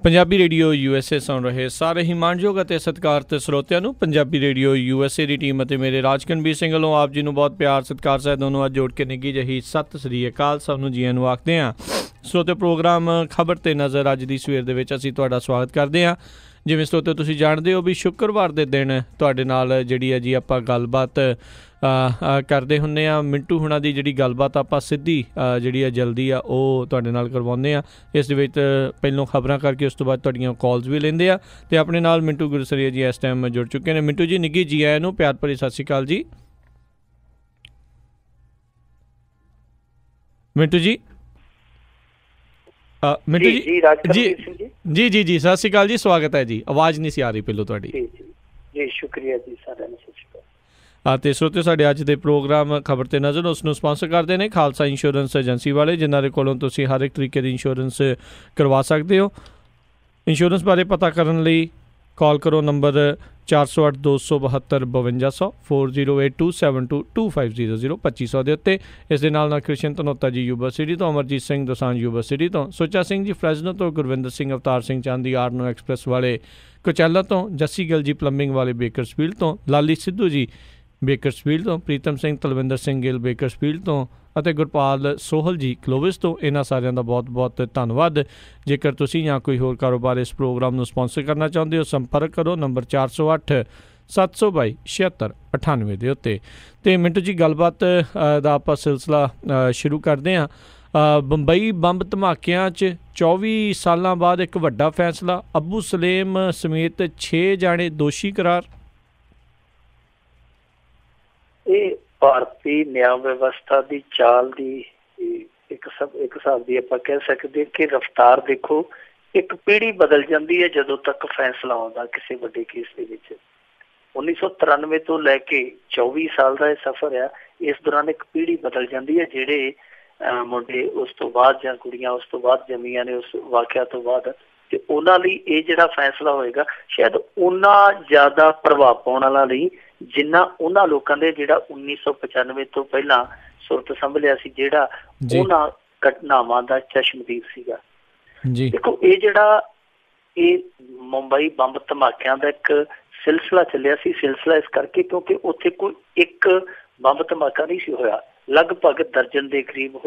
Punjabi radio USA ਸੁਣ ਰਹੇ ਸਾਰੇ ਹੀ ਮਾਣਯੋਗ ਅਤੇ ਸਤਿਕਾਰਤ ਸਰੋਤਿਆਂ ਨੂੰ ਪੰਜਾਬੀ ਰੇਡੀਓ USA ਦੀ ਟੀਮ ਅਤੇ ਮੇਰੇ ਰਾਜਕਨਵੀਰ ਸਿੰਘ ਵੱਲੋਂ ਆਪ ਜੀ ਨੂੰ ਬਹੁਤ ਪਿਆਰ ਸਤਿਕਾਰ ਸਹਿਤ ਦੋਨੋਂ ਅੱਜ ਜੋੜ ਕੇ ਨਿੱਘੀ ਜਿਹੀ ਸਤਿ ਸ੍ਰੀ ਅਕਾਲ। ਸਭ ਨੂੰ ਜੀਆਂ ਨੂੰ ਆਖਦੇ ਹਾਂ। ਸਰੋਤੇ ਪ੍ਰੋਗਰਾਮ ਖਬਰ 'ਤੇ ਨਜ਼ਰ ਅੱਜ ਦੀ ਸਵੇਰ ਦੇ ਵਿੱਚ ਅਸੀਂ ਤੁਹਾਡਾ ਸਵਾਗਤ ਕਰਦੇ ਹਾਂ। ਜਿਵੇਂ ਸਰੋਤੇ ਤੁਸੀਂ ਜਾਣਦੇ ਹੋ ਵੀ ਸ਼ੁੱਕਰਵਾਰ ਦੇ ਦਿਨ ਤੁਹਾਡੇ ਨਾਲ ਜਿਹੜੀ ਹੈ ਜੀ ਆਪਾਂ ਗੱਲਬਾਤ ਕਰਦੇ ਹੁੰਦੇ ਹਾਂ। ਮਿੰਟੂ ਹੁਣਾਂ ਦੀ ਜਿਹੜੀ ਗੱਲਬਾਤ ਆਪਾਂ ਸਿੱਧੀ ਜਿਹੜੀ ਆ ਜਲਦੀ ਆ ਉਹ ਤੁਹਾਡੇ ਨਾਲ ਕਰਵਾਉਂਦੇ ਹਾਂ। ਇਸ ਦੇ ਵਿੱਚ ਪਹਿਲੋਂ ਖਬਰਾਂ ਕਰਕੇ ਉਸ ਤੋਂ ਬਾਅਦ ਤੁਹਾਡੀਆਂ ਕਾਲਸ ਵੀ ਲੈਂਦੇ ਆ ਅਤੇ ਆਪਣੇ ਨਾਲ ਮਿੰਟੂ ਗੁਰਸਰੀਆ ਜੀ ਇਸ ਟਾਈਮ ਜੁੜ ਚੁੱਕੇ ਨੇ। ਮਿੰਟੂ ਜੀ ਨਿੱਘੀ ਜੀ ਆਇਆਂ ਨੂੰ ਪਿਆਰ ਭਰੀ ਸਤਿ ਸ਼੍ਰੀ ਅਕਾਲ ਜੀ। ਮਿੰਟੂ ਜੀ ਮਿੰਟੂ ਜੀ ਜੀ ਜੀ ਜੀ ਸਤਿ ਸ਼੍ਰੀ ਅਕਾਲ ਜੀ, ਸਵਾਗਤ ਹੈ ਜੀ। ਆਵਾਜ਼ ਨਹੀਂ ਸੀ ਆ ਰਹੀ ਪਹਿਲੋਂ ਤੁਹਾਡੀ। ਜੀ ਸ਼ੁਕਰੀਆ ਜੀ, ਸਾਰਿਆਂ ਨੂੰ ਸਤਿ ਸ਼੍ਰੀ ਅਕਾਲ। ਅਤੇ ਸਰੋਤੇ ਸਾਡੇ ਅੱਜ ਦੇ ਪ੍ਰੋਗਰਾਮ ਖਬਰ 'ਤੇ ਨਜ਼ਰ ਉਸ ਨੂੰ ਸਪਾਂਸਰ ਕਰਦੇ ਨੇ ਖਾਲਸਾ ਇੰਸ਼ੋਰੈਂਸ ਏਜੰਸੀ ਵਾਲੇ, ਜਿਨ੍ਹਾਂ ਦੇ ਕੋਲੋਂ ਤੁਸੀਂ ਹਰ ਇੱਕ ਤਰੀਕੇ ਦੀ ਇੰਸ਼ੋਰੈਂਸ ਕਰਵਾ ਸਕਦੇ ਹੋ। ਇੰਸ਼ੋਰੈਂਸ ਬਾਰੇ ਪਤਾ ਕਰਨ ਲਈ ਕਾਲ ਕਰੋ ਨੰਬਰ 408 272 5200 4082722500 2500 ਦੇ ਉੱਤੇ। ਇਸ ਦੇ ਨਾਲ ਕ੍ਰਿਸ਼ਨ ਧਨੋਤਾ ਜੀ ਯੂਨੀਵਰਸਿਟੀ ਤੋਂ, ਅਮਰਜੀਤ ਸਿੰਘ ਦੋਸਾਂਝ ਯੂਨੀਵਰਸਿਟੀ ਤੋਂ, ਸੁੱਚਾ ਸਿੰਘ ਜੀ ਫਰੈਜ਼ਨੋ ਤੋਂ, ਗੁਰਵਿੰਦਰ ਸਿੰਘ ਅਵਤਾਰ ਸਿੰਘ ਚਾਂਦੀ ਆਰਨੋ ਐਕਸਪ੍ਰੈਸ ਵਾਲੇ ਕੁਚੈਲਾ ਤੋਂ, ਜੱਸੀ ਗਿੱਲ ਜੀ ਪਲੰਬਿੰਗ ਵਾਲੇ ਬੇਕਰਸਫੀਲਡ ਤੋਂ, ਲਾਲੀ ਸਿੱਧੂ ਜੀ ਬੇਕਰਸਫੀਲਡ ਤੋਂ, ਪ੍ਰੀਤਮ ਸਿੰਘ ਤਲਵਿੰਦਰ ਸਿੰਘ ਗਿੱਲ ਬੇਕਰਸਫੀਲਡ ਤੋਂ ਅਤੇ ਗੁਰਪਾਲ ਸੋਹਲ ਜੀ ਕਲੋਵਿਸ ਤੋਂ। ਇਹਨਾਂ ਸਾਰਿਆਂ ਦਾ ਬਹੁਤ ਬਹੁਤ ਧੰਨਵਾਦ। ਜੇਕਰ ਤੁਸੀਂ ਜਾਂ ਕੋਈ ਹੋਰ ਕਾਰੋਬਾਰ ਇਸ ਪ੍ਰੋਗਰਾਮ ਨੂੰ ਸਪਾਂਸਰ ਕਰਨਾ ਚਾਹੁੰਦੇ ਹੋ, ਸੰਪਰਕ ਕਰੋ ਨੰਬਰ 408 722 7698 ਦੇ ਉੱਤੇ। ਅਤੇ ਮਿੰਟੂ ਜੀ ਗੱਲਬਾਤ ਦਾ ਆਪਾਂ ਸਿਲਸਿਲਾ ਸ਼ੁਰੂ ਕਰਦੇ ਹਾਂ। ਬੰਬਈ ਬੰਬ ਧਮਾਕਿਆਂ 'ਚ 24 ਸਾਲਾਂ ਬਾਅਦ ਇੱਕ ਵੱਡਾ ਫੈਸਲਾ, ਅਬੂ ਸਲੇਮ ਸਮੇਤ 6 ਜਾਣੇ ਦੋਸ਼ੀ ਕਰਾਰ। ਇਹ ਭਾਰਤੀ ਨਿਆਂ ਵਿਵਸਥਾ ਦੀ ਚਾਲ ਦੀ ਇੱਕ ਹਿਸਾਬ ਦੀ ਆਪਾਂ ਕਹਿ ਸਕਦੇ ਕਿ ਰਫਤਾਰ ਦੇਖੋ, ਇੱਕ ਪੀੜ੍ਹੀ ਬਦਲ ਜਾਂਦੀ ਹੈ ਜਦੋਂ ਤੱਕ ਫੈਸਲਾ ਆਉਂਦਾ ਕਿਸੇ ਵੱਡੇ ਕੇਸ ਦੇ ਵਿੱਚ। 1993 ਤੋਂ ਲੈ ਕੇ 24 ਸਾਲ ਦਾ ਇਹ ਸਫ਼ਰ ਆ। ਇਸ ਦੌਰਾਨ ਇੱਕ ਪੀੜ੍ਹੀ ਬਦਲ ਜਾਂਦੀ ਹੈ। ਜਿਹੜੇ ਮੁੰਡੇ ਉਸ ਤੋਂ ਬਾਅਦ ਜਾਂ ਕੁੜੀਆਂ ਉਸ ਤੋਂ ਬਾਅਦ ਜੰਮੀਆਂ ਨੇ ਉਸ ਵਾਕਿਆ ਤੋਂ ਬਾਅਦ, ਤੇ ਉਹਨਾਂ ਲਈ ਇਹ ਜਿਹੜਾ ਫੈਸਲਾ ਹੋਏਗਾ ਸ਼ਾਇਦ ਓਨਾ ਜ਼ਿਆਦਾ ਪ੍ਰਭਾਵ ਪਾਉਣ ਵਾਲਾ ਨਹੀਂ ਜਿੰਨਾ ਉਹਨਾਂ ਲੋਕਾਂ ਦੇ ਜਿਹੜਾ 1995 ਤੋਂ ਪਹਿਲਾਂ ਸੁਰਤ ਸੰਭਲਿਆ ਸੀ, ਜਿਹੜਾ ਉਹਨਾਂ ਘਟਨਾਵਾਂ ਦਾ ਚਸ਼ਮਦੀਦ ਸੀਗਾ। ਦੇਖੋ ਇਹ ਮੁੰਬਈ ਬੰਬ ਧਮਾਕਿਆਂ ਦਾ ਇੱਕ ਸਿਲਸਿਲਾ ਚੱਲਿਆ ਸੀ। ਸਿਲਸਿਲਾ ਇਸ ਕਰਕੇ ਕਿਉਂਕਿ ਉੱਥੇ ਕੋਈ ਇੱਕ ਬੰਬ ਧਮਾਕਾ ਨਹੀਂ ਸੀ ਹੋਇਆ, ਲਗਭਗ ਦਰਜਨ ਦੇ ਕਰੀਬ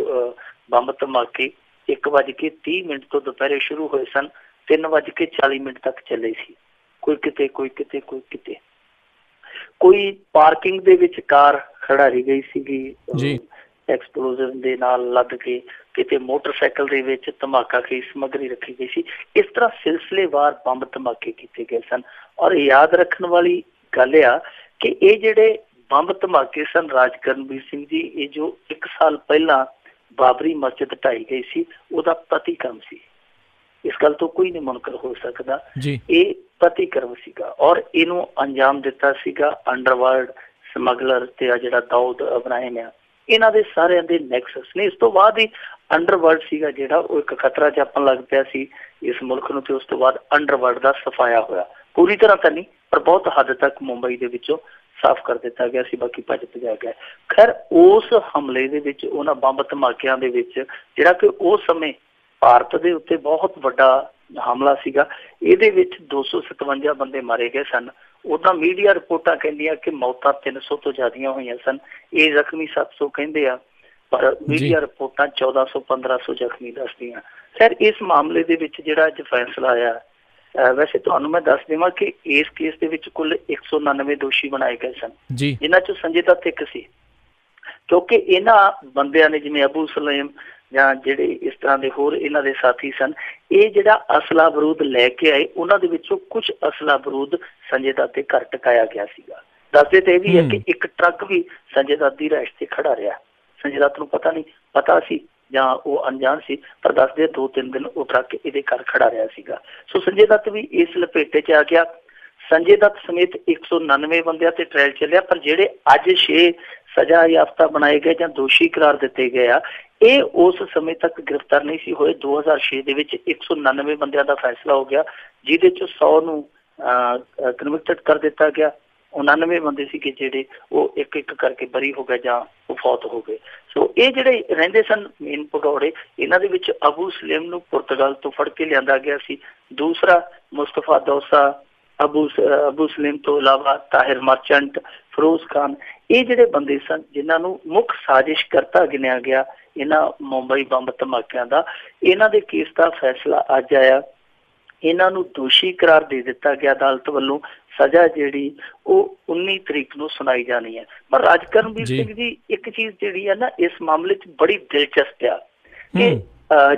ਬੰਬ ਧਮਾਕੇ 1:30 ਤੋਂ ਦੁਪਹਿਰੇ ਸ਼ੁਰੂ ਹੋਏ ਸਨ, 3:40 ਤੱਕ ਚੱਲੇ ਸੀ। ਕੋਈ ਕਿਤੇ ਕੋਈ ਕਿਤੇ ਕੋਈ ਕਿਤੇ। ਕੋਈ ਪਾਰਕਿੰਗ ਦੇ ਵਿੱਚ ਕਾਰ ਖੜਾਈ ਗਈ ਸੀਗੀ ਐਕਸਪਲੋਜ਼ਰ ਦੇ ਨਾਲ ਲੱਦ ਕੇ, ਕਿਤੇ ਮੋਟਰਸਾਈਕਲ ਦੇ ਵਿੱਚ ਧਮਾਕਾ ਕੀ ਸਮੱਗਰੀ ਰੱਖੀ ਗਈ ਸੀ। ਇਸ ਤਰ੍ਹਾਂ ਸਿਲਸਿਲੇਵਾਰ ਬੰਬ ਧਮਾਕੇ ਕੀਤੇ ਗਏ ਸਨ। ਔਰ ਯਾਦ ਰੱਖਣ ਵਾਲੀ ਗੱਲ ਆ ਕਿ ਇਹ ਜਿਹੜੇ ਬੰਬ ਧਮਾਕੇ ਸਨ, ਰਾਜਕਰਨਵੀਰ ਸਿੰਘ ਜੀ, ਇਹ ਜੋ 1 ਸਾਲ ਪਹਿਲਾਂ ਬਾਬਰੀ ਮਸਜਿਦ ਢਾਈ ਗਈ ਸੀ, ਉਹਦਾ ਪ੍ਰਤੀਕਰਮ ਸੀ। ਇਸ ਗੱਲ ਤੋਂ ਕੋਈ ਨਹੀਂ ਮੁਨਕਰ ਹੋ ਸਕਦਾ। ਇਹ ਪ੍ਰਤੀਕਰਮ ਸੀਗਾ ਔਰ ਇਹਨੂੰ ਅੰਜਾਮ ਦਿੱਤਾ ਸੀਗਾ ਅੰਡਰਵਰਲਡ ਸਮਗਲਰ ਤੇ ਆ ਜਿਹੜਾ ਦਾਊਦ ਇਬਰਾਹਿਮ ਆ, ਇਹਨਾਂ ਦੇ ਸਾਰਿਆਂ ਦੇ ਨੈਕਸਸ ਨੇ। ਇਸ ਤੋਂ ਬਾਅਦ ਹੀ ਅੰਡਰਵਰਲਡ ਸੀਗਾ ਜਿਹੜਾ ਉਹ ਇੱਕ ਖਤਰਾ ਜਾਪਣ ਲੱਗ ਪਿਆ ਸੀ ਇਸ ਮੁਲਕ ਨੂੰ, ਤੇ ਉਸ ਤੋਂ ਬਾਅਦ ਅੰਡਰਵਰਲਡ ਦਾ ਸਫਾਇਆ ਹੋਇਆ। ਪੂਰੀ ਤਰ੍ਹਾਂ ਤਾਂ ਨਹੀਂ, ਪਰ ਬਹੁਤ ਹੱਦ ਤੱਕ ਮੁੰਬਈ ਦੇ ਵਿੱਚੋਂ ਸਾਫ਼ ਕਰ ਦਿੱਤਾ ਗਿਆ ਸੀ, ਬਾਕੀ ਭੱਜ ਭਜਾ ਗਿਆ। ਖੈਰ ਉਸ ਹਮਲੇ ਦੇ ਵਿੱਚ, ਉਹਨਾਂ ਬੰਬ ਧਮਾਕਿਆਂ ਦੇ ਵਿੱਚ, ਜਿਹੜਾ ਕਿ ਉਸ ਸਮੇਂ ਭਾਰਤ ਦੇ ਉੱਤੇ ਬਹੁਤ ਵੱਡਾ ਹਮਲਾ ਸੀਗਾ, ਇਹਦੇ ਵਿੱਚ 257 ਬੰਦੇ ਮਾਰੇ ਗਏ ਸਨ। ਉੱਦਾਂ ਮੀਡੀਆ ਰਿਪੋਰਟਾਂ ਕਹਿੰਦੀਆਂ ਕਿ ਮੌਤਾਂ 300 ਤੋਂ ਜ਼ਿਆਦੀਆਂ ਹੋਈਆਂ ਸਨ, ਇਹ ਜ਼ਖਮੀ 700 ਕਹਿੰਦੇ ਆ, ਪਰ ਮੀਡੀਆ ਰਿਪੋਰਟਾਂ 1400-1500 ਜ਼ਖਮੀ ਦੱਸਦੀਆਂ। ਖੈਰ ਇਸ ਮਾਮਲੇ ਦੇ ਵਿੱਚ ਜਿਹੜਾ ਅੱਜ ਫੈਸਲਾ ਆਇਆ, ਵੈਸੇ ਤੁਹਾਨੂੰ ਮੈਂ ਦੱਸ ਦੇਵਾਂ ਕਿ ਇਸ ਕੇਸ ਦੇ ਵਿੱਚ ਕੁੱਲ 199 ਦੋਸ਼ੀ ਬਣਾਏ ਗਏ ਸਨ, ਜਿਨ੍ਹਾਂ 'ਚੋਂ ਸੰਜੇ ਦੱਤ ਇੱਕ ਸੀ। ਕਿਉਂਕਿ ਇਹਨਾਂ ਬੰਦਿਆਂ ਨੇ, ਜਿਵੇਂ ਅਬੂ ਸਲੇਮ ਜਾਂ ਜਿਹੜੇ ਇਸ ਤਰ੍ਹਾਂ ਦੇ ਹੋਰ ਇਹਨਾਂ ਦੇ ਸਾਥੀ ਸਨ, ਇਹ ਜਿਹੜਾ ਅਸਲਾ ਬਰੂਦ ਲੈ ਕੇ ਆਏ, ਉਹਨਾਂ ਦੇ ਵਿੱਚੋਂ ਕੁਛ ਅਸਲਾ ਬਰੂਦ ਸੰਜੇ ਦੱਤ ਦੇ ਘਰ ਟਿਕਾਇਆ ਗਿਆ ਸੀਗਾ। ਦੱਸਦੇ ਤੇ ਇਹ ਵੀ ਹੈ ਕਿ ਇੱਕ ਟਰੱਕ ਵੀ ਸੰਜੇ ਦੱਤ ਦੀ ਰਿਹਾਇਸ਼ ਤੇ ਖੜਾ ਰਿਹਾ। ਸੰਜੇ ਦੱਤ ਨੂੰ ਪਤਾ ਸੀ ਜਾਂ ਉਹ ਅਣਜਾਣ ਸੀ, ਪਰ ਦੱਸਦੇ 2-3 ਦਿਨ ਉਹ ਟਰੱਕ ਇਹਦੇ ਘਰ ਖੜਾ ਰਿਹਾ ਸੀਗਾ। ਸੋ ਸੰਜੇ ਦੱਤ ਵੀ ਇਸ ਲਪੇਟੇ 'ਚ ਆ ਗਿਆ। ਸੰਜੇ ਦੱਤ ਸਮੇਤ 199 ਬੰਦਿਆਂ ਤੇ ਟ੍ਰਾਇਲ ਚੱਲਿਆ, ਪਰ ਜਿਹੜੇ ਅੱਜ 6 ਸਜ਼ਾ ਯਾਫਤਾ ਬਣਾਏ ਗਏ ਜਾਂ ਦੋਸ਼ੀ ਕਰਾਰ ਦਿੱਤੇ ਗਏ ਆ, ਇਹ ਉਸ ਸਮੇਂ ਤੱਕ ਗ੍ਰਿਫਤਾਰ ਨਹੀਂ ਸੀ ਹੋਏ। 2006 ਦੇ ਵਿੱਚ 199 ਬੰਦਿਆਂ ਦਾ ਫੈਸਲਾ ਹੋ ਗਿਆ, ਜਿਹਦੇ 'ਚ 100 ਨੂੰ ਕਨਵਿਕਟਡ ਕਰ ਦਿੱਤਾ ਗਿਆ 99 ਬੰਦੇ ਸੀਗੇ ਜਿਹੜੇ ਉਹ ਇੱਕ ਇੱਕ ਕਰਕੇ ਬਰੀ ਹੋ ਗਏ ਜਾਂ ਉਹ ਫੌਤ ਹੋ ਗਏ। ਸੋ ਇਹ ਜਿਹੜੇ ਰਹਿੰਦੇ ਸਨ ਮੇਨ ਭਗੌੜੇ, ਇਹਨਾਂ ਦੇ ਵਿੱਚ ਅਬੂ ਸਲੇਮ ਨੂੰ ਪੁਰਤਗਾਲ ਤੋਂ ਫੜ ਕੇ ਲਿਆਂਦਾ ਗਿਆ ਸੀ। ਦੂਸਰਾ ਮੁਸਤਫਾ ਦੌਸਾ, ਅਬੂ ਸਲੇਮ ਤੋਂ ਇਲਾਵਾ ਤਾਹਿਰ ਮਰਚੈਂਟ, ਫਿਰੋਜ਼ ਖਾਨ, ਇਹ ਜਿਹੜੇ ਬੰਦੇ ਸਨ ਜਿਨ੍ਹਾਂ ਨੂੰ ਮੁੱਖ ਸਾਜ਼ਿਸ਼ ਕਰਤਾ ਗਿਣਿਆ ਗਿਆ ਇਹਨਾਂ ਮੁੰਬਈ ਬੰਬ ਧਮਾਕਿਆਂ ਦਾ। ਇਹਨਾਂ ਦੇ ਕੇਸ ਦਾ ਫੈਸਲਾ ਅੱਜ ਆਇਆ। ਇਹਨਾਂ ਨੂੰ ਦੋਸ਼ੀ ਕਰਾਰ ਦੇ ਦਿੱਤਾ ਗਿਆ ਅਦਾਲਤ ਵੱਲੋਂ। ਸਜ਼ਾ ਜਿਹੜੀ ਉਹ 19 ਤਰੀਕ ਨੂੰ ਸੁਣਾਈ ਜਾਣੀ ਹੈ। ਪਰ ਰਾਜਕਰਮਵੀਰ ਸਿੰਘ ਜੀ, ਇੱਕ ਚੀਜ਼ ਜਿਹੜੀ ਹੈ ਨਾ ਇਸ ਮਾਮਲੇ 'ਚ ਬੜੀ ਦਿਲਚਸਪ ਆ ਕਿ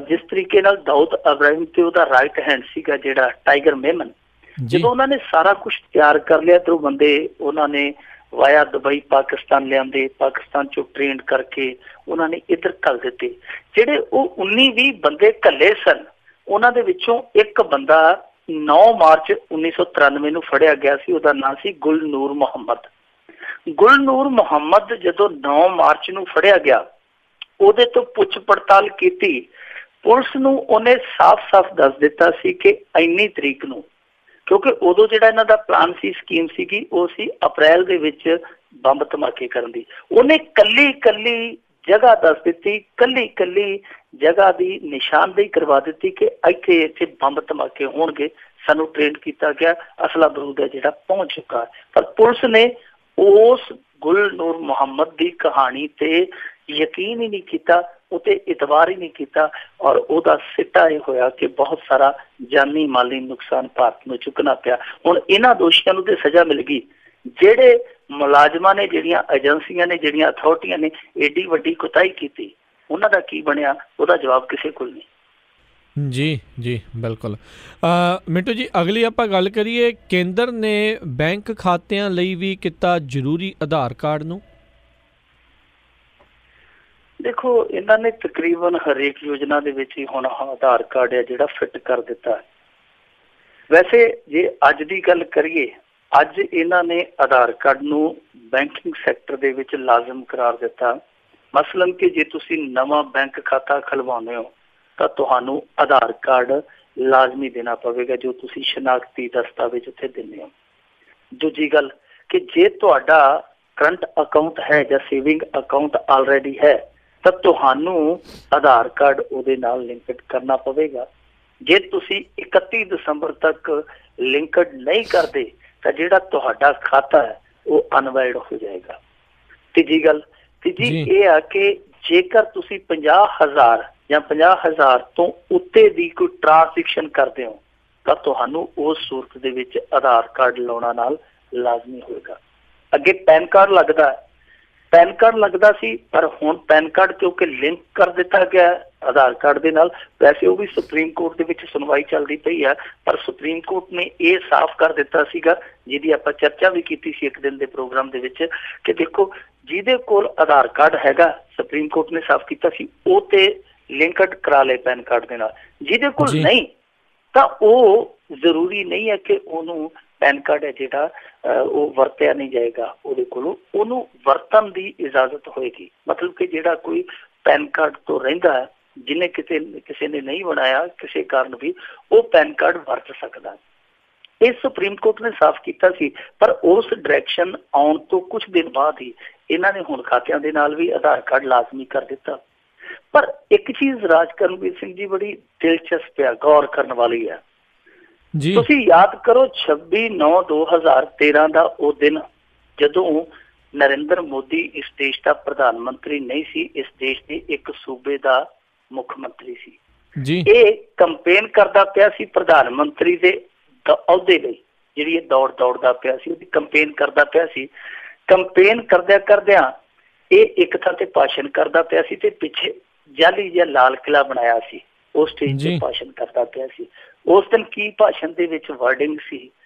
ਜਿਸ ਤਰੀਕੇ ਨਾਲ ਦਾਊਦ ਇਬਰਾਹਿਮ ਤੇ ਉਹਦਾ ਰਾਈਟ ਹੈਂਡ ਸੀਗਾ ਜਿਹੜਾ ਟਾਈਗਰ ਮੇਮਨ, ਜਦੋਂ ਉਹਨਾਂ ਨੇ ਸਾਰਾ ਕੁਛ ਤਿਆਰ ਕਰ ਲਿਆ ਤੇ ਉਹ ਬੰਦੇ ਉਹਨਾਂ ਨੇ ਵਾਇਆ ਦੁਬਈ ਪਾਕਿਸਤਾਨ ਲਿਆਂਦੇ, ਪਾਕਿਸਤਾਨ ਚੋਂ ਟ੍ਰੇਨਡ ਕਰਕੇ ਉਹਨਾਂ ਨੇ ਇੱਧਰ ਘੱਲ ਦਿੱਤੇ। ਜਿਹੜੇ ਉਹ 19-20 ਬੰਦੇ ਘੱਲੇ ਸਨ ਉਹਨਾਂ ਦੇ ਵਿੱਚੋਂ ਇੱਕ ਬੰਦਾ 9 ਮਾਰਚ 1993 ਨੂੰ ਫੜਿਆ ਗਿਆ ਸੀ। ਉਹਦਾ ਨਾਂ ਸੀ ਗੁਲਨੂਰ ਮੁਹੰਮਦ। ਗੁਲਨੂਰ ਮੁਹੰਮਦ ਜਦੋਂ 9 ਮਾਰਚ ਨੂੰ ਫੜਿਆ ਗਿਆ, ਉਹਦੇ ਤੋਂ ਪੁੱਛ ਪੜਤਾਲ ਕੀਤੀ। ਪੁਲਿਸ ਨੂੰ ਉਹਨੇ ਸਾਫ਼-ਸਾਫ਼ ਦੱਸ ਦਿੱਤਾ ਸੀ ਕਿ ਇੰਨੀ ਤਰੀਕ ਨੂੰ, ਕਿਉਂਕਿ ਉਦੋਂ ਜਿਹੜਾ ਇਹਨਾਂ ਦਾ ਪਲਾਨ ਸੀ, ਸਕੀਮ ਸੀਗੀ, ਉਹ ਸੀ ਅਪ੍ਰੈਲ ਦੇ ਵਿੱਚ ਬੰਬ ਧਮਾਕੇ ਕਰਨ ਦੀ। ਉਹਨੇ ਕੱਲੀ ਜਗ੍ਹਾ ਦੱਸ ਦਿੱਤੀ, ਕੱਲੀ ਜਗ੍ਹਾ ਦੀ ਨਿਸ਼ਾਨਦੇਹੀ ਕਰਵਾ ਦਿੱਤੀ ਕਿ ਇੱਥੇ ਬੰਬ ਧਮਾਕੇ ਹੋਣਗੇ। ਸਾਨੂੰ ਟ੍ਰੇਨ ਕੀਤਾ ਗਿਆ, ਅਸਲਾ ਬਰੂਦ ਹੈ ਜਿਹੜਾ ਪਹੁੰਚ ਚੁੱਕਾ। ਪਰ ਪੁਲਿਸ ਨੇ ਉਸ ਗੁਲਨੂਰ ਮੁਹੰਮਦ ਦੀ ਕਹਾਣੀ ਤੇ ਯਕੀਨ ਹੀ ਨਹੀਂ ਕੀਤਾ, ਉਤੇ ਇਤਬਾਰ ਹੀ ਨਹੀਂ ਕੀਤਾ, ਔਰ ਉਹਦਾ ਸਿੱਟਾ ਇਹ ਹੋਇਆ ਕਿ ਬਹੁਤ ਸਾਰਾ ਜਾਨੀ ਮਾਲੀ ਨੁਕਸਾਨ ਭਾਰਤ ਨੂੰ ਚੁੱਕਣਾ ਪਿਆ। ਹੁਣ ਇਹਨਾਂ ਦੋਸ਼ੀਆਂ ਨੂੰ ਤੇ ਸਜ਼ਾ ਮਿਲ ਗਈ। ਜਿਹੜੇ ਮੁਲਾਜ਼ਮਾਂ ਨੇ, ਜਿਹੜੀਆਂ ਏਜੰਸੀਆਂ ਨੇ, ਜਿਹੜੀਆਂ ਅਥਾਰਟੀਆਂ ਨੇ ਏਡੀ ਵੱਡੀ ਕੁਤਾਹੀ ਕੀਤੀ, ਉਹਨਾਂ ਦਾ ਕੀ ਬਣਿਆ, ਉਹਦਾ ਜਵਾਬ ਕਿਸੇ ਕੋਲ ਨਹੀਂ। ਜੀ ਬਿਲਕੁਲ। ਮਿੰਟੂ ਜੀ, ਅਗਲੀ ਆਪਾਂ ਗੱਲ ਕਰੀਏ, ਕੇਂਦਰ ਨੇ ਬੈਂਕ ਖਾਤਿਆਂ ਲਈ ਵੀ ਕੀਤਾ ਜ਼ਰੂਰੀ ਆਧਾਰ ਕਾਰਡ ਨੂੰ। ਦੇਖੋ, ਇਹਨਾਂ ਨੇ ਤਕਰੀਬਨ ਹਰੇਕ ਯੋਜਨਾ ਦੇ ਵਿੱਚ ਹੀ ਹੁਣ ਆਧਾਰ ਕਾਰਡ ਹੈ ਜਿਹੜਾ ਫਿੱਟ ਕਰ ਦਿੱਤਾ ਹੈ। ਵੈਸੇ ਜੇ ਅੱਜ ਦੀ ਗੱਲ ਕਰੀਏ, ਅੱਜ ਇਹਨਾਂ ਨੇ ਆਧਾਰ ਕਾਰਡ ਨੂੰ ਬੈਂਕਿੰਗ ਸੈਕਟਰ ਦੇ ਵਿੱਚ ਲਾਜ਼ਮ ਕਰਾਰ ਦਿੱਤਾ। ਮਸਲਨ ਕਿ ਜੇ ਤੁਸੀਂ ਨਵਾਂ ਬੈਂਕ ਖਾਤਾ ਖੁਲਵਾਉਂਦੇ ਹੋ ਤਾਂ ਤੁਹਾਨੂੰ ਆਧਾਰ ਕਾਰਡ ਲਾਜ਼ਮੀ ਦੇਣਾ ਪਵੇਗਾ, ਜੋ ਤੁਸੀਂ ਸ਼ਨਾਖਤੀ ਦਸਤਾਵੇਜ਼ ਉੱਥੇ ਦਿੰਦੇ ਹੋ। ਦੂਜੀ ਗੱਲ ਕਿ ਜੇ ਤੁਹਾਡਾ ਕਰੰਟ ਅਕਾਊਂਟ ਹੈ ਜਾਂ ਸੇਵਿੰਗ ਅਕਾਊਂਟ ਆਲਰੇਡੀ ਹੈ ਤਾਂ ਤੁਹਾਨੂੰ ਆਧਾਰ ਕਾਰਡ ਉਹਦੇ ਨਾਲ ਲਿੰਕਡ ਕਰਨਾ ਪਵੇਗਾ। ਜੇ ਤੁਸੀਂ 31 ਦਸੰਬਰ ਤੱਕ ਲਿੰਕਡ ਨਹੀਂ ਕਰਦੇ ਤਾਂ ਜਿਹੜਾ ਤੁਹਾਡਾ ਖਾਤਾ ਹੈ ਉਹ ਅਨਵੈਲਿਡ ਹੋ ਜਾਏਗਾ। ਤੀਜੀ ਇਹ ਆ ਕਿ ਜੇਕਰ ਤੁਸੀਂ 50,000 ਜਾਂ 50,000 ਤੋਂ ਉੱਤੇ ਦੀ ਕੋਈ ਟ੍ਰਾਂਜੈਕਸ਼ਨ ਕਰਦੇ ਹੋ ਤਾਂ ਤੁਹਾਨੂੰ ਉਸ ਸੂਰਤ ਦੇ ਵਿੱਚ ਆਧਾਰ ਕਾਰਡ ਲਾਉਣਾ ਨਾਲ ਲਾਜ਼ਮੀ ਹੋਏਗਾ। ਅੱਗੇ ਪੈਨ ਕਾਰਡ ਲੱਗਦਾ ਸੀ, ਪਰ ਹੁਣ ਪੈਨ ਕਾਰਡ ਕਿਉਂਕਿ ਲਿੰਕ ਕਰ ਦਿੱਤਾ ਗਿਆ ਆਧਾਰ ਕਾਰਡ ਦੇ ਨਾਲ। ਵੈਸੇ ਉਹ ਵੀ ਸੁਪਰੀਮ ਕੋਰਟ ਦੇ ਵਿੱਚ ਸੁਣਵਾਈ ਚੱਲਦੀ ਪਈ ਹੈ, ਪਰ ਸੁਪਰੀਮ ਕੋਰਟ ਨੇ ਇਹ ਸਾਫ਼ ਕਰ ਦਿੱਤਾ ਸੀਗਾ, ਜਿਹਦੀ ਆਪਾਂ ਚਰਚਾ ਵੀ ਕੀਤੀ ਸੀ ਇੱਕ ਦਿਨ ਦੇ ਪ੍ਰੋਗਰਾਮ ਦੇ ਵਿੱਚ, ਕਿ ਦੇਖੋ ਜਿਹਦੇ ਕੋਲ ਆਧਾਰ ਕਾਰਡ ਹੈਗਾ, ਸੁਪਰੀਮ ਕੋਰਟ ਨੇ ਸਾਫ਼ ਕੀਤਾ ਸੀ, ਉਹ ਤੇ ਲਿੰਕਡ ਕਰਾ ਲਏ ਪੈਨ ਕਾਰਡ ਦੇ ਨਾਲ। ਜਿਹਦੇ ਕੋਲ ਨਹੀਂ ਤਾਂ ਉਹ ਜ਼ਰੂਰੀ ਨਹੀਂ ਹੈ ਕਿ ਉਹਨੂੰ ਪੈਨ ਕਾਰਡ ਹੈ ਜਿਹੜਾ ਉਹ ਵਰਤਿਆ ਨਹੀਂ ਜਾਏਗਾ, ਉਹਦੇ ਕੋਲੋਂ ਉਹਨੂੰ ਵਰਤਣ ਦੀ ਇਜਾਜ਼ਤ ਹੋਏਗੀ। ਮਤਲਬ ਕਿ ਜਿਹੜਾ ਕੋਈ ਪੈਨ ਕਾਰਡ ਤੋਂ ਰਹਿੰਦਾ ਹੈ, ਜਿਹਨੇ ਕਿਸੇ ਨੇ ਨਹੀਂ ਬਣਾਇਆ ਕਿਸੇ ਕਾਰਨ ਵੀ, ਉਹ ਪੈਨ ਕਾਰਡ ਵਰਤ ਸਕਦਾ। ਇਹ ਸੁਪਰੀਮ ਕੋਰਟ ਨੇ ਸਾਫ਼ ਕੀਤਾ ਸੀ, ਪਰ ਉਸ ਡਾਇਰੈਕਸ਼ਨ ਆਉਣ ਤੋਂ ਕੁਝ ਦਿਨ ਬਾਅਦ ਹੀ ਇਹਨਾਂ ਨੇ ਹੁਣ ਖਾਤਿਆਂ ਦੇ ਨਾਲ ਵੀ ਆਧਾਰ ਕਾਰਡ ਲਾਜ਼ਮੀ ਕਰ ਦਿੱਤਾ। ਪਰ ਇੱਕ ਚੀਜ਼ ਰਾਜਕਰਮਵੀਰ ਸਿੰਘ ਜੀ ਬੜੀ ਦਿਲਚਸਪ ਹੈ, ਗੌਰ ਕਰਨ ਵਾਲੀ ਹੈ। ਤੁਸੀਂ ਯਾਦ ਕਰੋ 26/9/2013 ਦਾ ਉਹ ਦਿਨ ਜਦੋਂ ਨਰਿੰਦਰ ਮੋਦੀ ਇਸ ਦੇਸ਼ ਦਾ ਪ੍ਰਧਾਨ ਮੰਤਰੀ ਨਹੀਂ ਸੀ, ਇਸ ਦੇਸ਼ ਦੇ ਇੱਕ ਸੂਬੇ ਦਾ ਮੁੱਖ ਮੰਤਰੀ ਸੀ। ਇਹ ਕੰਪੇਨ ਕਰਦਾ ਪਿਆ ਸੀ ਪ੍ਰਧਾਨ ਮੰਤਰੀ ਦੇ ਅਹੁਦੇ ਲਈ, ਜਿਹੜੀ ਇਹ ਦੌੜਦਾ ਪਿਆ ਸੀ, ਉਹਦੀ ਕੰਪੇਨ ਕਰਦਾ ਪਿਆ ਸੀ। ਕੰਪੇਨ ਕਰਦਿਆਂ ਇਹ ਇੱਕ ਥਾਂ ਤੇ ਭਾਸ਼ਣ ਕਰਦਾ ਪਿਆ ਸੀ ਤੇ ਪਿੱਛੇ ਜਾਲੀ ਜਿਹਾ ਲਾਲ ਕਿਲਾ ਬਣਾਇਆ ਸੀ, ਉਸ ਸਟੇਜ ਤੇ ਭਾਸ਼ਣ ਕਰਦਾ ਪਿਆ ਸੀ। ਉਸ ਦਿਨ ਕੀ ਭਾਸ਼ਣ ਦੇ ਵਿੱਚ ਵਰਡਿੰਗ ਸੀ,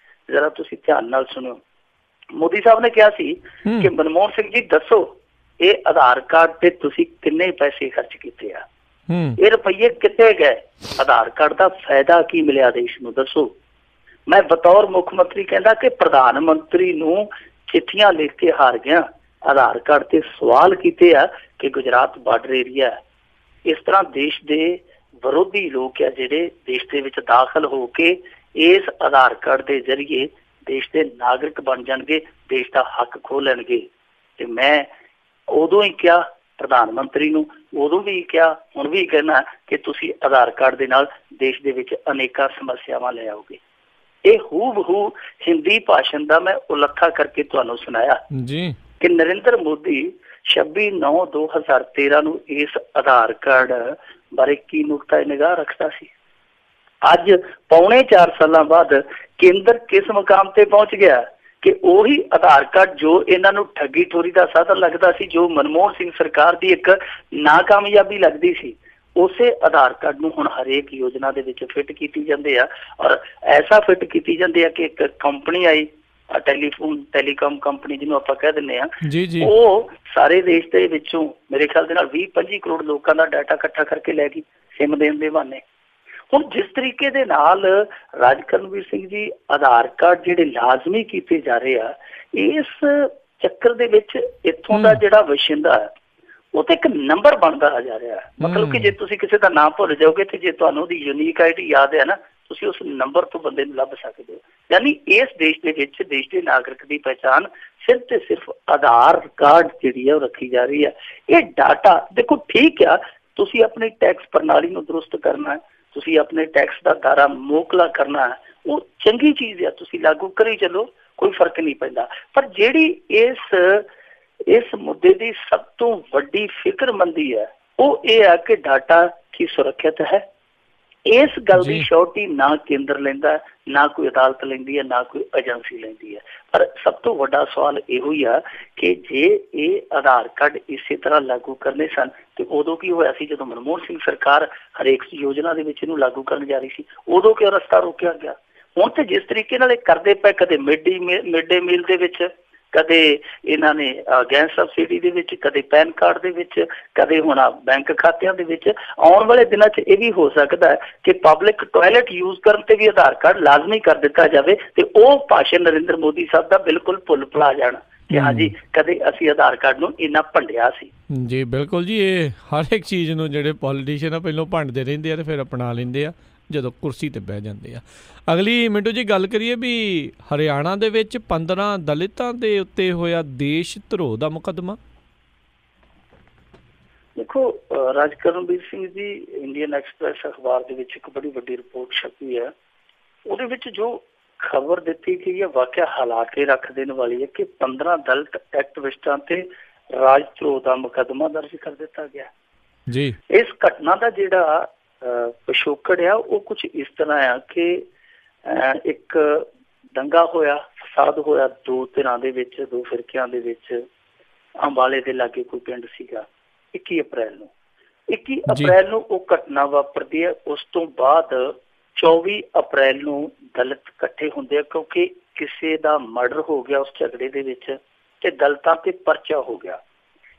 ਜ਼ਰਾ ਤੁਸੀਂ ਧਿਆਨ ਨਾਲ ਸੁਣਿਓ। ਮੋਦੀ ਸਾਹਿਬ ਨੇ ਕਿਹਾ ਸੀ ਕਿ ਮਨਮੋਹਨ ਸਿੰਘ ਜੀ ਦੱਸੋ, ਇਹ ਆਧਾਰ ਕਾਰਡ ਤੇ ਤੁਸੀਂ ਕਿੰਨੇ ਪੈਸੇ ਖਰਚ ਕੀਤੇ ਆ, ਇਹ ਰੁਪਈਏ ਕਿੱਥੇ ਗਏ, ਆਧਾਰ ਕਾਰਡ ਦਾ ਫਾਇਦਾ ਕੀ ਮਿਲਿਆ ਦੇਸ਼ ਨੂੰ, ਦੱਸੋ। ਮੈਂ ਬਤੌਰ ਮੁੱਖ ਮੰਤਰੀ ਕਹਿੰਦਾ ਕਿ ਪ੍ਰਧਾਨ ਮੰਤਰੀ ਨੂੰ ਚਿੱਠੀਆਂ ਲਿਖ ਕੇ ਹਾਰ ਗਿਆ, ਆਧਾਰ ਕਾਰਡ ਤੇ ਸਵਾਲ ਕੀਤੇ ਆ ਕਿ ਗੁਜਰਾਤ ਬਾਰਡਰ ਏਰੀਆ, ਇਸ ਤਰ੍ਹਾਂ ਦੇਸ਼ ਦੇ ਵਿਰੋਧੀ ਲੋਕ ਆ ਜਿਹੜੇ ਦੇਸ਼ ਦੇ ਵਿੱਚ ਦਾਖਲ ਹੋ ਕੇ ਇਸ ਆਧਾਰ ਕਾਰਡ ਦੇ ਜ਼ਰੀਏ ਦੇਸ਼ ਦੇ ਨਾਗਰਿਕ ਬਣ ਜਾਣਗੇ, ਦੇਸ਼ ਦਾ ਹੱਕ ਖੋਹ ਲੈਣਗੇ। ਤੇ ਮੈਂ ਉਦੋਂ ਹੀ ਕਿਹਾ ਪ੍ਰਧਾਨ ਮੰਤਰੀ ਨੂੰ, ਉਦੋਂ ਵੀ ਕਿਹਾ, ਹੁਣ ਵੀ ਕਹਿਣਾ ਕਿ ਤੁਸੀਂ ਆਧਾਰ ਕਾਰਡ ਦੇ ਨਾਲ ਦੇਸ਼ ਦੇ ਵਿੱਚ ਅਨੇਕਾਂ ਸਮੱਸਿਆਵਾਂ ਲੈ ਆਓਗੇ। ਇਹ ਹੂ ਹਿੰਦੀ ਭਾਸ਼ਣ ਦਾ ਮੈਂ ਉਲੱਖਾ ਕਰਕੇ ਤੁਹਾਨੂੰ ਸੁਣਾਇਆ ਜੀ ਕਿ ਨਰਿੰਦਰ ਮੋਦੀ 26/9/2013 ਨੂੰ ਇਸ ਆਧਾਰ ਕਾਰਡ ਬਾਰੇ ਕੀ ਨੁਕਤਾ ਨਿਗਾਹ ਰੱਖਦਾ ਸੀ। ਅੱਜ ਪੌਣੇ 4 ਸਾਲਾਂ ਬਾਅਦ ਕੇਂਦਰ ਕਿਸ ਮੁਕਾਮ ਤੇ ਪਹੁੰਚ ਗਿਆ ਕਿ ਉਹੀ ਆਧਾਰ ਕਾਰਡ ਜੋ ਇਹਨਾਂ ਨੂੰ ਠੱਗੀ ਠੋਰੀ ਦਾ ਸਾਧਨ ਲੱਗਦਾ ਸੀ, ਜੋ ਮਨਮੋਹਨ ਸਿੰਘ ਸਰਕਾਰ ਦੀ ਇੱਕ ਨਾਕਾਮਯਾਬੀ ਲੱਗਦੀ ਸੀ, ਉਸੇ ਆਧਾਰ ਕਾਰਡ ਨੂੰ ਹੁਣ ਹਰੇਕ ਯੋਜਨਾ ਦੇ ਵਿੱਚ ਫਿੱਟ ਕੀਤੀ ਜਾਂਦੇ ਆ। ਔਰ ਐਸਾ ਫਿੱਟ ਕੀਤੀ ਜਾਂਦੇ ਆ ਕਿ ਇੱਕ ਕੰਪਨੀ ਆਈ ਟੈਲੀਕਾਮ ਕੰਪਨੀ ਜਿਹਨੂੰ ਆਪਾਂ ਕਹਿ ਦਿੰਦੇ ਆ, ਉਹ ਸਾਰੇ ਦੇਸ਼ ਦੇ ਵਿੱਚੋਂ ਮੇਰੇ ਖਿਆਲ ਦੇ ਨਾਲ 20-25 ਕਰੋੜ ਲੋਕਾਂ ਦਾ ਡਾਟਾ ਇਕੱਠਾ ਕਰਕੇ ਲੈ ਗਈ ਸਿਮ ਦੇਣ ਦੇ ਬਹਾਨੇ। ਹੁਣ ਜਿਸ ਤਰੀਕੇ ਦੇ ਨਾਲ ਰਾਜ ਕਰਨਵੀਰ ਸਿੰਘ ਜੀ ਆਧਾਰ ਕਾਰਡ ਜਿਹੜੇ ਲਾਜ਼ਮੀ ਕੀਤੇ ਜਾ ਰਹੇ ਆ, ਇਸ ਚੱਕਰ ਦੇ ਵਿੱਚ ਇੱਥੋਂ ਦਾ ਜਿਹੜਾ ਵਸਿੰਦਾ ਹੈ ਉਹ ਤੇ ਇੱਕ ਨੰਬਰ ਬਣਦਾ ਜਾ ਰਿਹਾ ਹੈ। ਮਤਲਬ ਕਿ ਜੇ ਤੁਸੀਂ ਕਿਸੇ ਦਾ ਨਾਮ ਭੁੱਲ ਜਾਓਗੇ ਤੇ ਜੇ ਤੁਹਾਨੂੰ ਉਹਦੀ ਯੂਨੀਕ ਆਈਡੀ ਯਾਦ ਹੈ ਨਾ, ਤੁਸੀਂ ਉਸ ਨੰਬਰ ਤੋਂ ਬੰਦੇ ਨੂੰ ਲੱਭ ਸਕਦੇ ਹੋ। ਯਾਨੀ ਇਸ ਦੇਸ਼ ਦੇ ਵਿੱਚ ਦੇਸ਼ ਦੇ ਨਾਗਰਿਕ ਦੀ ਪਹਿਚਾਣ ਸਿਰਫ ਤੇ ਸਿਰਫ ਆਧਾਰ ਕਾਰਡ ਜਿਹੜੀ ਹੈ ਉਹ ਰੱਖੀ ਜਾ ਰਹੀ ਹੈ। ਇਹ ਡਾਟਾ ਦੇਖੋ ਠੀਕ ਆ, ਤੁਸੀਂ ਆਪਣੀ ਟੈਕਸ ਪ੍ਰਣਾਲੀ ਨੂੰ ਦਰੁਸਤ ਕਰਨਾ ਹੈ, ਤੁਸੀਂ ਆਪਣੇ ਟੈਕਸ ਦਾ ਦਾਇਰਾ ਮੋਕਲਾ ਕਰਨਾ ਹੈ, ਉਹ ਚੰਗੀ ਚੀਜ਼ ਆ, ਤੁਸੀਂ ਲਾਗੂ ਕਰੀ ਚੱਲੋ, ਕੋਈ ਫਰਕ ਨਹੀਂ ਪੈਂਦਾ। ਪਰ ਜਿਹੜੀ ਇਸ ਮੁੱਦੇ ਦੀ ਸਭ ਤੋਂ ਵੱਡੀ ਫਿਕਰਮੰਦੀ ਹੈ ਉਹ ਇਹ ਹੈ ਕਿ ਡਾਟਾ ਕੀ ਸੁਰੱਖਿਅਤ ਹੈ। ਇਸ ਗੱਲ ਦੀ ਸ਼ੋਰਟੀ ਨਾ ਕੇਂਦਰ ਲੈਂਦਾ, ਨਾ ਕੋਈ ਅਦਾਲਤ ਲੈਂਦੀ ਹੈ, ਨਾ ਕੋਈ ਏਜੰਸੀ ਲੈਂਦੀ ਹੈ। ਪਰ ਸਭ ਤੋਂ ਵੱਡਾ ਸਵਾਲ ਇਹੋ ਹੀ ਆ ਕਿ ਜੇ ਇਹ ਆਧਾਰ ਕਾਰਡ ਇਸੇ ਤਰ੍ਹਾਂ ਲਾਗੂ ਕਰਨੇ ਸਨ ਤੇ ਉਦੋਂ ਕੀ ਹੋਇਆ ਸੀ ਜਦੋਂ ਮਨਮੋਹਨ ਸਿੰਘ ਸਰਕਾਰ ਹਰੇਕ ਯੋਜਨਾ ਦੇ ਵਿੱਚ ਇਹਨੂੰ ਲਾਗੂ ਕਰਨ ਜਾ ਰਹੀ ਸੀ, ਉਦੋਂ ਕਿਉਂ ਰਸਤਾ ਰੋਕਿਆ ਗਿਆ। ਹੁਣ ਤੇ ਜਿਸ ਤਰੀਕੇ ਨਾਲ ਇਹ ਕਰਦੇ ਪਏ, ਕਦੇ ਮਿਡ ਡੇ ਮੀਲ ਦੇ ਵਿੱਚ, ਕਦੇ ਇਹਨਾਂ ਨੇ ਗੈਸ ਸਬਸਿਡੀ ਦੇ ਵਿੱਚ, ਕਦੇ ਪੈਨ ਕਾਰਡ ਦੇ ਵਿੱਚ, ਕਦੇ ਹੁਣ ਬੈਂਕ ਖਾਤਿਆਂ ਦੇ ਵਿੱਚ। ਆਉਣ ਵਾਲੇ ਦਿਨਾਂ 'ਚ ਇਹ ਵੀ ਹੋ ਸਕਦਾ ਹੈ ਕਿ ਪਬਲਿਕ ਟਾਇਲਟ ਯੂਜ਼ ਕਰਨ ਤੇ ਵੀ ਆਧਾਰ ਕਾਰਡ ਲਾਜ਼ਮੀ ਕਰ ਦਿੱਤਾ ਜਾਵੇ ਤੇ ਉਹ ਭਾਸ਼ਣ ਨਰਿੰਦਰ ਮੋਦੀ ਸਾਹਿਬ ਦਾ ਬਿਲਕੁਲ ਭੁੱਲ ਭੁਲਾ ਜਾਣ ਕਿ ਹਾਂਜੀ ਕਦੇ ਅਸੀਂ ਆਧਾਰ ਕਾਰਡ ਨੂੰ ਇੰਨਾ ਭੰਡਿਆ ਸੀ। ਜੀ ਬਿਲਕੁਲ ਜੀ, ਇਹ ਹਰ ਇੱਕ ਚੀਜ਼ ਨੂੰ ਜਿਹੜੇ ਪੋਲੀਟੀਸ਼ੀਅਨ ਆ ਪਹਿਲਾਂ ਭੰਡਦੇ ਰਹਿੰਦੇ ਆ ਤੇ ਫਿਰ ਅਪਣਾ ਲੈਂਦੇ ਆ ਜਦੋਂ ਕੁਰਸੀ ਤੇ ਬਹਿ ਜਾਂਦੇ ਆ। ਅਗਲੀ ਮਿੰਟੂ ਜੀ ਗੱਲ ਕਰੀਏ ਵੀ ਹਰਿਆਣਾ ਦੇ ਵਿੱਚ 15 ਦਲਿਤਾਂ ਦੇ ਉੱਤੇ ਹੋਇਆ ਦੇਸ਼ ਧਰੋਹ ਦਾ ਮੁਕੱਦਮਾ। ਦੇਖੋ ਰਾਜ ਕਰਨਵੀਰ ਸਿੰਘ ਜੀ ਇੰਡੀਅਨ ਐਕਸਪ੍ਰੈਸ ਅਖਬਾਰ ਦੇ ਵਿੱਚ ਇੱਕ ਬੜੀ ਵੱਡੀ ਰਿਪੋਰਟ ਛਪੀ ਹੈ, ਉਹਦੇ ਵਿੱਚ ਜੋ ਖਬਰ ਦਿੱਤੀ ਗਈ ਹੈ ਵਾਕਿਆ ਹਿਲਾ ਕੇ ਰੱਖ ਦੇਣ ਵਾਲੀ ਹੈ ਕਿ 15 ਦਲਿਤ ਐਕਟਿਵਿਸਟਾਂ ਤੇ ਰਾਜ ਧਰੋਹ ਦਾ ਮੁਕੱਦਮਾ ਦਰਜ ਕਰ ਦਿੱਤਾ ਗਿਆ ਜੀ। ਇਸ ਘਟਨਾ ਦਾ ਜਿਹੜਾ ਪਿਛੋਕੜ ਆ ਉਹ ਕੁਛ ਇਸ ਤਰ੍ਹਾਂ ਆ ਕਿ ਇੱਕ ਦੰਗਾ ਹੋਇਆ, ਫਸਾਦ ਹੋਇਆ ਦੋ ਧਿਰਾਂ ਦੇ ਵਿੱਚ, ਦੋ ਫਿਰਕਿਆਂ ਦੇ ਵਿੱਚ। ਅੰਬਾਲੇ ਦੇ ਲਾਗੇ ਕੋਈ ਪਿੰਡ ਸੀਗਾ, 21 ਅਪ੍ਰੈਲ ਨੂੰ ਉਹ ਘਟਨਾ ਵਾਪਰਦੀ ਹੈ। ਉਸ ਤੋਂ ਬਾਅਦ 24 ਅਪ੍ਰੈਲ ਨੂੰ ਦਲਿਤ ਇਕੱਠੇ ਹੁੰਦੇ ਆ ਕਿਉਂਕਿ ਕਿਸੇ ਦਾ ਮਰਡਰ ਹੋ ਗਿਆ ਉਸ ਝਗੜੇ ਦੇ ਵਿੱਚ ਤੇ ਦਲਿਤਾਂ ਤੇ ਪਰਚਾ ਹੋ ਗਿਆ।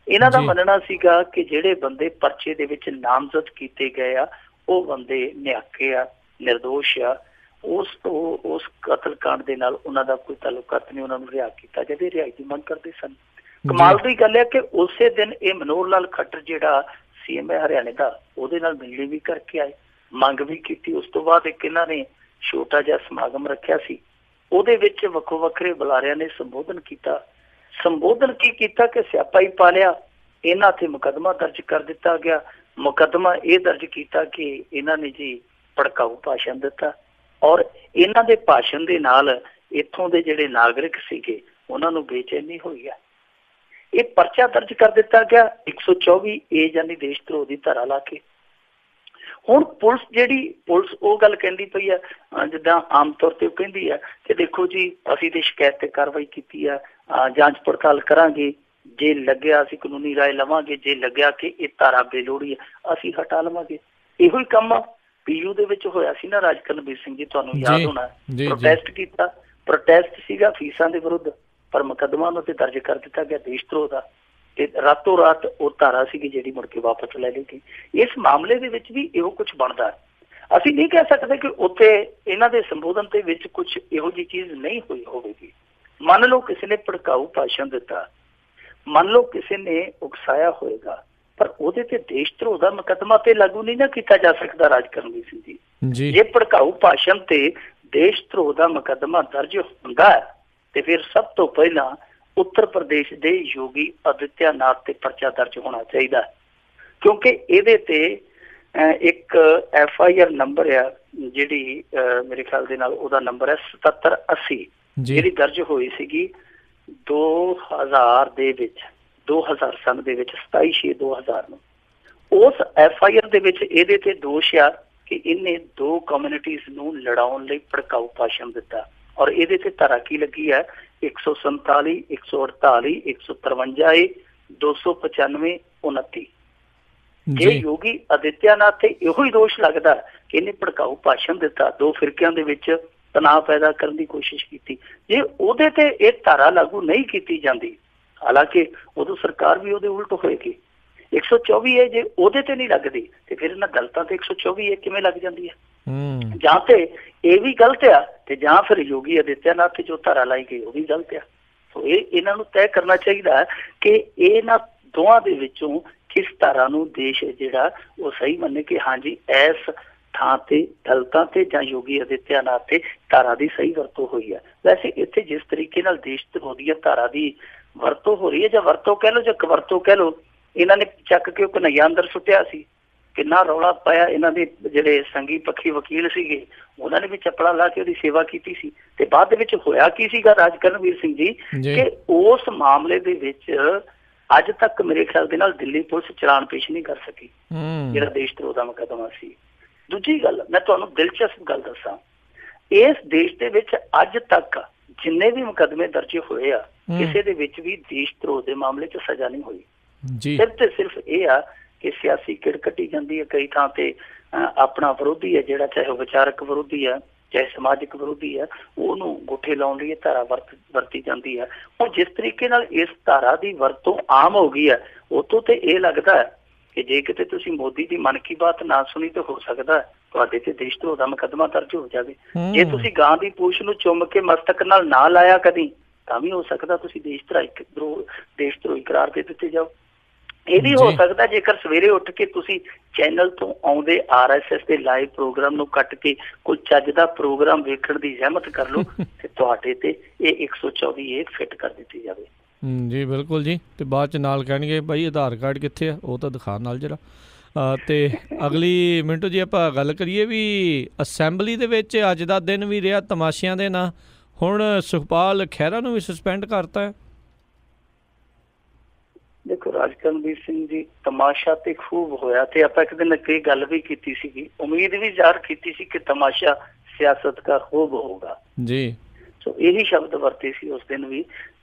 ਇਹਨਾਂ ਦਾ ਮੰਨਣਾ ਸੀਗਾ ਕਿ ਜਿਹੜੇ ਬੰਦੇ ਪਰਚੇ ਦੇ ਵਿੱਚ ਨਾਮਜ਼ਦ ਕੀਤੇ ਗਏ ਆ ਉਹ ਬੰਦੇ ਨਿਹੱਕੇ ਆ, ਨਿਰਦੋਸ਼ ਆ, ਉਸ ਕਤਲ ਕਾਂਡ ਦੇ ਨਾਲ ਉਹਨਾਂ ਦਾ ਕੋਈ ਤਾਲੁਕਾਤ ਨਹੀਂ, ਉਹਨਾਂ ਨੂੰ ਰਿਹਾਅ ਕੀਤਾ ਜਾਵੇ, ਰਿਹਾਈ ਦੀ ਮੰਗ ਕਰਦੇ ਸਨ। ਕਮਾਲ ਦੀ ਗੱਲ ਹੈ ਕਿ ਉਸੇ ਦਿਨ ਇਹ ਮਨੋਹਰ ਲਾਲ ਖੱਟਰ ਜਿਹੜਾ CM ਹੈ ਹਰਿਆਣੇ ਦਾ, ਉਹਦੇ ਨਾਲ ਮਿਲਣੀ ਵੀ ਕਰਕੇ ਆਏ, ਮੰਗ ਵੀ ਕੀਤੀ। ਉਸ ਤੋਂ ਬਾਅਦ ਇੱਕ ਇਹਨਾਂ ਨੇ ਛੋਟਾ ਜਿਹਾ ਸਮਾਗਮ ਰੱਖਿਆ ਸੀ, ਉਹਦੇ ਵਿੱਚ ਵੱਖੋ ਵੱਖਰੇ ਬੁਲਾਰਿਆਂ ਨੇ ਸੰਬੋਧਨ ਕੀਤਾ। ਸੰਬੋਧਨ ਕੀ ਕੀਤਾ ਕਿ ਸਿਆਪਾ ਹੀ ਪਾ ਲਿਆ, ਇਹਨਾਂ ਤੇ ਮੁਕੱਦਮਾ ਦਰਜ ਕਰ ਦਿੱਤਾ ਗਿਆ। ਮੁਕੱਦਮਾ ਇਹ ਦਰਜ ਕੀਤਾ ਕਿ ਇਹਨਾਂ ਨੇ ਜੀ ਭੜਕਾਊ ਭਾਸ਼ਣ ਦਿੱਤਾ ਔਰ ਇਹਨਾਂ ਦੇ ਭਾਸ਼ਣ ਦੇ ਨਾਲ ਇੱਥੋਂ ਦੇ ਜਿਹੜੇ ਨਾਗਰਿਕ ਸੀਗੇ ਉਹਨਾਂ ਨੂੰ ਬੇਚੈਨੀ ਹੋਈ ਹੈ। ਇਹ ਪਰਚਾ ਦਰਜ ਕਰ ਦਿੱਤਾ ਗਿਆ 124A ਯਾਨੀ ਦੇਸ਼ ਧਰੋਹ ਦੀ ਧਾਰਾ ਲਾ ਕੇ। ਹੁਣ ਪੁਲਿਸ ਉਹ ਗੱਲ ਕਹਿੰਦੀ ਪਈ ਆ, ਜਿੱਦਾਂ ਆਮ ਤੌਰ ਤੇ ਉਹ ਕਹਿੰਦੀ ਆ ਕਿ ਦੇਖੋ ਜੀ ਅਸੀਂ ਤੇ ਸ਼ਿਕਾਇਤ ਤੇ ਕਾਰਵਾਈ ਕੀਤੀ ਆ, ਜਾਂਚ ਪੜਤਾਲ ਕਰਾਂਗੇ, ਜੇ ਲੱਗਿਆ ਅਸੀਂ ਕਾਨੂੰਨੀ ਰਾਏ ਲਵਾਂਗੇ, ਜੇ ਲੱਗਿਆ ਕਿ ਇਹ ਧਾਰਾ ਬੇਲੋੜੀ ਹੈ ਅਸੀਂ ਹਟਾ ਲਵਾਂਗੇ। ਇਹੋ ਹੀ ਕੰਮ PU ਦੇ ਵਿੱਚ ਹੋਇਆ ਸੀ ਨਾ ਰਾਜ ਕਰਨਵੀਰ ਸਿੰਘ ਜੀ, ਤੁਹਾਨੂੰ ਯਾਦ ਹੋਣਾ, ਪ੍ਰੋਟੈਸਟ ਕੀਤਾ, ਪ੍ਰੋਟੈਸਟ ਸੀਗਾ ਫੀਸਾਂ ਦੇ ਵਿਰੁੱਧ, ਪਰ ਮੁਕੱਦਮਾ ਉਹਨਾਂ ਤੇ ਦਰਜ ਕਰ ਦਿੱਤਾ ਗਿਆ ਦੇਸ਼ ਧਰੋਹ ਦਾ ਤੇ ਰਾਤੋਂ ਰਾਤ ਉਹ ਧਾਰਾ ਸੀਗੀ ਜਿਹੜੀ ਮੁੜ ਕੇ ਵਾਪਸ ਲੈ ਲਈ ਗਈ। ਇਸ ਮਾਮਲੇ ਦੇ ਵਿੱਚ ਵੀ ਇਹੋ ਕੁਛ ਬਣਦਾ। ਅਸੀਂ ਨਹੀਂ ਕਹਿ ਸਕਦੇ ਕਿ ਉੱਥੇ ਇਹਨਾਂ ਦੇ ਸੰਬੋਧਨ ਦੇ ਵਿੱਚ ਕੁਛ ਇਹੋ ਜਿਹੀ ਚੀਜ਼ ਨਹੀਂ ਹੋਈ ਹੋਵੇਗੀ। ਮੰਨ ਲਓ ਕਿਸੇ ਨੇ ਭੜਕਾਊ ਭਾਸ਼ਣ ਦਿੱਤਾ, ਮੰਨ ਲਓ ਕਿਸੇ ਨੇ ਉਕਸਾਇਆ ਹੋਏਗਾ, ਪਰ ਉਹਦੇ ਤੇ ਦੇਸ਼ ਧਰੋਹ ਦਾ ਮੁਕੱਦਮਾ ਤੇ ਲਾਗੂ ਨਹੀਂ ਨਾ ਕੀਤਾ ਜਾ ਸਕਦਾ ਰਾਜ ਕਰਨਵੀਰ ਸਿੰਘ ਜੀ। ਜੇ ਭੜਕਾਊ ਭਾਸ਼ਣ ਤੇ ਦੇਸ਼ ਧਰੋਹ ਦਾ ਮੁਕੱਦਮਾ ਦਰਜ ਹੁੰਦਾ ਹੈ ਤੇ ਫਿਰ ਸਭ ਤੋਂ ਪਹਿਲਾਂ ਉੱਤਰ ਪ੍ਰਦੇਸ਼ ਦੇ ਯੋਗੀ ਆਦਿੱਤਿਆਨਾਥ ਤੇ ਪਰਚਾ ਦਰਜ ਹੋਣਾ ਚਾਹੀਦਾ, ਕਿਉਂਕਿ ਇਹਦੇ ਤੇ ਇੱਕ FIR ਨੰਬਰ ਆ ਜਿਹੜੀ ਮੇਰੇ ਖਿਆਲ ਦੇ ਨਾਲ ਉਹਦਾ ਨੰਬਰ ਹੈ 7780, ਜਿਹੜੀ ਦਰਜ ਹੋਈ ਸੀਗੀ 2000 ਦੇ ਵਿੱਚ, 2000 ਸਨ ਦੇ ਵਿੱਚ 27/6/2000 ਨੂੰ। ਉਸ FIR ਦੇ ਵਿੱਚ ਇਹਦੇ ਤੇ ਦੋਸ਼ ਆ ਕਿ ਇਹਨੇ 2 ਕਮਿਊਨਿਟੀਜ਼ ਨੂੰ ਲੜਾਉਣ ਲਈ ਭੜਕਾਊ ਭਾਸ਼ਣ ਦਿੱਤਾ, ਔਰ ਇਹਦੇ ਤੇ ਧਾਰਾ ਕੀ ਲੱਗੀ ਹੈ 147, 148, 153, 295, 29। ਜੇ ਯੋਗੀ ਆਦਿੱਤਿਆਨਾਥ ਤੇ ਇਹੋ ਹੀ ਦੋਸ਼ ਲੱਗਦਾ ਕਿ ਇਹਨੇ ਭੜਕਾਊ ਭਾਸ਼ਣ ਦਿੱਤਾ, 2 ਫਿਰਕਿਆਂ ਦੇ ਵਿੱਚ ਤਣਾਅ ਪੈਦਾ ਕਰਨ ਦੀ ਕੋਸ਼ਿਸ਼ ਕੀਤੀ, ਜੇ ਉਹਦੇ ਤੇ ਇਹ ਧਾਰਾ ਲਾਗੂ ਨਹੀਂ ਕੀਤੀ ਜਾਂਦੀ, ਹਾਲਾਂਕਿ ਉਦੋਂ ਸਰਕਾਰ ਵੀ ਉਹਦੇ ਉਲਟ ਹੋਏਗੀ। 124 ਹੈ, ਜੇ ਉਹਦੇ ਤੇ ਨਹੀਂ ਲੱਗਦੀ ਤੇ ਫਿਰ ਇਹਨਾਂ ਦਲਿਤਾਂ ਤੇ 124 ਹੈ ਕਿਵੇਂ ਲੱਗ ਜਾਂਦੀ ਹੈ? ਜਾਂ ਤੇ ਇਹ ਵੀ ਗਲਤ ਆ ਤੇ ਜਾਂ ਫਿਰ ਯੋਗੀ ਆਦਿੱਤਿਆਨਾਥ ਤੇ ਜੋ ਧਾਰਾ ਲਾਈ ਗਈ ਉਹ ਵੀ ਗਲਤ ਆ। ਸੋ ਇਹਨਾਂ ਨੂੰ ਤੈਅ ਕਰਨਾ ਚਾਹੀਦਾ ਕਿ ਇਹਨਾਂ ਦੋਵਾਂ ਦੇ ਵਿੱਚੋਂ ਕਿਸ ਧਾਰਾ ਨੂੰ ਦੇਸ਼ ਜਿਹੜਾ ਉਹ ਸਹੀ ਮੰਨੇ ਕਿ ਹਾਂਜੀ ਇਸ ਥਾਂ ਤੇ ਦਲਿਤਾਂ ਤੇ ਜਾਂ ਯੋਗੀ ਆਦਿੱਤਿਆਨਾਥ ਤੇ ਧਾਰਾ ਦੀ ਸਹੀ ਵਰਤੋਂ ਹੋਈ ਹੈ। ਵੈਸੇ ਇੱਥੇ ਜਿਸ ਤਰੀਕੇ ਨਾਲ ਦੇਸ਼ ਧਰੋਹ ਦੀਆਂ ਧਾਰਾ ਦੀ ਵਰਤੋਂ ਹੋ ਰਹੀ ਹੈ, ਜਾਂ ਵਰਤੋਂ ਕਹਿ ਲਓ ਜਾਂ ਕਵਰਤੋਂ ਕਹਿ ਲਓ, ਇਹਨਾਂ ਨੇ ਚੱਕ ਕੇ ਉਹ ਕਨਈਆ ਅੰਦਰ ਸੁੱਟਿਆ ਸੀ, ਕਿੰਨਾ ਰੌਲਾ ਪਾਇਆ। ਇਹਨਾਂ ਦੇ ਜਿਹੜੇ ਸੰਗੀ ਪੱਖੀ ਵਕੀਲ ਸੀਗੇ ਉਹਨਾਂ ਨੇ ਵੀ ਚੱਪੜਾ ਲਾ ਕੇ ਉਹਦੀ ਸੇਵਾ ਕੀਤੀ ਸੀ। ਤੇ ਬਾਅਦ ਦੇ ਵਿੱਚ ਹੋਇਆ ਕੀ ਸੀਗਾ ਰਾਜਕਰਨਵੀਰ ਸਿੰਘ ਜੀ, ਕਿ ਉਸ ਮਾਮਲੇ ਦੇ ਵਿੱਚ ਅੱਜ ਤੱਕ ਮੇਰੇ ਖਿਆਲ ਦੇ ਨਾਲ ਦਿੱਲੀ ਪੁਲਿਸ ਚਲਾਨ ਪੇਸ਼ ਨਹੀਂ ਕਰ ਸਕੀ, ਜਿਹੜਾ ਦੇਸ਼ ਧਰੋਹ ਦਾ ਮੁਕੱਦਮਾ ਸੀ। ਦੂਜੀ ਗੱਲ, ਮੈਂ ਤੁਹਾਨੂੰ ਦਿਲਚਸਪ ਗੱਲ ਦੱਸਾਂ, ਇਸ ਦੇਸ਼ ਦੇ ਵਿੱਚ ਅੱਜ ਤੱਕ ਜਿੰਨੇ ਵੀ ਮੁਕੱਦਮੇ ਦਰਜ ਹੋਏ ਆ, ਕਿਸੇ ਦੇ ਵਿੱਚ ਵੀ ਦੇਸ਼ ਧਰੋਹ ਦੇ ਮਾਮਲੇ 'ਚ ਸਜ਼ਾ ਨਹੀਂ ਹੋਈ। ਸਿਰਫ ਤੇ ਸਿਰਫ ਇਹ ਆ ਕਿ ਸਿਆਸੀ ਕਿੜ ਕੱਟੀ ਜਾਂਦੀ ਹੈ, ਕਈ ਥਾਂ ਤੇ ਆਪਣਾ ਵਿਰੋਧੀ ਹੈ ਜਿਹੜਾ, ਚਾਹੇ ਉਹ ਵਿਚਾਰਕ ਵਿਰੋਧੀ ਹੈ ਚਾਹੇ ਸਮਾਜਿਕ ਵਿਰੋਧੀ ਹੈ, ਉਹਨੂੰ ਗੁੱਠੇ ਲਾਉਣ ਲਈ ਇਹ ਧਾਰਾ ਵਰਤੀ ਜਾਂਦੀ ਹੈ। ਹੁਣ ਜਿਸ ਤਰੀਕੇ ਨਾਲ ਇਸ ਧਾਰਾ ਦੀ ਵਰਤੋਂ ਆਮ ਹੋ ਗਈ ਹੈ, ਉਤੋਂ ਤੇ ਇਹ ਲੱਗਦਾ ਹੈ ਕਿ ਜੇ ਕਿਤੇ ਤੁਸੀਂ ਮੋਦੀ ਦੀ ਮਨ ਕੀ ਬਾਤ ਨਾ ਸੁਣੀ ਤਾਂ ਹੋ ਸਕਦਾ ਤੁਹਾਡੇ ਤੇ ਦੇਸ਼ ਧਰੋਹ ਦਾ ਮੁਕੱਦਮਾ ਦਰਜ ਹੋ ਜਾਵੇ। ਜੇ ਤੁਸੀਂ ਗਾਂ ਦੀ ਪੂਛ ਨੂੰ ਚੁੰਮ ਕੇ ਮਸਤਕ ਨਾਲ ਨਾ ਲਾਇਆ ਕਦੀ, ਤਾਂ ਵੀ ਹੋ ਸਕਦਾ ਤੁਸੀਂ ਦੇਸ਼ ਧਰੋਹੀ ਕਰਾਰ ਦੇ ਦਿੱਤੇ ਜਾਓ। ਇਹ ਵੀ ਹੋ ਸਕਦਾ ਜੇਕਰ ਸਵੇਰੇ ਉੱਠ ਕੇ ਤੁਸੀਂ ਚੈਨਲ ਤੋਂ ਆਉਂਦੇ RSS ਦੇ ਲਾਈਵ ਪ੍ਰੋਗਰਾਮ ਨੂੰ ਕੱਟ ਕੇ ਕੋਈ ਚੱਜ ਦਾ ਪ੍ਰੋਗਰਾਮ ਵੇਖਣ ਦੀ ਜ਼ਹਿਮਤ ਕਰ ਲਓ ਤੇ ਤੁਹਾਡੇ ਤੇ ਇਹ 124 ਫਿੱਟ ਕਰ ਦਿੱਤੀ ਜਾਵੇ। ਜੀ ਬਿਲਕੁਲ ਜੀ। ਤੇ ਬਾਅਦ ਚ ਨਾਲ ਕਹਿਣਗੇ ਭਾਈ ਆਧਾਰ ਕਾਰਡ ਕਿੱਥੇ ਆ, ਉਹ ਤਾਂ ਦਿਖਾ ਨਾਲ ਜਰਾ। ਤੇ ਅਗਲੀ ਮਿੰਟੋ ਜੀ ਆਪਾਂ ਗੱਲ ਕਰੀਏ ਵੀ ਅਸੈਂਬਲੀ ਦੇ ਵਿੱਚ ਅੱਜ ਦਾ ਦਿਨ ਵੀ ਰਿਹਾ ਤਮਾਸ਼ਿਆਂ ਦੇ ਨਾਲ, ਹੁਣ ਸੁਖਪਾਲ ਖਹਿਰਾ ਨੂੰ ਵੀ ਸਸਪੈਂਡ ਕਰਤਾ ਹੈ। ਦੇਖੋ ਰਾਜਕਰਨਵੀਰ ਸਿੰਘ ਜੀ, ਤਮਾਸ਼ਾ ਤੇ ਖੂਬ ਹੋਇਆ ਤੇ ਆਪਾਂ ਇੱਕ ਦਿਨ ਅੱਗੇ ਗੱਲ ਵੀ ਕੀਤੀ ਸੀਗੀ, ਉਮੀਦ ਵੀ ਜ਼ਾਹਰ ਕੀਤੀ ਸੀ ਕਿ ਤਮਾਸ਼ਾ ਸਿਆਸਤ ਦਾ ਖੂਬ ਹੋਊਗਾ ਜੀ। ਸੋ ਇਹੀ ਸ਼ਬਦ ਵਰਤੇ ਸੀ ਉਸ ਦਿਨ ਵੀ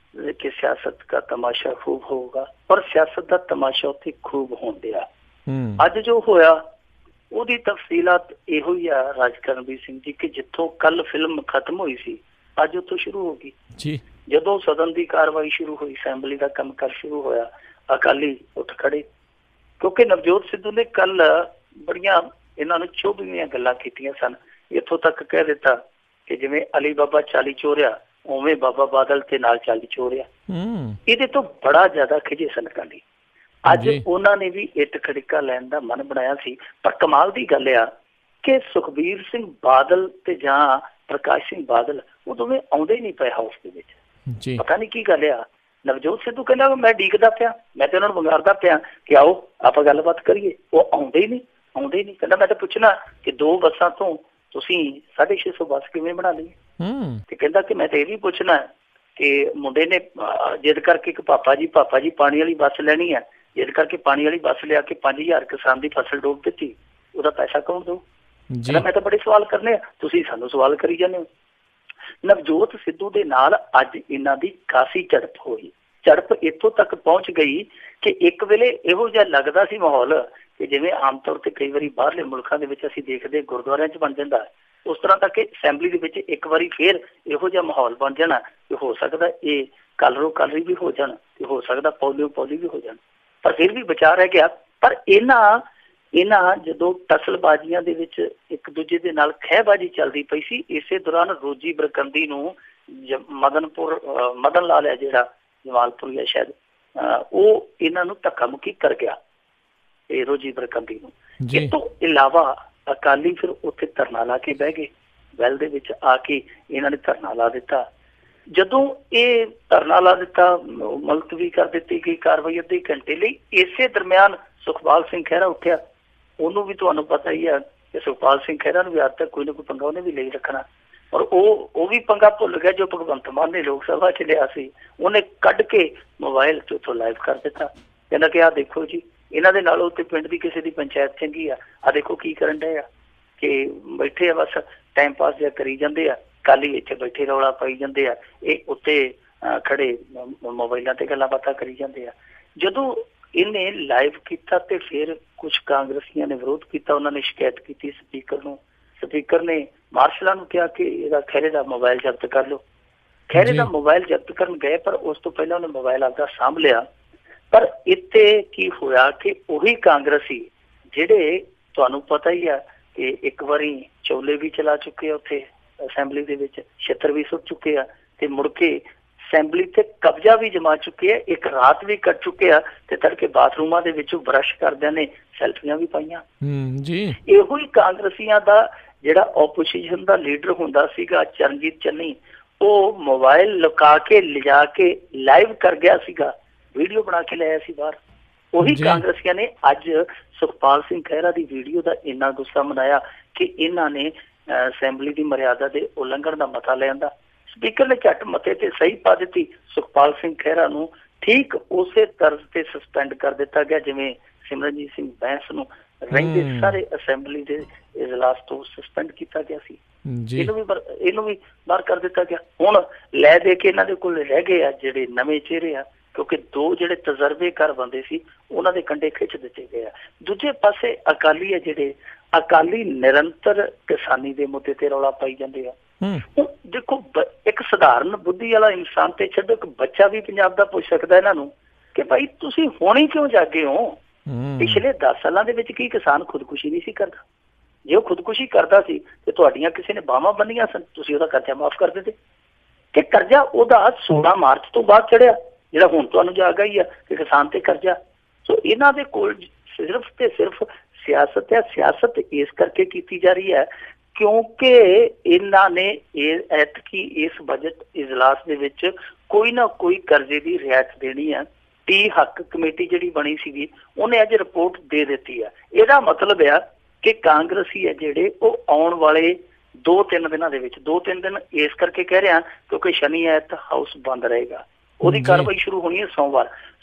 ਕਿ ਸਿਆਸਤ ਦਾ ਤਮਾਸ਼ਾ ਖੂਬ ਹੋਊਗਾ, ਪਰ ਸਿਆਸਤ ਦਾ ਤਮਾਸ਼ਾ ਉੱਥੇ ਖੂਬ ਹੋਣ ਡਿਆ। ਅੱਜ ਜੋ ਹੋਇਆ ਉਹਦੀ ਤਫਸੀਲਾਤ ਇਹੋ ਹੀ ਆ ਰਾਜਕਰਨਵੀਰ ਸਿੰਘ ਜੀ, ਕਿ ਜਿੱਥੋਂ ਕੱਲ ਫਿਲਮ ਖਤਮ ਹੋਈ ਸੀ ਅੱਜ ਉੱਥੋਂ ਸ਼ੁਰੂ ਹੋ ਗਈ ਜੀ। ਜਦੋਂ ਸਦਨ ਦੀ ਕਾਰਵਾਈ ਸ਼ੁਰੂ ਹੋਈ, ਅਸੈਂਬਲੀ ਦਾ ਕੰਮਕਾਰ ਸ਼ੁਰੂ ਹੋਇਆ, ਅਕਾਲੀ ਉੱਠ ਖੜੇ, ਕਿਉਂਕਿ ਨਵਜੋਤ ਸਿੱਧੂ ਨੇ ਕੱਲ ਬੜੀਆਂ ਇਹਨਾਂ ਨੂੰ ਚੁਭਵੀਆਂ ਗੱਲਾਂ ਕੀਤੀਆਂ ਸਨ। ਇੱਥੋਂ ਤੱਕ ਕਹਿ ਦਿੱਤਾ ਕਿ ਜਿਵੇਂ ਅਲੀ ਬਾਬਾ 40 ਚੋਰਿਆ, ਉਵੇਂ ਬਾਬਾ ਬਾਦਲ ਤੇ ਨਾਲ 40 ਚੋਰਿਆ। ਇਹਦੇ ਤੋਂ ਬੜਾ ਜ਼ਿਆਦਾ ਖਿਜੇ ਸਨ ਅਕਾਲੀ। ਅੱਜ ਉਹਨਾਂ ਨੇ ਵੀ ਇੱਟ ਖੜਕਾ ਲੈਣ ਦਾ ਮਨ ਬਣਾਇਆ ਸੀ, ਪਰ ਕਮਾਲ ਦੀ ਗੱਲ ਆ ਕਿ ਸੁਖਬੀਰ ਸਿੰਘ ਬਾਦਲ ਤੇ ਜਾਂ ਪ੍ਰਕਾਸ਼ ਸਿੰਘ ਬਾਦਲ ਉਹ ਦੋਵੇਂ ਆਉਂਦੇ ਹੀ ਨਹੀਂ ਪਏ ਹਾਊਸ ਦੇ ਵਿੱਚ। ਪਤਾ ਨਹੀਂ ਕੀ ਗੱਲ ਆ। ਨਵਜੋਤ ਸਿੱਧੂ ਕਹਿੰਦਾ ਮੈਂ ਡੀਕਦਾ ਪਿਆ, ਮੈਂ ਤੇ ਉਹਨਾਂ ਨੂੰ ਵੰਗਾਰਦਾ ਪਿਆ ਕਿ ਆਓ ਆਪਾਂ ਗੱਲਬਾਤ ਕਰੀਏ, ਉਹ ਆਉਂਦੇ ਹੀ ਨਹੀਂ। ਕਹਿੰਦਾ ਮੈਂ ਤਾਂ ਪੁੱਛਣਾ ਕਿ 2 ਬੱਸਾਂ ਤੋਂ ਤੁਸੀਂ 650 ਬੱਸ ਕਿਵੇਂ ਬਣਾ ਲਈ? ਤੇ ਕਹਿੰਦਾ ਕਿ ਮੈਂ ਤਾਂ ਇਹ ਵੀ ਪੁੱਛਣਾ ਕਿ ਮੁੰਡੇ ਨੇ ਜਿੱਦ ਕਰਕੇ ਇੱਕ ਪਾਪਾ ਜੀ ਪਾਣੀ ਵਾਲੀ ਬੱਸ ਲੈਣੀ ਹੈ, ਜਿੱਦ ਕਰਕੇ ਪਾਣੀ ਵਾਲੀ ਬੱਸ ਲਿਆ ਕੇ 5000 ਕਿਸਾਨ ਦੀ ਫਸਲ ਡੋਬ ਦਿੱਤੀ, ਉਹਦਾ ਪੈਸਾ ਕੌਣ ਦਊ? ਕਹਿੰਦਾ ਮੈਂ ਤਾਂ ਬੜੇ ਸਵਾਲ ਕਰਨੇ ਆ, ਤੁਸੀਂ ਸਾਨੂੰ ਸਵਾਲ ਕਰੀ ਜਾਂਦੇ ਹੋ। ਨਵਜੋਤ ਸਿੱਧੂ ਦੇ ਨਾਲ ਅੱਜ ਇਹਨਾਂ ਦੀ ਕਾਫੀ ਝੜਪ ਹੋਈ। ਝੜਪ ਇੱਥੋਂ ਤੱਕ ਪਹੁੰਚ ਗਈ ਕਿ ਇੱਕ ਵੇਲੇ ਇਹੋ ਜਿਹਾ ਲੱਗਦਾ ਸੀ ਮਾਹੌਲ ਕਿ ਜਿਵੇਂ ਆਮ ਤੌਰ ਤੇ ਕਈ ਵਾਰੀ ਬਾਹਰਲੇ ਮੁਲਕਾਂ ਦੇ ਵਿੱਚ ਅਸੀਂ ਦੇਖਦੇ ਗੁਰਦੁਆਰਿਆਂ 'ਚ ਬਣ ਜਾਂਦਾ, ਉਸ ਤਰ੍ਹਾਂ ਤੱਕ ਅਸੈਂਬਲੀ ਦੇ ਵਿੱਚ ਇੱਕ ਵਾਰੀ ਫੇਰ ਇਹੋ ਜਿਹਾ ਮਾਹੌਲ ਬਣ ਜਾਣਾ ਕਿ ਹੋ ਸਕਦਾ ਇਹ ਕਲਰੋ ਕਲਰੀ ਵੀ ਹੋ ਜਾਣ ਤੇ ਹੋ ਸਕਦਾ ਪੋਲੀਓ ਪੋਲੀ ਵੀ ਹੋ ਜਾਣ, ਪਰ ਫਿਰ ਵੀ ਬਚਾ ਰਹਿ ਗਿਆ। ਪਰ ਇਹਨਾਂ ਜਦੋਂ ਟਸਲਬਾਜ਼ੀਆਂ ਦੇ ਵਿੱਚ ਇੱਕ ਦੂਜੇ ਦੇ ਨਾਲ ਖਹਿਬਾਜ਼ੀ ਚੱਲਦੀ ਪਈ ਸੀ, ਇਸੇ ਦੌਰਾਨ ਰੋਜੀ ਬਰਕੰਦੀ ਨੂੰ ਮਦਨ ਲਾਲ ਹੈ ਜਿਹੜਾ ਜਮਾਲਪੁਰ ਹੈ ਸ਼ਾਇਦ, ਉਹ ਇਹਨਾਂ ਨੂੰ ਧੱਕਾ ਮੁੱਕੀ ਕਰ ਗਿਆ ਇਹ ਰੋਜੀ ਬਰਕੰਦੀ ਨੂੰ। ਇਸ ਤੋਂ ਇਲਾਵਾ ਅਕਾਲੀ ਫਿਰ ਉੱਥੇ ਧਰਨਾ ਲਾ ਕੇ ਬਹਿ ਗਏ ਵੈਲ ਦੇ ਵਿੱਚ ਆ ਕੇ ਇਹਨਾਂ ਨੇ ਧਰਨਾ ਲਾ ਦਿੱਤਾ। ਜਦੋਂ ਇਹ ਧਰਨਾ ਲਾ ਦਿੱਤਾ, ਮੁਲਤਵੀ ਕਰ ਦਿੱਤੀ ਗਈ ਕਾਰਵਾਈ ਅੱਧੇ ਘੰਟੇ ਲਈ। ਇਸੇ ਦਰਮਿਆਨ ਸੁਖਪਾਲ ਸਿੰਘ ਖਹਿਰਾ ਉੱਠਿਆ। ਉਹਨੂੰ ਵੀ ਤੁਹਾਨੂੰ ਪਤਾ ਹੀ ਆ ਕਿ ਸੁਖਪਾਲ ਸਿੰਘ ਖਹਿਰਾ ਨੂੰ ਵੀ ਅੱਜ ਤੱਕ ਕੋਈ ਨਾ ਕੋਈ ਪੰਗਾ ਉਹਨੇ ਵੀ ਲਈ ਰੱਖਣਾ, ਔਰ ਉਹ ਵੀ ਪੰਗਾ ਭੁੱਲ ਗਿਆ ਜੋ ਭਗਵੰਤ ਮਾਨ ਨੇ ਲੋਕ ਸਭਾ 'ਚ ਲਿਆ ਸੀ। ਉਹਨੇ ਕੱਢ ਕੇ ਮੋਬਾਈਲ 'ਚ ਉੱਥੋਂ ਲਾਈਵ ਕਰ ਦਿੱਤਾ। ਕਹਿੰਦਾ ਕਿ ਆਹ ਦੇਖੋ ਜੀ, ਇਹਨਾਂ ਦੇ ਨਾਲੋਂ ਉੱਤੇ ਪਿੰਡ ਦੀ ਕਿਸੇ ਦੀ ਪੰਚਾਇਤ ਚੰਗੀ ਆ, ਆਹ ਦੇਖੋ ਕੀ ਕਰਨ ਡਏ ਆ, ਕਿ ਬੈਠੇ ਆ ਬਸ ਟਾਈਮ ਪਾਸ ਜਿਹਾ ਕਰੀ ਜਾਂਦੇ ਆ, ਕਾਲੀ ਇੱਥੇ ਬੈਠੇ ਰੌਲਾ ਪਾਈ ਜਾਂਦੇ ਆ, ਇਹ ਉੱਤੇ ਖੜੇ ਮੋਬਾਈਲਾਂ ਤੇ ਗੱਲਾਂ ਬਾਤਾਂ ਕਰੀ ਜਾਂਦੇ ਆ। ਜਦੋਂ ਇਹਨੇ ਲਾਈਵ ਕੀਤਾ ਤੇ ਫਿਰ ਕੁਝ ਕਾਂਗਰਸੀਆਂ ਨੇ ਵਿਰੋਧ ਕੀਤਾ, ਉਹਨਾਂ ਨੇ ਸ਼ਿਕਾਇਤ ਕੀਤੀ ਸਪੀਕਰ ਨੂੰ। ਸਪੀਕਰ ਨੇ ਮਾਰਸ਼ਲਾਂ ਨੂੰ ਕਿਹਾ ਕਿ ਇਹਦਾ ਖਹਿਰੇ ਦਾ ਮੋਬਾਈਲ ਜ਼ਬਤ ਕਰ ਲਓ। ਖਹਿਰੇ ਦਾ ਮੋਬਾਈਲ ਜ਼ਬਤ ਕਰਨ ਗਏ, ਪਰ ਉਸ ਤੋਂ ਪਹਿਲਾਂ ਉਹਨੇ ਮੋਬਾਈਲ ਆਪਦਾ ਸਾਂਭ ਲਿਆ। ਪਰ ਇੱਥੇ ਕੀ ਹੋਇਆ ਕਿ ਉਹੀ ਕਾਂਗਰਸੀ ਜਿਹੜੇ ਤੁਹਾਨੂੰ ਪਤਾ ਹੀ ਆ ਕਿ ਇੱਕ ਵਾਰੀ ਚੋਲੇ ਵੀ ਚਲਾ ਚੁੱਕੇ ਆ ਉੱਥੇ ਅਸੈਂਬਲੀ ਦੇ ਵਿੱਚ, ਛਿੱਤਰ ਵੀ ਸੁੱਟ ਚੁੱਕੇ ਆ, ਤੇ ਮੁੜ ਕੇ ਅਸੈਂਬਲੀ ਤੇ ਕਬਜ਼ਾ ਵੀ ਜਮਾ ਚੁੱਕੇ ਆ, ਇੱਕ ਰਾਤ ਵੀ ਕੱਟ ਚੁੱਕੇ ਆ, ਤੇ ਤੜਕੇ ਬਾਥਰੂਮਾਂ ਦੇ ਵਿੱਚੋਂ ਬਰਸ਼ ਕਰਦਿਆਂ ਨੇ ਸੈਲਫੀਆਂ ਵੀ ਪਾਈਆਂ। ਇਹੋ ਹੀ ਕਾਂਗਰਸੀਆਂ ਦਾ ਜਿਹੜਾ ਆਪੋਜੀਸ਼ਨ ਦਾ ਲੀਡਰ ਹੁੰਦਾ ਸੀਗਾ ਚਰਨਜੀਤ ਚੰਨੀ, ਉਹ ਮੋਬਾਈਲ ਲੁਕਾ ਕੇ ਲਿਜਾ ਕੇ ਲਾਈਵ ਕਰ ਗਿਆ ਸੀਗਾ, ਵੀਡੀਓ ਬਣਾ ਕੇ ਲਿਆਇਆ ਸੀ ਬਾਹਰ। ਉਹੀ ਕਾਂਗਰਸੀਆਂ ਨੇ ਅੱਜ ਸੁਖਪਾਲ ਸਿੰਘ ਖਹਿਰਾ ਦੀ ਵੀਡੀਓ ਦਾ ਇੰਨਾ ਗੁੱਸਾ ਮਨਾਇਆ ਕਿ ਇਹਨਾਂ ਨੇ ਅਸੈਂਬਲੀ ਦੀ ਮਰਿਆਦਾ ਦੇ ਉਲੰਘਣ ਦਾ ਮਤਾ ਲਿਆਂਦਾ। ਸਪੀਕਰ ਨੇ ਝੱਟ ਮਤੇ ਤੇ ਸਹੀ ਪਾ ਦਿੱਤੀ। ਸੁਖਪਾਲ ਸਿੰਘ ਖਹਿਰਾ ਨੂੰ ਠੀਕ ਉਸੇ ਤਰਜ਼ ਤੇ ਸਸਪੈਂਡ ਕਰ ਦਿੱਤਾ ਗਿਆ ਜਿਵੇਂ ਸਿਮਰਨਜੀਤ ਸਿੰਘ ਬੈਂਸ ਨੂੰ ਰਹਿੰਦੇ ਸਾਰੇ ਅਸੈਂਬਲੀ ਦੇ ਇਜਲਾਸ ਤੋਂ ਸਸਪੈਂਡ ਕੀਤਾ ਗਿਆ ਸੀ। ਇਹਨੂੰ ਵੀ ਬਾਹਰ ਕਰ ਦਿੱਤਾ ਗਿਆ। ਹੁਣ ਲੈ ਦੇ ਕੇ ਇਹਨਾਂ ਦੇ ਕੋਲ ਰਹਿ ਗਏ ਆ ਜਿਹੜੇ ਨਵੇਂ ਚਿਹਰੇ ਆ, ਕਿਉਂਕਿ ਦੋ ਜਿਹੜੇ ਤਜਰਬੇਕਾਰ ਬੰਦੇ ਸੀ ਉਹਨਾਂ ਦੇ ਕੰਡੇ ਖਿੱਚ ਦਿੱਤੇ ਗਏ ਆ। ਦੂਜੇ ਪਾਸੇ ਅਕਾਲੀ ਆ ਜਿਹੜੇ, ਅਕਾਲੀ ਨਿਰੰਤਰ ਕਿਸਾਨੀ ਦੇ ਮੁੱਦੇ ਤੇ ਰੌਲਾ ਪਾਈ ਜਾਂਦੇ ਆ। ਹੁਣ ਦੇਖੋ, ਇੱਕ ਸਧਾਰਨ ਬੁੱਧੀ ਵਾਲਾ ਇਨਸਾਨ ਤੇ ਛੱਡੋ, ਇੱਕ ਬੱਚਾ ਵੀ ਪੰਜਾਬ ਦਾ ਪੁੱਛ ਸਕਦਾ ਇਹਨਾਂ ਨੂੰ ਕਿ ਭਾਈ ਤੁਸੀਂ ਹੁਣੇ ਕਿਉਂ ਜਾਗੇ ਹੋ? ਪਿਛਲੇ 10 ਸਾਲਾਂ ਦੇ ਵਿੱਚ ਕੀ ਕਿਸਾਨ ਖੁਦਕੁਸ਼ੀ ਨਹੀਂ ਸੀ ਕਰਦਾ? ਜੇ ਉਹ ਖੁਦਕੁਸ਼ੀ ਕਰਦਾ ਸੀ ਤੇ ਤੁਹਾਡੀਆਂ ਕਿਸੇ ਨੇ ਬਾਹਾਂ ਬੰਨੀਆਂ ਸਨ, ਤੁਸੀਂ ਉਹਦਾ ਕਰਜ਼ਾ ਮਾਫ਼ ਕਰ ਦਿੰਦੇ। ਕਿ ਕਰਜ਼ਾ ਉਹਦਾ 16 ਮਾਰਚ ਤੋਂ ਬਾਅਦ ਚੜਿਆ, ਜਿਹੜਾ ਹੁਣ ਤੁਹਾਨੂੰ ਜਾਗਾ ਹੀ ਆ ਕਿ ਕਿਸਾਨ ਤੇ ਕਰਜ਼ਾ। ਸੋ ਇਹਨਾਂ ਦੇ ਕੋਲ ਸਿਰਫ ਤੇ ਸਿਰਫ ਸਿਆਸਤ ਹੈ। ਸਿਆਸਤ ਇਸ ਕਰਕੇ ਕੀਤੀ ਜਾ ਰਹੀ ਹੈ ਕਿਉਂਕਿ ਇਹਨਾਂ ਨੇ ਐਤਕੀ ਇਸ ਬਜਟ ਇਜਲਾਸ ਦੇ ਵਿੱਚ ਕੋਈ ਨਾ ਕੋਈ ਕਰਜ਼ੇ ਦੀ ਰਿਆਇਤ ਦੇਣੀ ਹੈ। ਟੀ ਹੱਕ ਕਮੇਟੀ ਜਿਹੜੀ ਬਣੀ ਸੀਗੀ ਉਹਨੇ ਅੱਜ ਰਿਪੋਰਟ ਦੇ ਦਿੱਤੀ ਆ। ਇਹਦਾ ਮਤਲਬ ਆ ਕਿ ਕਾਂਗਰਸੀ ਹੈ ਜਿਹੜੇ ਉਹ ਆਉਣ ਵਾਲੇ 2-3 ਦਿਨਾਂ ਦੇ ਵਿੱਚ, 2-3 ਦਿਨ ਇਸ ਕਰਕੇ ਕਹਿ ਰਿਹਾ ਕਿਉਂਕਿ ਸ਼ਨੀ ਐਤ ਹਾਊਸ ਬੰਦ ਰਹੇਗਾ, ਉਹਦੀ ਕਾਰਵਾਈ ਸ਼ੁਰੂ ਹੋਣੀ ਹੈ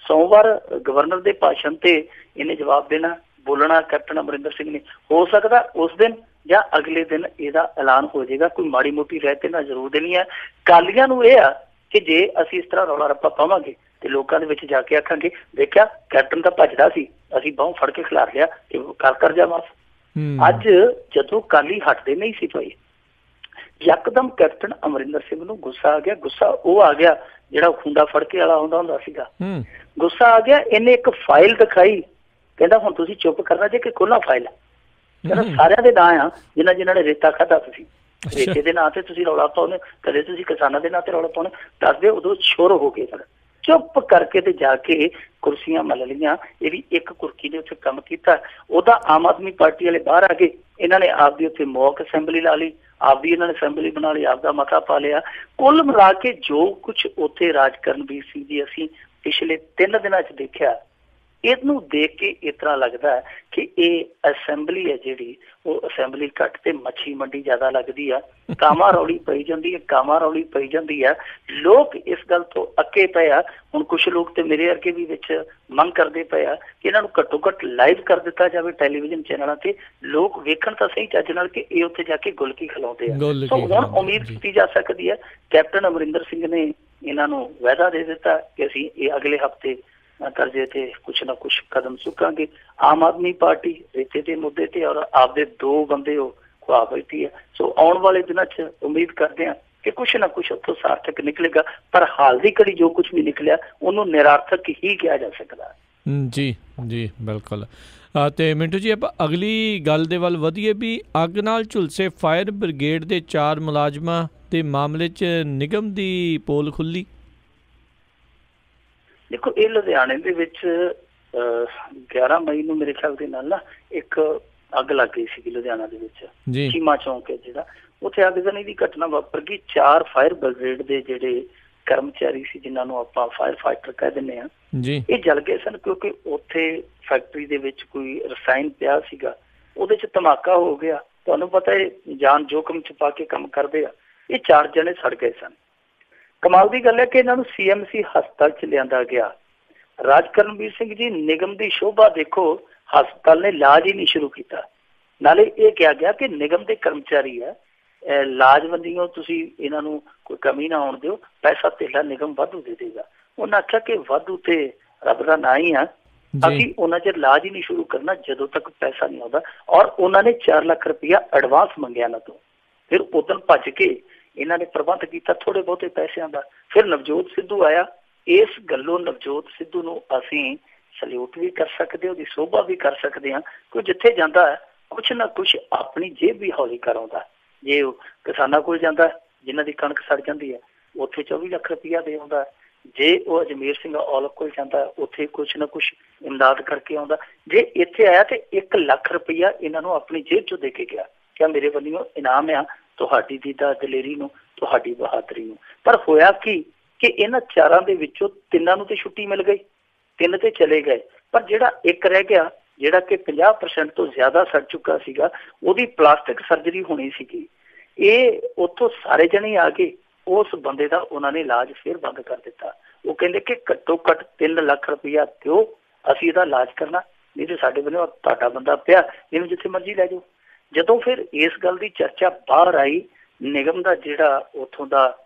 ਸੋਮਵਾਰ ਗਵਰਨਰ ਦੇ ਭਾਸ਼ਣ ਤੇ ਇਹਨੇ ਜਵਾਬ ਦੇਣਾ, ਬੋਲਣਾ ਕੈਪਟਨ ਅਮਰਿੰਦਰ ਸਿੰਘ ਨੇ। ਹੋ ਸਕਦਾ ਉਸ ਦਿਨ ਜਾਂ ਅਗਲੇ ਦਿਨ ਇਹਦਾ ਐਲਾਨ ਹੋ ਜਾਏਗਾ। ਕੋਈ ਮਾੜੀ ਮੋਟੀ ਰਹਿ ਤੇ ਨਾ ਜ਼ਰੂਰ ਦੇਣੀ ਹੈ। ਕਾਲੀਆਂ ਨੂੰ ਇਹ ਆ ਕਿ ਜੇ ਅਸੀਂ ਇਸ ਤਰ੍ਹਾਂ ਰੌਲਾ ਰੱਪਾ ਪਾਵਾਂਗੇ ਤੇ ਲੋਕਾਂ ਦੇ ਵਿੱਚ ਜਾ ਕੇ ਆਖਾਂਗੇ ਦੇਖਿਆ ਕੈਪਟਨ ਤਾਂ ਭੱਜਦਾ ਸੀ, ਅਸੀਂ ਬਾਹੋਂ ਫੜ ਕੇ ਖਿਲਾਰ ਲਿਆ ਕਿ ਕਰ ਜਾ ਮਾਫ। ਅੱਜ ਜਦੋਂ ਕਾਲੀ ਹਟਦੇ ਨਹੀਂ ਸੀ ਪਏ, ਯਕਦਮ ਕੈਪਟਨ ਅਮਰਿੰਦਰ ਸਿੰਘ ਨੂੰ ਗੁੱਸਾ ਆ ਗਿਆ। ਗੁੱਸਾ ਉਹ ਆ ਗਿਆ ਜਿਹੜਾ ਖੁੰਡਾ ਫੜ ਕੇ ਵਾਲਾ ਹੁੰਦਾ ਸੀਗਾ। ਗੁੱਸਾ ਆ ਗਿਆ, ਇਹਨੇ ਇੱਕ ਫਾਈਲ ਦਿਖਾਈ, ਕਹਿੰਦਾ ਹੁਣ ਤੁਸੀਂ ਚੁੱਪ ਕਰਨਾ ਜੇ ਕਿ ਖੋਲਾ ਫਾਈਲ। ਕਹਿੰਦਾ ਸਾਰਿਆਂ ਦੇ ਨਾਂ ਆ ਜਿਨ੍ਹਾਂ ਨੇ ਰੇਤਾ ਖਾਧਾ, ਤੁਸੀਂ ਰੇਤੇ ਦੇ ਨਾਂ ਤੇ ਤੁਸੀਂ ਰੌਲਾ ਪਾਉਣੇ, ਕਦੇ ਤੁਸੀਂ ਕਿਸਾਨਾਂ ਦੇ ਨਾਂ ਤੇ ਰੌਲਾ ਪਾਉਣੇ, ਦੱਸਦੇ ਉਦੋਂ ਸ਼ੁਰ ਹੋ ਗਏ ਸਨ। ਚੁੱਪ ਕਰਕੇ ਤੇ ਜਾ ਕੇ ਕੁਰਸੀਆਂ ਮੱਲ ਲਈਆਂ। ਇਹ ਵੀ ਇੱਕ ਕੁਰਕੀ ਨੇ ਉੱਥੇ ਕੰਮ ਕੀਤਾ, ਉਹਦਾ ਆਮ ਆਦਮੀ ਪਾਰਟੀ ਵਾਲੇ ਬਾਹਰ ਆ ਗਏ। ਇਹਨਾਂ ਨੇ ਆਪਦੀ ਉੱਥੇ ਮੌਕ ਅਸੈਂਬਲੀ ਲਾ ਲਈ, ਆਪਦੀ ਇਹਨਾਂ ਨੇ ਅਸੈਂਬਲੀ ਬਣਾ ਲਈ, ਆਪਦਾ ਮਤਾ ਪਾ ਲਿਆ। ਕੁੱਲ ਮਿਲਾ ਕੇ ਜੋ ਕੁਛ ਉੱਥੇ ਰਾਜਕਰਨਵੀਰ ਸਿੰਘ ਜੀ ਅਸੀਂ ਪਿਛਲੇ 3 ਦਿਨਾਂ 'ਚ ਦੇਖਿਆ, ਇਹਨੂੰ ਦੇਖ ਕੇ ਇਸ ਤਰ੍ਹਾਂ ਲੱਗਦਾ ਹੈ ਕਿ ਇਹ ਅਸੈਂਬਲੀ ਹੈ ਜਿਹੜੀ ਉਹ ਅਸੈਂਬਲੀ ਘੱਟ ਤੇ ਮੱਛੀ ਮੰਡੀ ਜ਼ਿਆਦਾ ਲੱਗਦੀ ਆ। ਕਾਮਾ ਰੌਲੀ ਪਈ ਜਾਂਦੀ ਹੈ। ਲੋਕ ਇਸ ਗੱਲ ਤੋਂ ਅੱਕੇ ਪਏ ਆ। ਹੁਣ ਕੁਛ ਲੋਕ ਤੇ ਮੇਰੇ ਵਰਗੇ ਵੀ ਵਿੱਚ ਮੰਗ ਕਰਦੇ ਪਏ ਆ ਕਿ ਇਹਨਾਂ ਨੂੰ ਘੱਟੋ ਘੱਟ ਲਾਈਵ ਕਰ ਦਿੱਤਾ ਜਾਵੇ ਟੈਲੀਵਿਜ਼ਨ ਚੈਨਲਾਂ ਤੇ, ਲੋਕ ਵੇਖਣ ਤਾਂ ਸਹੀ ਚੱਜ ਨਾਲ ਕਿ ਇਹ ਉੱਥੇ ਜਾ ਕੇ ਗੁਲਕੀ ਖਿਲਾਉਂਦੇ ਆ। ਸੋ ਹੁਣ ਉਮੀਦ ਕੀਤੀ ਜਾ ਸਕਦੀ ਹੈ, ਕੈਪਟਨ ਅਮਰਿੰਦਰ ਸਿੰਘ ਨੇ ਇਹਨਾਂ ਨੂੰ ਵਾਅਦਾ ਦੇ ਦਿੱਤਾ ਕਿ ਅਸੀਂ ਇਹ ਅਗਲੇ ਹਫ਼ਤੇ ਕਰਜ਼ੇ ਤੇ ਕੁਛ ਨਾ ਕੁਛ ਕਦਮ ਚੁੱਕਾਂਗੇ। ਆਮ ਆਦਮੀ ਪਾਰਟੀ ਰੇਤੇ ਦੇ ਮੁੱਦੇ ਤੇ ਔਰ ਆਪਦੇ 2 ਬੰਦੇ ਉਹ ਖੁਆ ਬੈਠੀ ਹੈ। ਸੋ ਆਉਣ ਵਾਲੇ ਦਿਨਾਂ 'ਚ ਉਮੀਦ ਕਰਦੇ ਹਾਂ ਕਿ ਕੁਛ ਨਾ ਕੁਛ ਉੱਥੋਂ ਸਾਰਥਕ ਨਿਕਲੇਗਾ, ਪਰ ਹਾਲ ਦੀ ਘੜੀ ਜੋ ਕੁਛ ਵੀ ਨਿਕਲਿਆ ਉਹਨੂੰ ਨਿਰਾਰਥਕ ਹੀ ਕਿਹਾ ਜਾ ਸਕਦਾ। ਜੀ ਬਿਲਕੁਲ। ਤੇ ਮਿੰਟੂ ਜੀ, ਆਪਾਂ ਅਗਲੀ ਗੱਲ ਦੇ ਵੱਲ ਵਧੀਏ ਵੀ ਅੱਗ ਨਾਲ ਝੁਲਸੇ ਫਾਇਰ ਬ੍ਰਿਗੇਡ ਦੇ 4 ਮੁਲਾਜ਼ਮਾਂ ਦੇ ਮਾਮਲੇ 'ਚ ਨਿਗਮ ਦੀ ਪੋਲ ਖੁੱਲੀ। ਦੇਖੋ, ਇਹ ਲੁਧਿਆਣੇ ਦੇ ਵਿੱਚ 11 ਮਈ ਨੂੰ ਮੇਰੇ ਖਿਆਲ ਦੇ ਨਾਲ ਨਾ ਇੱਕ ਅੱਗ ਲੱਗ ਗਈ ਸੀਗੀ ਲੁਧਿਆਣਾ ਦੇ ਵਿੱਚ, ਚੀਮਾ ਚੌਂਕ ਹੈ ਜਿਹੜਾ, ਉੱਥੇ ਅੱਗਜ਼ਨੀ ਦੀ ਘਟਨਾ ਵਾਪਰ ਗਈ। 4 ਫਾਇਰ ਬ੍ਰਿਗੇਡ ਦੇ ਜਿਹੜੇ ਕਰਮਚਾਰੀ ਸੀ, ਜਿਨ੍ਹਾਂ ਨੂੰ ਆਪਾਂ ਫਾਇਰ ਫਾਈਟਰ ਕਹਿ ਦਿੰਦੇ ਹਾਂ, ਇਹ ਜਲ ਗਏ ਸਨ, ਕਿਉਂਕਿ ਉੱਥੇ ਫੈਕਟਰੀ ਦੇ ਵਿੱਚ ਕੋਈ ਰਸਾਇਣ ਪਿਆ ਸੀਗਾ, ਉਹਦੇ 'ਚ ਧਮਾਕਾ ਹੋ ਗਿਆ। ਤੁਹਾਨੂੰ ਪਤਾ ਹੈ ਜਾਨ ਜੋਖਮ 'ਚ ਪਾ ਕੇ ਕੰਮ ਕਰਦੇ ਆ। ਇਹ 4 ਜਣੇ ਸੜ ਗਏ ਸਨ। ਕਮਾਲ ਦੀ ਗੱਲ ਹੈ ਕਿ ਇਹਨਾਂ ਨੂੰ CMC ਹਸਪਤਾਲ 'ਚ ਲਿਆਂਦਾ ਗਿਆ। ਰਾਜ ਕਰਨਵੀਰ ਸਿੰਘ ਜੀ, ਨਿਗਮ ਦੀ ਸ਼ੋਭਾ ਦੇਖੋ, ਹਸਪਤਾਲ ਨੇ ਇਲਾਜ ਹੀ ਨਹੀਂ ਸ਼ੁਰੂ ਕੀਤਾ। ਨਾਲੇ ਇਹ ਕਿਹਾ ਗਿਆ ਕਿ ਨਿਗਮ ਦੇ ਕਰਮਚਾਰੀ ਹੈ, ਲਾਜਬੰਦੀਆਂ ਤੁਸੀਂ ਇਹਨਾਂ ਨੂੰ ਕੋਈ ਕਮੀ ਨਾ ਆਉਣ ਦਿਓ, ਪੈਸਾ ਧੇਲਾ ਨਿਗਮ ਵਾਧੂ ਦੇ ਦੇਗਾ। ਉਹਨਾਂ ਆਖਿਆ ਕਿ ਵਾਧੂ ਤੇ ਰੱਬ ਦਾ ਨਾਂ ਹੀ ਆ, ਅਸੀਂ ਉਹਨਾਂ ਚਿਰ ਇਲਾਜ ਹੀ ਨਹੀਂ ਸ਼ੁਰੂ ਕਰਨਾ ਜਦੋਂ ਤੱਕ ਪੈਸਾ ਨਹੀਂ ਆਉਂਦਾ। ਔਰ ਉਹਨਾਂ ਨੇ 4 ਲੱਖ ਰੁਪਇਆ ਐਡਵਾਂਸ ਮੰਗਿਆ ਇਹਨਾਂ ਤੋਂ। ਫਿਰ ਉਦੋਂ ਭੱਜ ਕੇ ਇਹਨਾਂ ਨੇ ਪ੍ਰਬੰਧ ਕੀਤਾ ਥੋੜੇ ਬਹੁਤੇ ਪੈਸਿਆਂ ਦਾ। ਫਿਰ ਨਵਜੋਤ ਸਿੱਧੂ ਆਇਆ। ਇਸ ਗੱਲੋਂ ਨਵਜੋਤ ਸਿੱਧੂ ਨੂੰ ਅਸੀਂ ਸਲੂਟ ਵੀ ਕਰ ਸਕਦੇ, ਉਹਦੀ ਸੋਭਾ ਵੀ ਕਰ ਸਕਦੇ ਹਾਂ। ਕੋਈ ਜਿੱਥੇ ਜਾਂਦਾ ਹੈ ਕੁਛ ਨਾ ਕੁਛ ਆਪਣੀ ਜੇਬ ਵੀ ਹੌਲੀ ਕਰਾਉਂਦਾ। ਜੇ ਉਹ ਕਿਸਾਨਾਂ ਕੋਲ ਜਾਂਦਾ, ਜਿਨ੍ਹਾਂ ਦੀ ਕਣਕ ਸੜ ਜਾਂਦੀ ਹੈ, ਉੱਥੇ 24 ਲੱਖ ਰੁਪਇਆ ਦੇ ਆਉਂਦਾ। ਜੇ ਉਹ ਅਜਮੇਰ ਸਿੰਘ ਔਲਖ ਕੋਲ ਜਾਂਦਾ, ਉੱਥੇ ਕੁਛ ਨਾ ਕੁਛ ਇਮਦਾਦ ਕਰਕੇ ਆਉਂਦਾ। ਜੇ ਇੱਥੇ ਆਇਆ ਤੇ 1 ਲੱਖ ਰੁਪਇਆ ਇਹਨਾਂ ਨੂੰ ਆਪਣੀ ਜੇਬ ਚੋਂ ਦੇ ਕੇ ਗਿਆ, ਕਿਆ ਮੇਰੇ ਵੱਲੋਂ ਇਨਾਮ ਆ ਤੁਹਾਡੀ ਦੀਦਾ ਦਲੇਰੀ ਨੂੰ, ਤੁਹਾਡੀ ਬਹਾਦਰੀ ਨੂੰ। ਪਰ ਹੋਇਆ ਕੀ ਕਿ ਇਹਨਾਂ 4 ਦੇ ਵਿੱਚੋਂ 3 ਨੂੰ ਤੇ ਛੁੱਟੀ ਮਿਲ ਗਈ, 3 ਤੇ ਚਲੇ ਗਏ। ਪਰ ਜਿਹੜਾ ਇੱਕ ਰਹਿ ਗਿਆ, ਜਿਹੜਾ ਕਿ 50% ਤੋਂ ਜ਼ਿਆਦਾ ਸੜ ਚੁੱਕਾ ਸੀਗਾ, ਉਹਦੀ ਪਲਾਸਟਿਕ ਸਰਜਰੀ ਹੋਣੀ ਸੀਗੀ। ਇਹ ਉੱਥੋਂ ਸਾਰੇ ਜਣੇ ਆ ਕੇ ਉਸ ਬੰਦੇ ਦਾ ਉਹਨਾਂ ਨੇ ਇਲਾਜ ਫਿਰ ਬੰਦ ਕਰ ਦਿੱਤਾ। ਉਹ ਕਹਿੰਦੇ ਕਿ ਘੱਟੋ ਘੱਟ 3 ਲੱਖ ਰੁਪਇਆ ਦਿਓ, ਅਸੀਂ ਇਹਦਾ ਇਲਾਜ ਕਰਨਾ, ਨਹੀਂ ਤੇ ਸਾਡੇ ਵੱਲੋਂ ਤੁਹਾਡਾ ਬੰਦਾ ਪਿਆ, ਇਹਨੂੰ ਜਿੱਥੇ ਮਰਜ਼ੀ ਲੈ ਜਾਓ। ਜਦੋਂ ਫਿਰ ਇਸ ਗੱਲ ਦੀ ਚਰਚਾ ਬਾਹਰ ਆਈ, ਨਿਗਮ ਦਾ ਜਿਹੜਾ ਉੱਥੋਂ ਦਾ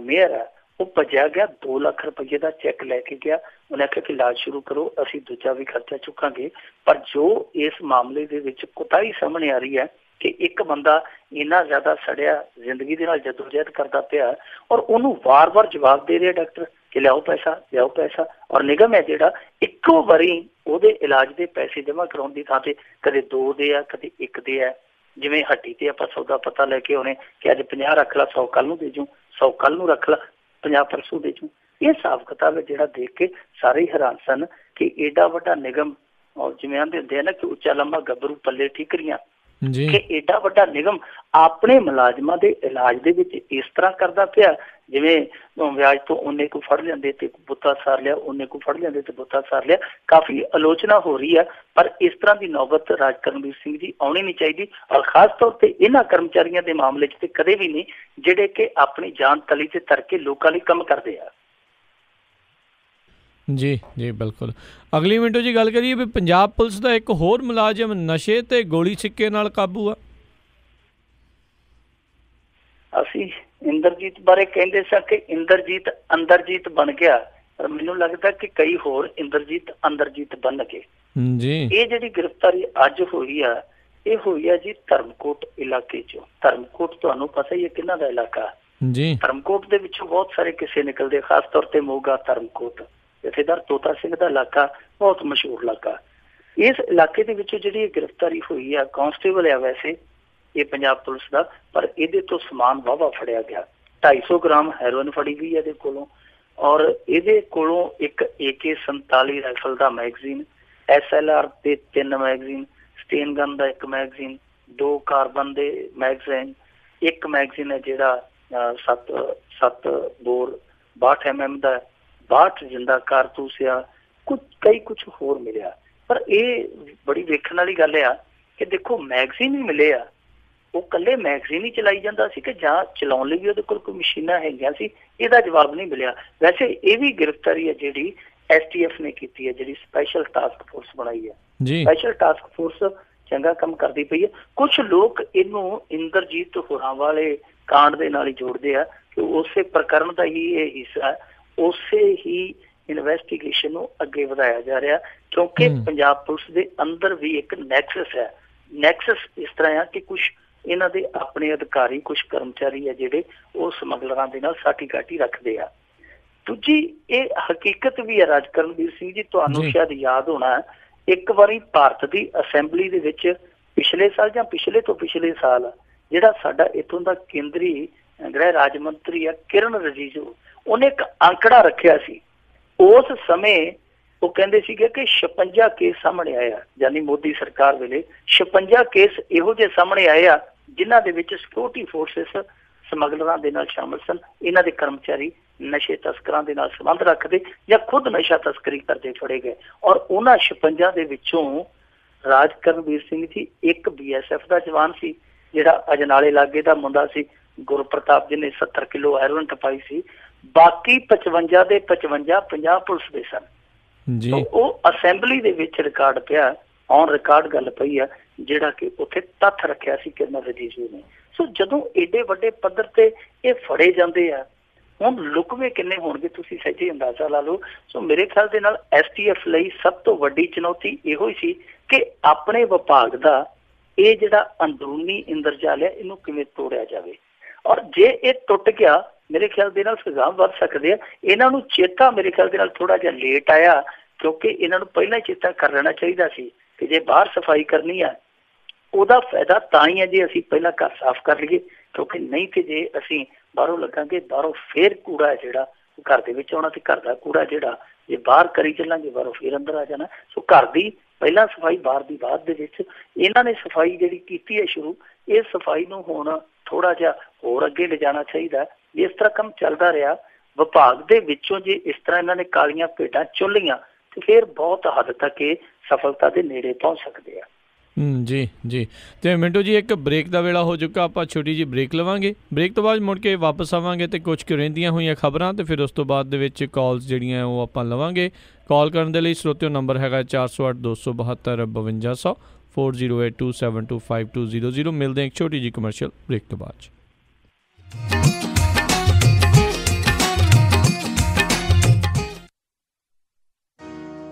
ਮੇਅਰ ਹੈ ਉਹ ਭੱਜਿਆ ਗਿਆ, 2 ਲੱਖ ਰੁਪਏ ਦਾ ਚੈੱਕ ਲੈ ਕੇ ਗਿਆ। ਉਹਨੇ ਆਖਿਆ ਕਿ ਇਲਾਜ ਸ਼ੁਰੂ ਕਰੋ, ਅਸੀਂ ਦੂਜਾ ਵੀ ਖਰਚਾ ਚੁੱਕਾਂਗੇ। ਪਰ ਜੋ ਇਸ ਮਾਮਲੇ ਦੇ ਵਿੱਚ ਕੁਤਾਹੀ ਸਾਹਮਣੇ ਆ ਰਹੀ ਹੈ ਕਿ ਇੱਕ ਬੰਦਾ ਇੰਨਾ ਜ਼ਿਆਦਾ ਸੜਿਆ, ਜ਼ਿੰਦਗੀ ਦੇ ਨਾਲ ਜਦੋਜਹਿਦ ਕਰਦਾ ਪਿਆ, ਔਰ ਉਹਨੂੰ ਵਾਰ-ਵਾਰ ਜਵਾਬ ਦੇ ਰਿਹਾ ਡਾਕਟਰ ਕਿ ਲਿਆਓ ਪੈਸਾ, ਲਿਆਓ ਪੈਸਾ। ਔਰ ਨਿਗਮ ਹੈ ਜਿਹੜਾ ਇੱਕੋ ਵਾਰੀ ਉਹਦੇ ਇਲਾਜ ਦੇ ਪੈਸੇ ਜਮ੍ਹਾਂ ਕਰਾਉਣ ਦੀ ਥਾਂ ਤੇ ਕਦੇ 2 ਦੇ ਆ, ਕਦੇ 1 ਦੇ ਆ। ਜਿਵੇਂ ਹੱਡੀ ਤੇ ਆਪਾਂ ਸੌਦਾ ਪਤਾ ਲੈ ਕੇ ਆਉਣੇ ਕਿ ਅੱਜ 50 ਰੱਖ ਲਾ, 100 ਕੱਲ ਨੂੰ ਦੇ ਜੂ, 100 ਕੱਲ ਨੂੰ ਰੱਖ ਲਾ, 50 ਪਰਸੋਂ ਦੇ ਜੂ। ਇਹ ਹਿਸਾਬ ਕਿਤਾਬ ਹੈ ਜਿਹੜਾ ਦੇਖ ਕੇ ਸਾਰੇ ਹੀ ਹੈਰਾਨ ਸਨ ਕਿ ਏਡਾ ਵੱਡਾ ਨਿਗਮ, ਔਰ ਜਿਵੇਂ ਆਂਦੇ ਹੁੰਦੇ ਆ ਨਾ ਕਿ ਉੱਚਾ ਲੰਮਾ ਗੱਭਰੂ ਪੱਲੇ ਠੀਕਰੀਆਂ, ਕਿ ਏਡਾ ਵੱਡਾ ਨਿਗਮ ਆਪਣੇ ਮੁਲਾਜ਼ਮਾਂ ਦੇ ਇਲਾਜ ਦੇ ਵਿੱਚ ਇਸ ਤਰ੍ਹਾਂ ਕਰਦਾ ਪਿਆ ਜਿਵੇਂ ਵਿਆਜ ਤੋਂ ਉਹਨੇ ਕੋ ਫੜ ਲੈਂਦੇ ਤੇ ਬੁੱਤਾ ਸਾਰ ਲਿਆ, ਉਹਨੇ ਕੋ ਫੜ ਲੈਂਦੇ ਤੇ ਬੁੱਤਾ ਸਾਰ ਲਿਆ। ਕਾਫੀ ਆਲੋਚਨਾ ਹੋ ਰਹੀ ਹੈ, ਪਰ ਇਸ ਤਰ੍ਹਾਂ ਦੀ ਨੌਬਤ ਰਾਜ ਕਰਨਵੀਰ ਸਿੰਘ ਜੀ ਆਉਣੀ ਨਹੀਂ ਚਾਹੀਦੀ। ਔਰ ਖਾਸ ਤੌਰ ਤੇ ਇਹਨਾਂ ਕਰਮਚਾਰੀਆਂ ਦੇ ਮਾਮਲੇ 'ਚ ਤੇ ਕਦੇ ਵੀ ਨਹੀਂ, ਜਿਹੜੇ ਕਿ ਆਪਣੀ ਜਾਨ ਤਲੀ ਤੇ ਧਰ ਕੇ ਲੋਕਾਂ ਲਈ ਕੰਮ ਕਰਦੇ ਆ। ਜੀ ਜੀ ਬਿਲਕੁਲ। ਅਗਲੀ ਮਿੰਟੋ ਜੀ ਗੱਲ ਕਰੀਏ ਵੀ ਪੰਜਾਬ ਪੁਲਿਸ ਦਾ ਇੱਕ ਹੋਰ ਮੁਲਾਜ਼ਮ ਨਸ਼ੇ ਤੇ ਗੋਲੀ ਸਿੱਕੇ ਨਾਲ ਕਾਬੂ ਆ। ਅਸੀਂ ਇੰਦਰਜੀਤ ਬਾਰੇ ਕਹਿੰਦੇ ਸਾਂ ਕਿ ਇੰਦਰਜੀਤ ਅੰਦਰਜੀਤ ਬਣ ਗਿਆ, ਪਰ ਮੈਨੂੰ ਲੱਗਦਾ ਕਿ ਕਈ ਹੋਰ ਇੰਦਰਜੀਤ ਅੰਦਰਜੀਤ ਬਣ ਗਏ ਜੀ। ਇਹ ਜਿਹੜੀ ਗ੍ਰਿਫਤਾਰੀ ਅੱਜ ਹੋਈ ਆ, ਇਹ ਹੋਈ ਆ ਜੀ ਧਰਮਕੋਟ ਇਲਾਕੇ ਚੋਂ। ਧਰਮਕੋਟ ਤੁਹਾਨੂੰ ਪਤਾ ਹੀ ਹੈ ਕਿਹਨਾਂ ਦਾ ਇਲਾਕਾ ਜੀ। ਧਰਮਕੋਟ ਦੇ ਵਿੱਚੋਂ ਬਹੁਤ ਸਾਰੇ ਕਿਸੇ ਨਿਕਲਦੇ, ਖਾਸ ਤੌਰ ਤੇ ਮੋਗਾ, ਧਰਮਕੋਟ, ਜਥੇਦਾਰ ਤੋਤਾ ਸਿੰਘ ਦਾ ਇਲਾਕਾ ਬਹੁਤ ਮਸ਼ਹੂਰ ਇਲਾਕਾ। ਇਸ ਇਲਾਕੇ ਦੇ ਵਿੱਚੋਂ ਜਿਹੜੀ ਇਹ ਗ੍ਰਿਫਤਾਰੀ ਹੋਈ ਆ, ਕਾਂਸਟੇਬਲ ਆ ਵੈਸੇ ਇਹ ਪੰਜਾਬ ਪੁਲਿਸ ਦਾ, ਪਰ ਇਹਦੇ ਤੋਂ ਸਮਾਨ ਵਾਹਵਾ ਫੜਿਆ ਗਿਆ। 250 ਗ੍ਰਾਮ ਹੈਰੋਇਨ ਫੜੀ ਗਈ ਇਹਦੇ ਕੋਲੋਂ, ਔਰ ਇਹਦੇ ਕੋਲੋਂ ਇੱਕ AK-47 ਰਾਈਫਲ ਦਾ ਮੈਗਜ਼ੀਨ, SLR ਦੇ 3 ਮੈਗਜ਼ੀਨ, ਸਟੇਨ ਗਨ ਦਾ 1 ਮੈਗਜ਼ੀਨ, 2 ਕਾਰਬਨ ਦੇ ਮੈਗਜ਼ੀਨ, 1 ਮੈਗਜ਼ੀਨ ਹੈ ਜਿਹੜਾ 7 ਬੋਰ 62 mm ਦਾ, 62 ਜਿੰਦਾ ਕਾਰਤੂਸ ਆ, ਕੁਛ ਹੋਰ ਮਿਲਿਆ। ਪਰ ਇਹ ਬੜੀ ਵੇਖਣ ਵਾਲੀ ਗੱਲ ਆ ਕਿ ਦੇਖੋ ਮੈਗਜ਼ੀਨ ਹੀ ਮਿਲੇ ਆ, ਉਹ ਇਕੱਲੇ ਮੈਗਜ਼ੀਨ ਹੀ ਚਲਾਈ ਜਾਂਦਾ ਸੀ ਕਿ ਜਾਂ ਚਲਾਉਣ ਲਈ ਵੀ ਉਹਦੇ ਕੋਲ ਕੋਈ ਮਸ਼ੀਨਾਂ ਹੈਗੀਆਂ ਸੀ, ਇਹਦਾ ਜਵਾਬ ਨਹੀਂ ਮਿਲਿਆ। ਵੈਸੇ ਇਹ ਵੀ ਗ੍ਰਿਫਤਾਰੀ ਹੈ ਜਿਹੜੀ STF ਨੇ ਕੀਤੀ ਹੈ, ਜਿਹੜੀ ਸਪੈਸ਼ਲ ਟਾਸਕ ਫੋਰਸ ਬਣਾਈ ਹੈ। ਸਪੈਸ਼ਲ ਟਾਸਕ ਫੋਰਸ ਚੰਗਾ ਕੰਮ ਕਰਦੀ ਪਈ ਹੈ। ਕੁਛ ਲੋਕ ਇਹਨੂੰ ਇੰਦਰਜੀਤ ਹੋਰਾਂ ਵਾਲੇ ਕਾਂਡ ਦੇ ਨਾਲ ਹੀ ਜੋੜਦੇ ਆ ਕਿ ਉਸੇ ਪ੍ਰਕਰਨ ਦਾ ਹੀ ਇਹ ਹਿੱਸਾ, ਉਸੇ ਹੀ ਇਨਵੈਸਟੀਗੇਸ਼ਨ ਨੂੰ ਅੱਗੇ ਵਧਾਇਆ ਜਾ ਰਿਹਾ, ਕਿਉਂਕਿ ਪੰਜਾਬ ਪੁਲਿਸ ਦੇ ਅੰਦਰ ਵੀ ਇੱਕ ਨੈਕਸਸ ਹੈ। ਨੈਕਸਸ ਇਸ ਤਰ੍ਹਾਂ ਆ ਕਿ ਕੁਛ ਇਹਨਾਂ ਦੇ ਆਪਣੇ ਅਧਿਕਾਰੀ, ਕੁਛ ਕਰਮਚਾਰੀ ਆ ਜਿਹੜੇ ਉਹ ਸਮਗਲਰਾਂ ਦੇ ਨਾਲ ਸਾਠੀ ਕਾਠੀ ਰੱਖਦੇ ਆ। ਦੂਜੀ ਇਹ ਹਕੀਕਤ ਵੀ ਹੈ ਰਾਜ ਕਰਨਵੀਰ ਸਿੰਘ ਜੀ, ਤੁਹਾਨੂੰ ਸ਼ਾਇਦ ਯਾਦ ਹੋਣਾ, ਇੱਕ ਵਾਰੀ ਭਾਰਤ ਦੀ ਅਸੈਂਬਲੀ ਦੇ ਵਿੱਚ ਪਿਛਲੇ ਸਾਲ ਜਾਂ ਪਿਛਲੇ ਤੋਂ ਪਿਛਲੇ ਸਾਲ ਜਿਹੜਾ ਸਾਡਾ ਇੱਥੋਂ ਦਾ ਕੇਂਦਰੀ ਗ੍ਰਹਿ ਰਾਜ ਮੰਤਰੀ ਆ ਕਿਰਨ ਰਿਜੀਜੂ, ਉਹਨੇ ਇੱਕ ਅੰਕੜਾ ਰੱਖਿਆ ਸੀ। ਉਸ ਸਮੇਂ ਉਹ ਕਹਿੰਦੇ ਸੀਗੇ ਕਿ 56 ਕੇਸ ਸਾਹਮਣੇ ਆਏ ਆ, ਯਾਨੀ ਮੋਦੀ ਸਰਕਾਰ ਵੇਲੇ 56 ਕੇਸ ਇਹੋ ਜਿਹੇ ਸਾਹਮਣੇ ਆਏ ਆ ਜਿਨ੍ਹਾਂ ਦੇ ਵਿੱਚ ਸਿਕਿਉਰਿਟੀ ਫੋਰਸਿਸ ਸਮਗਲਰਾਂ ਦੇ ਨਾਲ ਸ਼ਾਮਲ ਸਨ। ਇਹਨਾਂ ਦੇ ਕਰਮਚਾਰੀ ਨਸ਼ੇ ਤਸਕਰਾਂ ਦੇ ਨਾਲ ਸੰਬੰਧ ਰੱਖਦੇ ਜਾਂ ਖੁਦ ਨਸ਼ਾ ਤਸਕਰੀ ਕਰਦੇ ਫੜੇ ਗਏ। ਔਰ ਉਹਨਾਂ 56 ਦੇ ਵਿੱਚੋਂ ਰਾਜ ਕਰਨਵੀਰ ਸਿੰਘ ਜੀ ਇੱਕ BSF ਦਾ ਜਵਾਨ ਸੀ, ਜਿਹੜਾ ਅਜਨਾਲੇ ਲਾਗੇ ਦਾ ਮੁੰਡਾ ਸੀ, ਗੁਰਪ੍ਰਤਾਪ ਜਿਹਨੇ 70 ਕਿਲੋ ਹੈਰੋਇਨ ਟਪਾਈ ਸੀ। ਬਾਕੀ 55 ਦੇ 55 ਪੰਜਾਬ ਪੁਲਿਸ ਦੇ ਸਨ ਜੀ। ਉਹ ਅਸੈਂਬਲੀ ਦੇ ਵਿੱਚ ਰਿਕਾਰਡ ਪਿਆ, ਔਨ ਰਿਕਾਰਡ ਗੱਲ ਪਈ ਆ, ਜਿਹੜਾ ਕਿ ਉੱਥੇ ਤੱਥ ਰੱਖਿਆ ਸੀ ਕਿਰਨ ਰਜੀਜੂ ਨੇ। ਸੋ ਜਦੋਂ ਏਡੇ ਵੱਡੇ ਪੱਧਰ ਤੇ ਇਹ ਫੜੇ ਜਾਂਦੇ ਆ, ਹੁਣ ਲੁਕਵੇਂ ਕਿੰਨੇ ਹੋਣਗੇ ਤੁਸੀਂ ਸਹਿਜੇ ਅੰਦਾਜ਼ਾ ਲਾ ਲਓ। ਸੋ ਮੇਰੇ ਖਿਆਲ ਦੇ ਨਾਲ STF ਲਈ ਸਭ ਤੋਂ ਵੱਡੀ ਚੁਣੌਤੀ ਇਹੋ ਹੀ ਸੀ ਕਿ ਆਪਣੇ ਵਿਭਾਗ ਦਾ ਇਹ ਜਿਹੜਾ ਅੰਦਰੂਨੀ ਇੰਦਰਜਾਲ ਹੈ ਇਹਨੂੰ ਕਿਵੇਂ ਤੋੜਿਆ ਜਾਵੇ। ਔਰ ਜੇ ਇਹ ਟੁੱਟ ਗਿਆ, ਮੇਰੇ ਖਿਆਲ ਦੇ ਨਾਲ ਸੁਝਾਅ ਵੱਧ ਸਕਦੇ ਆ। ਇਹਨਾਂ ਨੂੰ ਚੇਤਾ ਮੇਰੇ ਖਿਆਲ ਦੇ ਨਾਲ ਥੋੜਾ ਜਿਹਾ ਲੇਟ ਆਇਆ, ਕਿਉਂਕਿ ਇਹਨਾਂ ਨੂੰ ਪਹਿਲਾਂ ਹੀ ਚੇਤਾ ਕਰ ਲੈਣਾ ਚਾਹੀਦਾ ਸੀ ਕਿ ਜੇ ਬਾਹਰ ਸਫਾਈ ਕਰਨੀ ਆ ਉਹਦਾ ਫਾਇਦਾ ਤਾਂ ਹੀ ਹੈ ਜੇ ਅਸੀਂ ਪਹਿਲਾਂ ਘਰ ਸਾਫ਼ ਕਰ ਲਈਏ, ਕਿਉਂਕਿ ਨਹੀਂ ਤੇ ਜੇ ਅਸੀਂ ਬਾਹਰੋਂ ਲੱਗਾਂਗੇ, ਬਾਹਰੋਂ ਫੇਰ ਕੂੜਾ ਜਿਹੜਾ ਘਰ ਦੇ ਵਿੱਚ ਆਉਣਾ, ਤੇ ਘਰ ਦਾ ਕੂੜਾ ਜਿਹੜਾ ਜੇ ਬਾਹਰ ਕਰੀ ਚੱਲਾਂਗੇ ਬਾਹਰੋਂ ਫੇਰ ਅੰਦਰ ਆ ਜਾਣਾ। ਸੋ ਘਰ ਦੀ ਪਹਿਲਾਂ ਸਫਾਈ, ਬਾਹਰ ਦੀ ਬਾਅਦ ਦੇ ਵਿੱਚ। ਇਹਨਾਂ ਨੇ ਸਫਾਈ ਜਿਹੜੀ ਕੀਤੀ ਹੈ ਸ਼ੁਰੂ, ਇਹ ਸਫਾਈ ਨੂੰ ਹੁਣ ਥੋੜਾ ਜਿਹਾ ਹੋਰ ਅੱਗੇ ਲਿਜਾਣਾ ਚਾਹੀਦਾ। ਜੇ ਇਸ ਤਰ੍ਹਾਂ ਕੰਮ ਚੱਲਦਾ ਰਿਹਾ ਵਿਭਾਗ ਦੇ ਵਿੱਚੋਂ, ਜੇ ਇਸ ਤਰ੍ਹਾਂ ਇਹਨਾਂ ਨੇ ਕਾਲੀਆਂ ਭੇਡਾਂ ਚੁਣ ਲਈਆਂ, ਤੇ ਫਿਰ ਬਹੁਤ ਹੱਦ ਤੱਕ ਇਹ ਸਫਲਤਾ ਦੇ ਨੇੜੇ ਪਹੁੰਚ ਸਕਦੇ ਆ। ਜੀ ਜੀ। ਤੇ ਮਿੰਟੂ ਜੀ, ਇੱਕ ਬ੍ਰੇਕ ਦਾ ਵੇਲਾ ਹੋ ਚੁੱਕਾ, ਆਪਾਂ ਛੋਟੀ ਜਿਹੀ ਬ੍ਰੇਕ ਲਵਾਂਗੇ। ਬ੍ਰੇਕ ਤੋਂ ਬਾਅਦ ਮੁੜ ਕੇ ਵਾਪਸ ਆਵਾਂਗੇ ਤੇ ਕੁਝ ਕੁ ਰਹਿੰਦੀਆਂ ਹੋਈਆਂ ਖਬਰਾਂ, ਤੇ ਫਿਰ ਉਸ ਤੋਂ ਬਾਅਦ ਦੇ ਵਿੱਚ ਕਾਲਸ ਜਿਹੜੀਆਂ ਉਹ ਆਪਾਂ ਲਵਾਂਗੇ। ਕਾਲ ਕਰਨ ਦੇ ਲਈ ਸਰੋਤਿਓ ਨੰਬਰ ਹੈਗਾ 408 272 5200 4082725200। ਮਿਲਦੇ ਇੱਕ ਛੋਟੀ ਜਿਹੀ ਕਮਰਸ਼ੀਅਲ ਬ੍ਰੇਕ ਤੋਂ ਬਾਅਦ।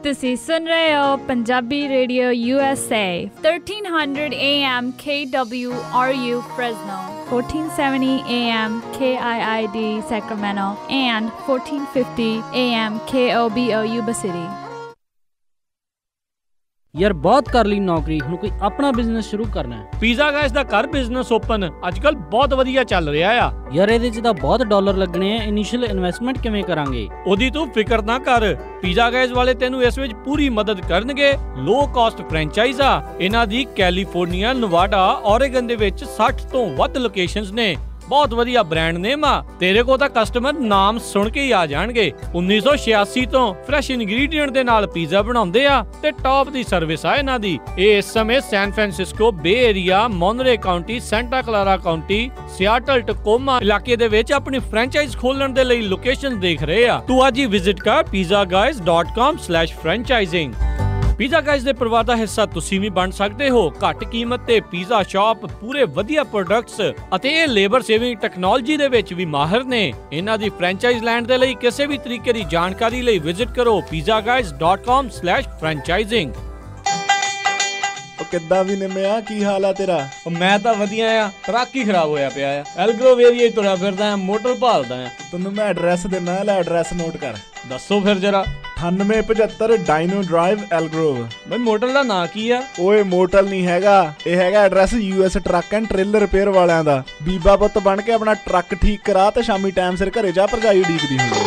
ਤੁਸੀਂ ਸੁਣ ਰਹੇ ਹੋ Punjabi radio USA 1300 AM KWRU Fresno, 1470 AM KIID Sacramento, and 1450 AM KOBO Yuba City। ਯਾਰ ਬਹੁਤ ਕਰ ਲਈ ਨੌਕਰੀ, ਹੁਣ ਕੋਈ ਆਪਣਾ ਬਿਜ਼ਨਸ ਸ਼ੁਰੂ ਕਰਨਾ ਹੈ। ਪੀਜ਼ਾ ਗਾਇਸ ਦਾ ਘਰ ਬਿਜ਼ਨਸ ਓਪਨ ਅੱਜਕੱਲ ਬਹੁਤ ਵਧੀਆ ਚੱਲ ਰਿਹਾ ਆ ਯਾਰ। ਇਹਦੇ 'ਚ ਤਾਂ ਬਹੁਤ ਡਾਲਰ ਲੱਗਣੇ ਆ। ਇਨੀਸ਼ੀਅਲ ਇਨਵੈਸਟਮੈਂਟ ਕਿਵੇਂ ਕਰਾਂਗੇ? ਉਹਦੀ ਤੂੰ ਫਿਕਰ ਨਾ ਕਰ, ਪੀਜ਼ਾ ਗਾਇਸ ਵਾਲੇ ਤੈਨੂੰ ਇਸ ਵਿੱਚ ਪੂਰੀ ਮਦਦ ਕਰਨਗੇ। ਲੋ ਕਾਸਟ ਫਰੈਂਚਾਈਜ਼ ਆ ਇਹਨਾਂ ਦੀ। ਕੈਲੀਫੋਰਨੀਆ, ਨਵਾਡਾ, ਔਰੇਗਨ ਦੇ ਵਿੱਚ 60 ਤੋਂ ਵੱਧ ਲੋਕੇਸ਼ਨਸ ਨੇ। ਬਹੁਤ ਵਧੀਆ ਬ੍ਰਾਂਡ ਨੇਮ ਆ। ਤੇਰੇ ਕੋਲ ਤਾਂ ਕਸਟਮਰ ਨਾਮ ਸੁਣ ਕੇ ਹੀ ਆ ਜਾਣਗੇ। 1986 ਤੋਂ ਫਰੈਸ਼ ਇੰਗਰੀਡੀਐਂਟ ਦੇ ਨਾਲ ਪੀਜ਼ਾ ਬਣਾਉਂਦੇ ਆ ਤੇ ਟੌਪ ਦੀ ਸਰਵਿਸ ਆ ਇਹਨਾਂ ਦੀ। ਇਹ ਇਸ ਸਮੇਂ San Francisco, Bay Area, Monterey County, Santa Clara County, Seattle, Tacoma ਇਲਾਕੇ ਦੇ ਵਿੱਚ ਆਪਣੀ ਫਰੈਂਚਾਈਜ਼ ਖੋਲਣ ਦੇ ਲਈ ਲੋਕੇਸ਼ਨ ਦੇਖ ਰਹੇ ਆ। ਤੂੰ ਅੱਜ ਹੀ ਵਿਜ਼ਿਟ ਕਰ pizzaguys.com/franchising। ਪੀਜ਼ਾ ਗਾਇਸ ਦੇ ਪਰਿਵਾਰ ਦਾ ਹਿੱਸਾ ਤੁਸੀਂ ਵੀ ਬਣ ਸਕਦੇ ਹੋ। ਘੱਟ ਕੀਮਤ ਤੇ ਪੀਜ਼ਾ ਸ਼ਾਪ, ਪੂਰੇ ਵਧੀਆ ਪ੍ਰੋਡਕਟਸ ਅਤੇ ਇਹ ਲੇਬਰ ਸੇਵਿੰਗ ਟੈਕਨੋਲੋਜੀ ਦੇ ਵਿੱਚ ਵੀ ਮਾਹਿਰ ਨੇ। ਇਹਨਾਂ ਦੀ ਫਰੈਂਚਾਈਜ਼ ਲੈਣ ਦੇ ਲਈ ਕਿਸੇ ਵੀ ਤਰੀਕੇ ਦੀ ਜਾਣਕਾਰੀ ਲਈ ਵਿਜ਼ਿਟ ਕਰੋ pizzaguys.com/franchising। ਉਹ ਕਿੱਦਾਂ ਵੀ ਨਿੰਮਿਆ, ਕੀ ਹਾਲ ਆ ਤੇਰਾ? ਮੈਂ ਤਾਂ ਵਧੀਆ ਆ, ਟਰੱਕ ਹੀ ਖਰਾਬ ਹੋਇਆ ਪਿਆ ਆ। ਐਲਗਰੋਵ ਏਰੀਆ ਤੁਰਿਆ ਫਿਰਦਾ ਆ, ਮੋਟਰ ਭਾਲਦਾ ਆ। ਤੈਨੂੰ ਮੈਂ ਐਡਰੈਸ ਦਿੰਦਾ, ਲੈ ਐਡਰੈਸ ਨੋਟ ਕਰ। ਦੱਸੋ ਫਿਰ ਜਰਾ। 9875 ਡਾਇਨੋ ਡਰਾਈਵ, ਐਲਗਰੋਵ। ਬਈ ਮੋਟਰ ਦਾ ਨਾਂ ਕੀ ਆ? ਓਏ ਮੋਟਲ ਨਹੀਂ ਹੈਗਾ, ਇਹ ਹੈਗਾ address US truck and trailer repair ਵਾਲਿਆਂ ਦਾ। ਬੀਬਾ ਪੁੱਤ ਬਣ ਕੇ ਆਪਣਾ ਟਰੱਕ ਠੀਕ ਕਰਾ ਤੇ ਸ਼ਾਮੀ ਟਾਈਮ ਸਿਰ ਘਰੇ ਜਾ, ਭਰਜਾਈ ਉਡੀਕਦੀ ਹੁੰਦੀ ਹੈ।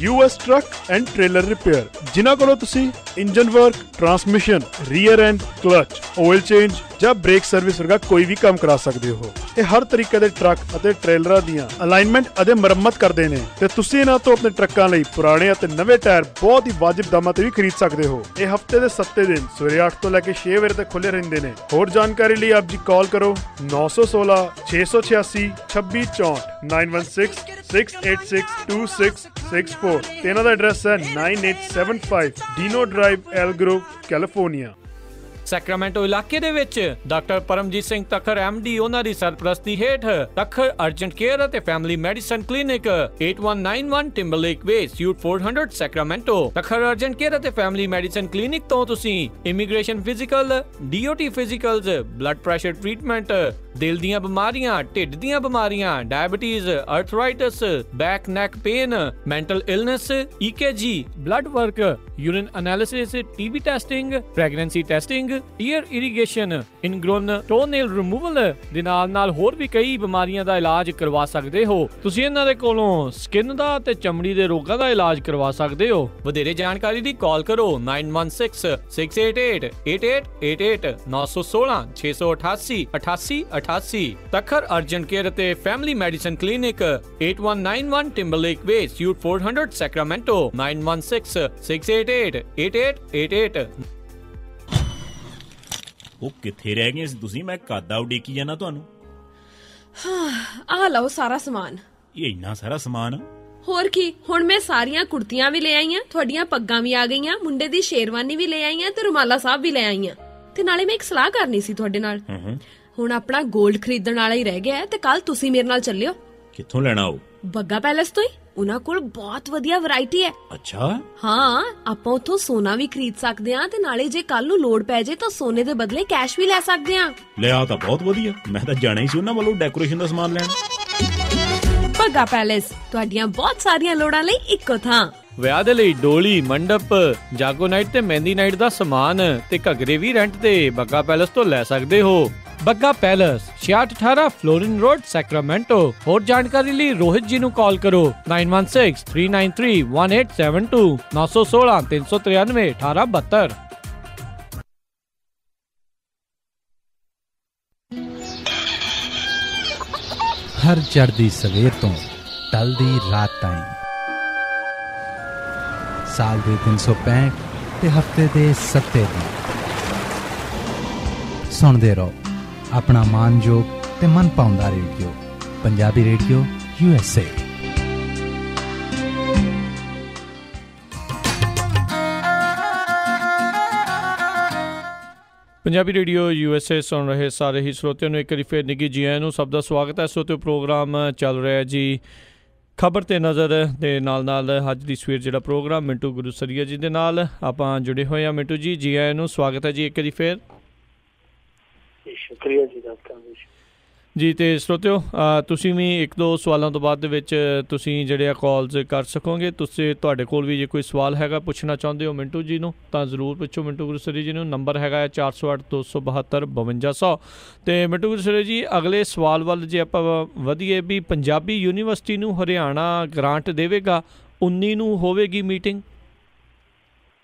US truck and trailer repair, ਜਿਨ੍ਹਾਂ ਕੋਲੋਂ ਤੁਸੀਂ engine work, transmission, rear and clutch, oil change ਜਾਂ ਬ੍ਰੇਕ ਸਰਵਿਸ ਵਰਗਾ ਕੋਈ ਵੀ ਕੰਮ ਕਰਾ ਸਕਦੇ ਹੋ। ਇਹ ਹਰ ਤਰੀਕੇ ਦੇ ਟਰੱਕ ਅਤੇ ਟ੍ਰੇਲਰਾਂ ਦੀਆਂ ਅਲਾਈਨਮੈਂਟ ਅਤੇ ਮੁਰੰਮਤ ਕਰਦੇ ਨੇ ਤੇ ਤੁਸੀਂ ਇਹਨਾਂ ਤੋਂ ਆਪਣੇ ਟਰੱਕਾਂ ਲਈ ਪੁਰਾਣੇ ਅਤੇ ਨਵੇਂ ਟਾਇਰ ਬਹੁਤ ਹੀ ਵਾਜਿਬ ਦਾਮਾਂ ਤੇ ਵੀ ਖਰੀਦ ਸਕਦੇ ਹੋ। ਇਹ ਹਫਤੇ ਦੇ 7 ਦਿਨ ਸਵੇਰੇ 8 ਤੋਂ ਲੈ ਕੇ 6 ਵਜੇ ਤੱਕ ਖੁੱਲੇ ਰਹਿੰਦੇ ਨੇ। ਹੋਰ ਜਾਣਕਾਰੀ ਲਈ ਆਪ ਜੀ ਕਾਲ ਕਰੋ 916 686 2664 916 6862664 ਤੇ ਇਹਨਾਂ ਦਾ ਐਡਰੈਸ ਹੈ 9875 Dino Drive, Elk Grove, California. Sacramento ਇਲਾਕੇ ਦੇ ਵਿੱਚ ਡਾਕਟਰ ਪਰਮਜੀਤ ਸਿੰਘ ਤੱਖਰ MD ਉਹਨਾਂ ਦੀ ਸਰਪ੍ਰਸਤੀ ਹੇਠ ਤੱਖਰ ਅਰਜੈਂਟ ਕੇਅਰ ਅਤੇ family medicine clinic 8191 Timberlake Way, suite 400 Sacramento. Takhar urgent care ਅਤੇ ਫੈਮਿਲੀ ਮੈਡੀਸਨ ਕਲੀਨਿਕ ਤੋਂ ਤੁਸੀਂ immigration physical, DOT physicals, blood pressure treatment, ਦਿਲ ਦੀਆਂ ਬਿਮਾਰੀਆਂ, ਢਿੱਡ ਦੀਆਂ ਬਿਮਾਰੀਆਂ, diabetes, arthritis, back neck pain, mental illness, EKG, blood work, urine analysis, TB testing, pregnancy testing, year irrigation, ingrown टोनेल removal ਦੇ ਨਾਲ ਹੋਰ ਵੀ ਕਈ ਬਿਮਾਰੀਆਂ ਦਾ ਇਲਾਜ ਕਰਵਾ ਸਕਦੇ ਹੋ। ਤੁਸੀਂ ਇਹਨਾਂ ਦੇ ਕੋਲੋਂ ਸਕਿਨ ਦਾ ਤੇ ਚਮੜੀ ਦੇ ਰੋਗਾਂ ਦਾ ਇਲਾਜ ਕਰਵਾ ਸਕਦੇ ਹੋ। ਵਧੇਰੇ ਜਾਣਕਾਰੀ ਲਈ ਕਾਲ ਕਰੋ 9166888888 916 688 8888। ਤਖਰ ਅਰਜੈਂਟ ਕੇਅਰ ਅਤੇ family medicine clinic 8191 Timberlake Way, Suite 400, Sacramento 9166888888। ਉਹ ਕਿੱਥੇ ਰਹਿ ਗਏ ਸੀ ਤੁਸੀਂ? ਮੈਂ ਕਾਦਾ ਉਡੀਕੀ ਜਾਣਾ ਤੁਹਾਨੂੰ। ਆ ਲਓ ਸਾਰਾ ਸਮਾਨ। ਇਹ ਇੰਨਾ ਸਾਰਾ ਸਮਾਨ? ਹੋਰ ਕੀ, ਹੁਣ ਮੈਂ ਸਾਰੀਆਂ ਕੁੜਤੀਆਂ ਵੀ ਲੈ ਆਈਆਂ, ਤੁਹਾਡੀਆਂ ਪੱਗਾਂ ਵੀ ਆ ਗਈਆਂ, ਮੁੰਡੇ ਦੀ ਸ਼ੇਰਵਾਨੀ ਵੀ ਲੈ ਆਈਆਂ ਤੇ ਰੁਮਾਲਾ ਸਾਹਿਬ ਵੀ ਲੈ ਆਈਆਂ। ਤੇ ਨਾਲੇ ਮੈਂ ਇੱਕ ਸਲਾਹ ਕਰਨੀ ਸੀ ਤੁਹਾਡੇ ਨਾਲ। ਹੁਣ ਆਪਣਾ 골ਡ ਖਰੀਦਣ ਵਾਲਾ ਹੀ ਰਹਿ ਗਿਆ ਤੇ ਕੱਲ ਤੁਸੀਂ ਮੇਰੇ ਨਾਲ ਚੱਲਿਓ। ਕਿੱਥੋਂ ਲੈਣਾ ਉਹ? ਬੱਗਾ ਪੈਲੇਸ ਤੋਂ ਹੀ। ਉਹਨਾਂ ਕੋਲ ਬਹੁਤ ਵਧੀਆ ਵੈਰਾਈਟੀ ਹੈ। ਅੱਛਾ। ਹਾਂ, ਆਪਾਂ ਉੱਥੋਂ ਸੋਨਾ ਵੀ ਖਰੀਦ ਸਕਦੇ ਆ ਤੇ ਨਾਲੇ ਜੇ ਕੱਲ ਨੂੰ ਲੋੜ ਪੈ ਜੇ ਤਾਂ ਸੋਨੇ ਦੇ ਬਦਲੇ ਕੈਸ਼ ਵੀ ਲੈ ਸਕਦੇ ਆ। ਲਿਆ ਤਾਂ ਬਹੁਤ ਵਧੀਆ, ਮੈਂ ਤਾਂ ਜਾਣਾ ਹੀ ਸੀ ਉਹਨਾਂ ਵੱਲੋਂ ਡੈਕੋਰੇਸ਼ਨ ਦਾ ਸਮਾਨ ਲੈਣ। ਬੱਗਾ ਪੈਲੇਸ, ਤੁਹਾਡੀਆਂ ਬਹੁਤ ਸਾਰੀਆਂ ਲੋੜਾਂ ਲਈ ਇੱਕੋ ਥਾਂ। ਵਿਆਹ ਦੇ ਲਈ ਡੋਲੀ, ਮੰਡਪ, ਜਾਗੋ ਨਾਈਟ ਤੇ ਮਹਿੰਦੀ ਨਾਈਟ ਦਾ ਸਮਾਨ ਤੇ ਘੱਗਰੇ ਵੀ ਰੈਂਟ ਤੇ ਬੱਗਾ ਪੈਲੇਸ ਤੋਂ ਲੈ ਸਕਦੇ ਹੋ। Bagga palace 6618 Florin Road, Sacramento. ਹੋਰ ਜਾਣਕਾਰੀ ਲਈ ਰੋਹਿਤ ਜੀ ਨੂੰ ਕਾਲ ਕਰੋ 9163931872 916 393 1872। हर चढ़दी सवेर तो टलदी रात ताईं, साल दे 365 ते हफ्ते दे 7 दिन सुनदे रहो अपना मानयोग ते मन पाउंदा radio, Punjabi radio USA। Punjabi radio USA ਸੁਣ ਰਹੇ ਸਾਰੇ ਹੀ ਸਰੋਤਿਆਂ ਨੂੰ ਇੱਕ ਵਾਰੀ ਫਿਰ ਨਿੱਘੀ ਜੀ ਆਇਆਂ ਨੂੰ। ਸਭ ਦਾ ਸਵਾਗਤ ਹੈ। ਸਰੋਤਿਓ, ਪ੍ਰੋਗਰਾਮ ਚੱਲ ਰਿਹਾ ਜੀ ਖਬਰ ਤੇ ਨਜ਼ਰ ਦੇ ਨਾਲ ਅੱਜ ਦੀ ਸਵੇਰ ਜਿਹੜਾ ਪ੍ਰੋਗਰਾਮ ਮਿੰਟੂ ਗੁਰੂਸਰੀਆ ਜੀ ਦੇ ਨਾਲ ਆਪਾਂ ਜੁੜੇ ਹੋਏ ਹਾਂ। ਮਿੰਟੂ ਜੀ, ਜੀ ਆਇਆਂ ਨੂੰ, ਸਵਾਗਤ ਹੈ ਜੀ ਇੱਕ ਵਾਰੀ ਫਿਰ। ਸ਼ੁਕਰੀਆ ਜੀ ਡਾਕਟਰ ਜੀ। ਤੇ ਸਰੋਤਿਓ, ਤੁਸੀਂ ਵੀ ਇੱਕ ਦੋ ਸਵਾਲਾਂ ਤੋਂ ਬਾਅਦ ਦੇ ਵਿੱਚ ਤੁਸੀਂ ਜਿਹੜੇ ਆ ਕਾਲਸ ਕਰ ਸਕੋਗੇ। ਤੁਸੀਂ ਤੁਹਾਡੇ ਕੋਲ ਵੀ ਜੇ ਕੋਈ ਸਵਾਲ ਹੈਗਾ ਪੁੱਛਣਾ ਚਾਹੁੰਦੇ ਹੋ ਮਿੰਟੂ ਜੀ ਨੂੰ ਤਾਂ ਜ਼ਰੂਰ ਪੁੱਛੋ ਮਿੰਟੂ ਗੁਰੂਸਰੀ ਜੀ ਨੂੰ। ਨੰਬਰ ਹੈਗਾ 408 272 5200। ਅਤੇ ਮਿੰਟੂ ਗੁਰੂਸਰੀ ਜੀ, ਅਗਲੇ ਸਵਾਲ ਵੱਲ ਜੇ ਆਪਾਂ ਵਧੀਏ ਵੀ ਪੰਜਾਬੀ ਯੂਨੀਵਰਸਿਟੀ ਨੂੰ ਹਰਿਆਣਾ ਗ੍ਰਾਂਟ ਦੇਵੇਗਾ, 19 ਨੂੰ ਹੋਵੇਗੀ ਮੀਟਿੰਗ।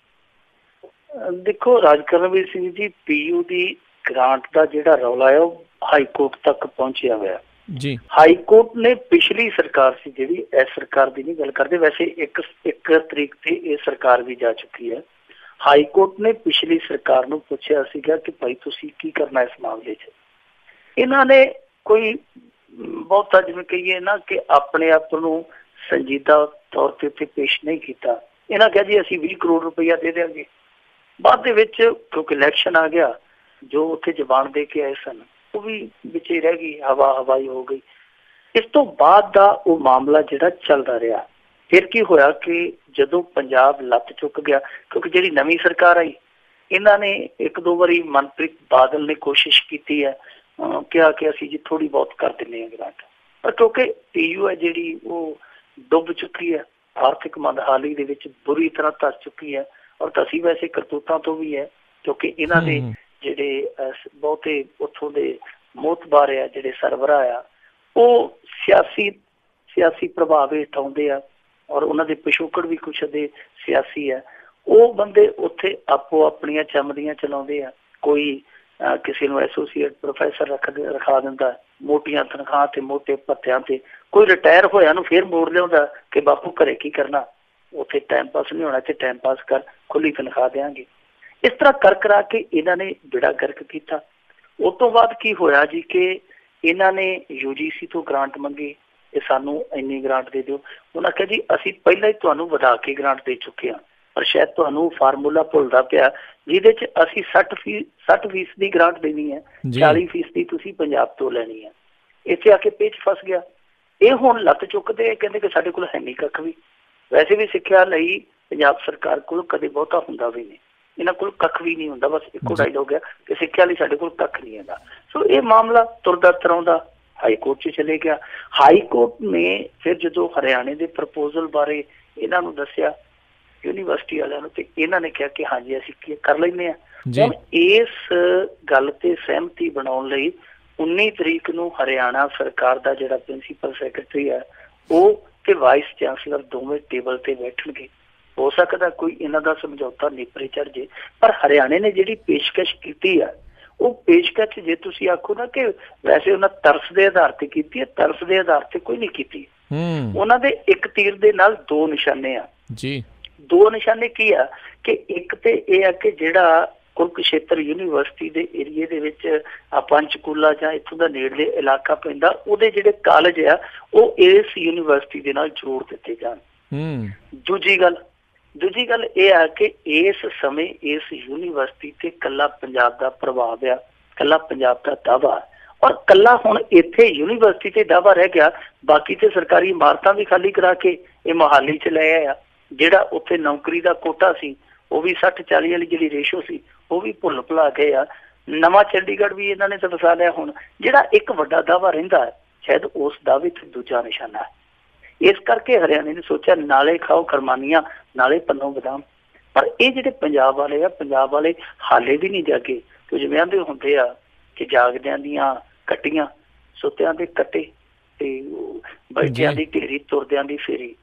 ਦੇਖੋ ਰਾਜਕਰਨਵੀਰ ਸਿੰਘ ਜੀ, PU ਦੀ ਗ੍ਰਾਂਟ ਦਾ ਜਿਹੜਾ ਰੌਲਾ ਹੈ ਉਹ ਹਾਈ ਕੋਰਟ ਤੱਕ ਪਹੁੰਚਿਆ ਹੋਇਆ ਜੀ। ਹਾਈ ਕੋਰਟ ਨੇ ਪਿਛਲੀ ਸਰਕਾਰ ਸੀ ਜਿਹੜੀ, ਇਸ ਸਰਕਾਰ ਦੀ ਨਹੀਂ ਗੱਲ ਕਰਦੇ, ਵੈਸੇ ਇੱਕ ਤਰੀਕ ਤੇ ਇਹ ਸਰਕਾਰ ਵੀ ਜਾ ਚੁੱਕੀ ਹੈ। ਹਾਈ ਕੋਰਟ ਨੇ ਪਿਛਲੀ ਸਰਕਾਰ ਨੂੰ ਪੁੱਛਿਆ ਸੀਗਾ ਕਿ ਭਾਈ ਤੁਸੀਂ ਕੀ ਕਰਨਾ ਇਸ ਮਾਮਲੇ 'ਚ। ਇਹਨਾਂ ਨੇ ਕੋਈ ਬਹੁਤਾ ਜਿਵੇਂ ਕਹੀਏ ਨਾ ਕਿ ਆਪਣੇ ਆਪ ਨੂੰ ਸੰਜੀਦਾ ਤੌਰ ਤੇ ਉੱਥੇ ਪੇਸ਼ ਨਹੀਂ ਕੀਤਾ। ਇਹਨਾਂ ਕਿਹਾ ਜੀ ਅਸੀਂ 20 ਕਰੋੜ ਰੁਪਇਆ ਦੇ ਦਿਆਂਗੇ। ਬਾਅਦ ਦੇ ਵਿੱਚ ਕਿਉਂਕਿ ਇਲੈਕਸ਼ਨ ਆ ਗਿਆ, ਜੋ ਉੱਥੇ ਜ਼ਬਾਨ ਦੇ ਕੇ ਆਏ ਸਨ ਉਹ ਵੀ ਵਿੱਚ ਹੀ ਰਹਿ ਗਈ, ਹਵਾਈ ਹੋ ਗਈ। ਇਸ ਤੋਂ ਬਾਅਦ ਦਾ ਉਹ ਮਾਮਲਾ ਜਿਹੜਾ ਚੱਲਦਾ ਰਿਹਾ। ਫਿਰ ਕੀ ਹੋਇਆ ਕਿ ਜਦੋਂ ਪੰਜਾਬ ਲੱਤ ਚੁੱਕ ਗਿਆ, ਕਿਉਂਕਿ ਜਿਹੜੀ ਨਵੀਂ ਸਰਕਾਰ ਆਈ ਇਹਨਾਂ ਨੇ ਇੱਕ ਦੋ ਵਾਰੀ ਮਨਪ੍ਰੀਤ ਬਾਦਲ ਨੇ ਕੋਸ਼ਿਸ਼ ਕੀਤੀ ਹੈ, ਕਿਹਾ ਕਿ ਅਸੀਂ ਜੀ ਥੋੜ੍ਹੀ ਬਹੁਤ ਕਰ ਦਿੰਦੇ ਹਾਂ ਗ੍ਰਾਂਟ, ਪਰ ਕਿਉਂਕਿ PU ਹੈ ਜਿਹੜੀ ਉਹ ਡੁੱਬ ਚੁੱਕੀ ਹੈ, ਆਰਥਿਕ ਮੰਦਹਾਲੀ ਦੇ ਵਿੱਚ ਬੁਰੀ ਤਰ੍ਹਾਂ ਧੱਸ ਚੁੱਕੀ ਹੈ। ਔਰ ਧਸੀ ਵੈਸੇ ਕਰਤੂਤਾਂ ਤੋਂ ਵੀ ਹੈ, ਕਿਉਂਕਿ ਇਹਨਾਂ ਦੇ ਜਿਹੜੇ ਬਹੁਤੇ ਉੱਥੋਂ ਦੇ ਮੋਤਬਾਰ ਆ, ਜਿਹੜੇ ਸਰਵਰਾ ਆ, ਉਹ ਸਿਆਸੀ ਪ੍ਰਭਾਵ ਹੇਠ ਆਉਂਦੇ ਆ ਔਰ ਉਹਨਾਂ ਦੇ ਪਿਛੋਕੜ ਵੀ ਕੁਛ ਦੇ ਸਿਆਸੀ ਆ। ਉਹ ਬੰਦੇ ਉੱਥੇ ਆਪੋ ਆਪਣੀਆਂ ਚਮੜੀਆਂ ਚਲਾਉਂਦੇ ਆ। ਕੋਈ ਕਿਸੇ ਨੂੰ ਐਸੋਸੀਏਟ ਪ੍ਰੋਫੈਸਰ ਰਖਾ ਦਿੰਦਾ ਮੋਟੀਆਂ ਤਨਖਾਹ ਤੇ ਮੋਟੇ ਭੱਤਿਆਂ ਤੇ, ਕੋਈ ਰਿਟਾਇਰ ਹੋਇਆ ਨੂੰ ਫਿਰ ਮੋੜ ਲਿਆਉਂਦਾ ਕਿ ਬਾਪੂ ਘਰੇ ਕੀ ਕਰਨਾ, ਉੱਥੇ ਟਾਈਮ ਪਾਸ ਨਹੀਂ ਹੋਣਾ, ਇੱਥੇ ਟਾਈਮ ਪਾਸ ਕਰ, ਖੁੱਲੀ ਤਨਖਾਹ ਦਿਆਂਗੇ। ਇਸ ਤਰ੍ਹਾਂ ਕਰਾ ਕੇ ਇਹਨਾਂ ਨੇ ਬੇੜਾ ਗਰਕ ਕੀਤਾ। ਉਸ ਤੋਂ ਬਾਅਦ ਕੀ ਹੋਇਆ ਜੀ ਕਿ ਇਹਨਾਂ ਨੇ UGC ਤੋਂ ਗ੍ਰਾਂਟ ਮੰਗੀ ਕਿ ਸਾਨੂੰ ਇੰਨੀ ਗ੍ਰਾਂਟ ਦੇ ਦਿਓ। ਉਹਨਾਂ ਕਿਹਾ ਜੀ ਅਸੀਂ ਪਹਿਲਾਂ ਹੀ ਤੁਹਾਨੂੰ ਵਧਾ ਕੇ ਗ੍ਰਾਂਟ ਦੇ ਚੁੱਕੇ ਹਾਂ, ਪਰ ਸ਼ਾਇਦ ਤੁਹਾਨੂੰ ਫਾਰਮੂਲਾ ਭੁੱਲਦਾ ਪਿਆ ਜਿਹਦੇ 'ਚ ਅਸੀਂ 60% ਦੀ ਗ੍ਰਾਂਟ ਦੇਣੀ ਹੈ, 40% ਤੁਸੀਂ ਪੰਜਾਬ ਤੋਂ ਲੈਣੀ ਹੈ। ਇੱਥੇ ਆ ਕੇ ਪੇਚ ਫਸ ਗਿਆ। ਇਹ ਹੁਣ ਲੱਤ ਚੁੱਕਦੇ ਕਹਿੰਦੇ ਕਿ ਸਾਡੇ ਕੋਲ ਹੈ ਨਹੀਂ ਕੱਖ ਵੀ। ਵੈਸੇ ਵੀ ਸਿੱਖਿਆ ਲਈ ਪੰਜਾਬ ਸਰਕਾਰ ਕੋਲ ਕਦੇ ਬਹੁਤਾ ਹੁੰਦਾ ਵੀ ਨਹੀਂ, ਇਹਨਾਂ ਕੋਲ ਕੱਖ ਵੀ ਨਹੀਂ ਹੁੰਦਾ। ਬਸ ਇੱਕੋ ਡਾਇਲ ਹੋ ਗਿਆ ਕਿ ਸਿੱਖਿਆ ਲਈ ਸਾਡੇ ਕੋਲ ਕੱਖ ਨਹੀਂ ਹੈਗਾ। ਸੋ ਇਹ ਮਾਮਲਾ ਤੁਰਦਾ ਤਰਾਉਂਦਾ ਹਾਈ ਕੋਰਟ 'ਚ ਚਲੇ ਗਿਆ। ਹਾਈ ਕੋਰਟ ਨੇ ਫਿਰ ਜਦੋਂ ਹਰਿਆਣੇ ਦੇ ਪ੍ਰਪੋਜ਼ਲ ਬਾਰੇ ਇਹਨਾਂ ਨੂੰ ਦੱਸਿਆ ਯੂਨੀਵਰਸਿਟੀ ਵਾਲਿਆਂ ਨੂੰ, ਤੇ ਇਹਨਾਂ ਨੇ ਕਿਹਾ ਕਿ ਹਾਂਜੀ ਅਸੀਂ ਕੀ ਕਰ ਲੈਂਦੇ ਹਾਂ। ਹੁਣ ਇਸ ਗੱਲ ਤੇ ਸਹਿਮਤੀ ਬਣਾਉਣ ਲਈ 19 ਤਰੀਕ ਨੂੰ ਹਰਿਆਣਾ ਸਰਕਾਰ ਦਾ ਜਿਹੜਾ ਪ੍ਰਿੰਸੀਪਲ ਸੈਕਟਰੀ ਹੈ ਉਹ ਤੇ ਵਾਈਸ ਚਾਂਸਲਰ ਦੋਵੇਂ ਟੇਬਲ ਤੇ ਬੈਠਣਗੇ। ਹੋ ਸਕਦਾ ਕੋਈ ਇਹਨਾਂ ਦਾ ਸਮਝੌਤਾ ਨੇਪਰੇ ਚੜ ਜੇ, ਪਰ ਹਰਿਆਣੇ ਨੇ ਜਿਹੜੀ ਪੇਸ਼ਕਸ਼ ਕੀਤੀ ਆ ਉਹ ਪੇਸ਼ਕਸ਼ ਜੇ ਤੁਸੀਂ ਆਖੋ ਨਾ ਕਿ ਵੈਸੇ ਉਹਨਾਂ ਤਰਸ ਦੇ ਆਧਾਰ ਤੇ ਕੀਤੀ ਹੈ, ਤਰਸ ਦੇ ਆਧਾਰ ਤੇ ਕੋਈ ਨਹੀਂ ਕੀਤੀ। ਉਹਨਾਂ ਦੇ ਇੱਕ ਤੀਰ ਦੇ ਨਾਲ ਦੋ ਨਿਸ਼ਾਨੇ ਆ ਜੀ। ਦੋ ਨਿਸ਼ਾਨੇ ਕੀ ਆ ਕਿ ਇੱਕ ਤੇ ਇਹ ਆ ਕਿ ਜਿਹੜਾ ਕੁਰੂਕਸ਼ੇਤਰ ਯੂਨੀਵਰਸਿਟੀ ਦੇ ਏਰੀਏ ਦੇ ਵਿੱਚ ਪੰਚਕੂਲਾ ਜਾਂ ਇੱਥੋਂ ਦਾ ਨੇੜਲੇ ਇਲਾਕਾ ਪੈਂਦਾ, ਉਹਦੇ ਜਿਹੜੇ ਕਾਲਜ ਆ ਉਹ ਇਸ ਯੂਨੀਵਰਸਿਟੀ ਦੇ ਨਾਲ ਜੋੜ ਦਿੱਤੇ ਜਾਣ। ਦੂਜੀ ਗੱਲ ਇਹ ਆ ਕਿ ਇਸ ਸਮੇਂ ਇਸ ਯੂਨੀਵਰਸਿਟੀ ਤੇ ਕੱਲਾ ਪੰਜਾਬ ਦਾ ਪ੍ਰਭਾਵ ਆ, ਕੱਲਾ ਪੰਜਾਬ ਦਾ ਦਾਅਵਾ, ਔਰ ਕੱਲਾ ਹੁਣ ਇੱਥੇ ਯੂਨੀਵਰਸਿਟੀ ਤੇ ਦਾਅਵਾ ਰਹਿ ਗਿਆ। ਬਾਕੀ ਤੇ ਸਰਕਾਰੀ ਇਮਾਰਤਾਂ ਵੀ ਖਾਲੀ ਕਰਾ ਕੇ ਇਹ ਮੋਹਾਲੀ ਚ ਲੈ ਆਇਆ। ਜਿਹੜਾ ਉੱਥੇ ਨੌਕਰੀ ਦਾ ਕੋਟਾ ਸੀ ਉਹ ਵੀ 60-40 ਵਾਲੀ ਜਿਹੜੀ ਰੇਸ਼ੋ ਸੀ ਉਹ ਵੀ ਭੁੱਲ ਭੁਲਾ ਗਏ ਆ। ਨਵਾਂ ਚੰਡੀਗੜ੍ਹ ਵੀ ਇਹਨਾਂ ਨੇ ਤਾਂ ਵਸਾ ਲਿਆ। ਹੁਣ ਜਿਹੜਾ ਇੱਕ ਵੱਡਾ ਦਾਅਵਾ ਰਹਿੰਦਾ ਸ਼ਾਇਦ ਉਸ ਦਾਅਵੇ ਤੇ ਦੂਜਾ ਨਿਸ਼ਾਨਾ ਹੈ। ਇਸ ਕਰਕੇ ਹਰਿਆਣੇ ਨੇ ਸੋਚਿਆ ਨਾਲੇ ਖਾਓ ਖਰਮਾਨੀਆਂ ਨਾਲੇ ਪੰਨੋ ਬਦਾਮ। ਪਰ ਇਹ ਜਿਹੜੇ ਪੰਜਾਬ ਵਾਲੇ ਆ, ਪੰਜਾਬ ਵਾਲੇ ਹਾਲੇ ਵੀ ਨਹੀਂ ਜਾਗੇ। ਕਿ ਜਿਵੇਂ ਆਂਦੇ ਹੁੰਦੇ ਆ ਕਿ ਜਾਗਦਿਆਂ ਦੀਆਂ ਕੱਟੀਆਂ, ਸੁੱਤਿਆਂ ਦੇ ਕੱਟੇ ਤੇ ਬੈਠਿਆਂ ਦੀ ਢੇਰੀ, ਤੁਰਦਿਆਂ ਦੀ ਫੇਰੀ।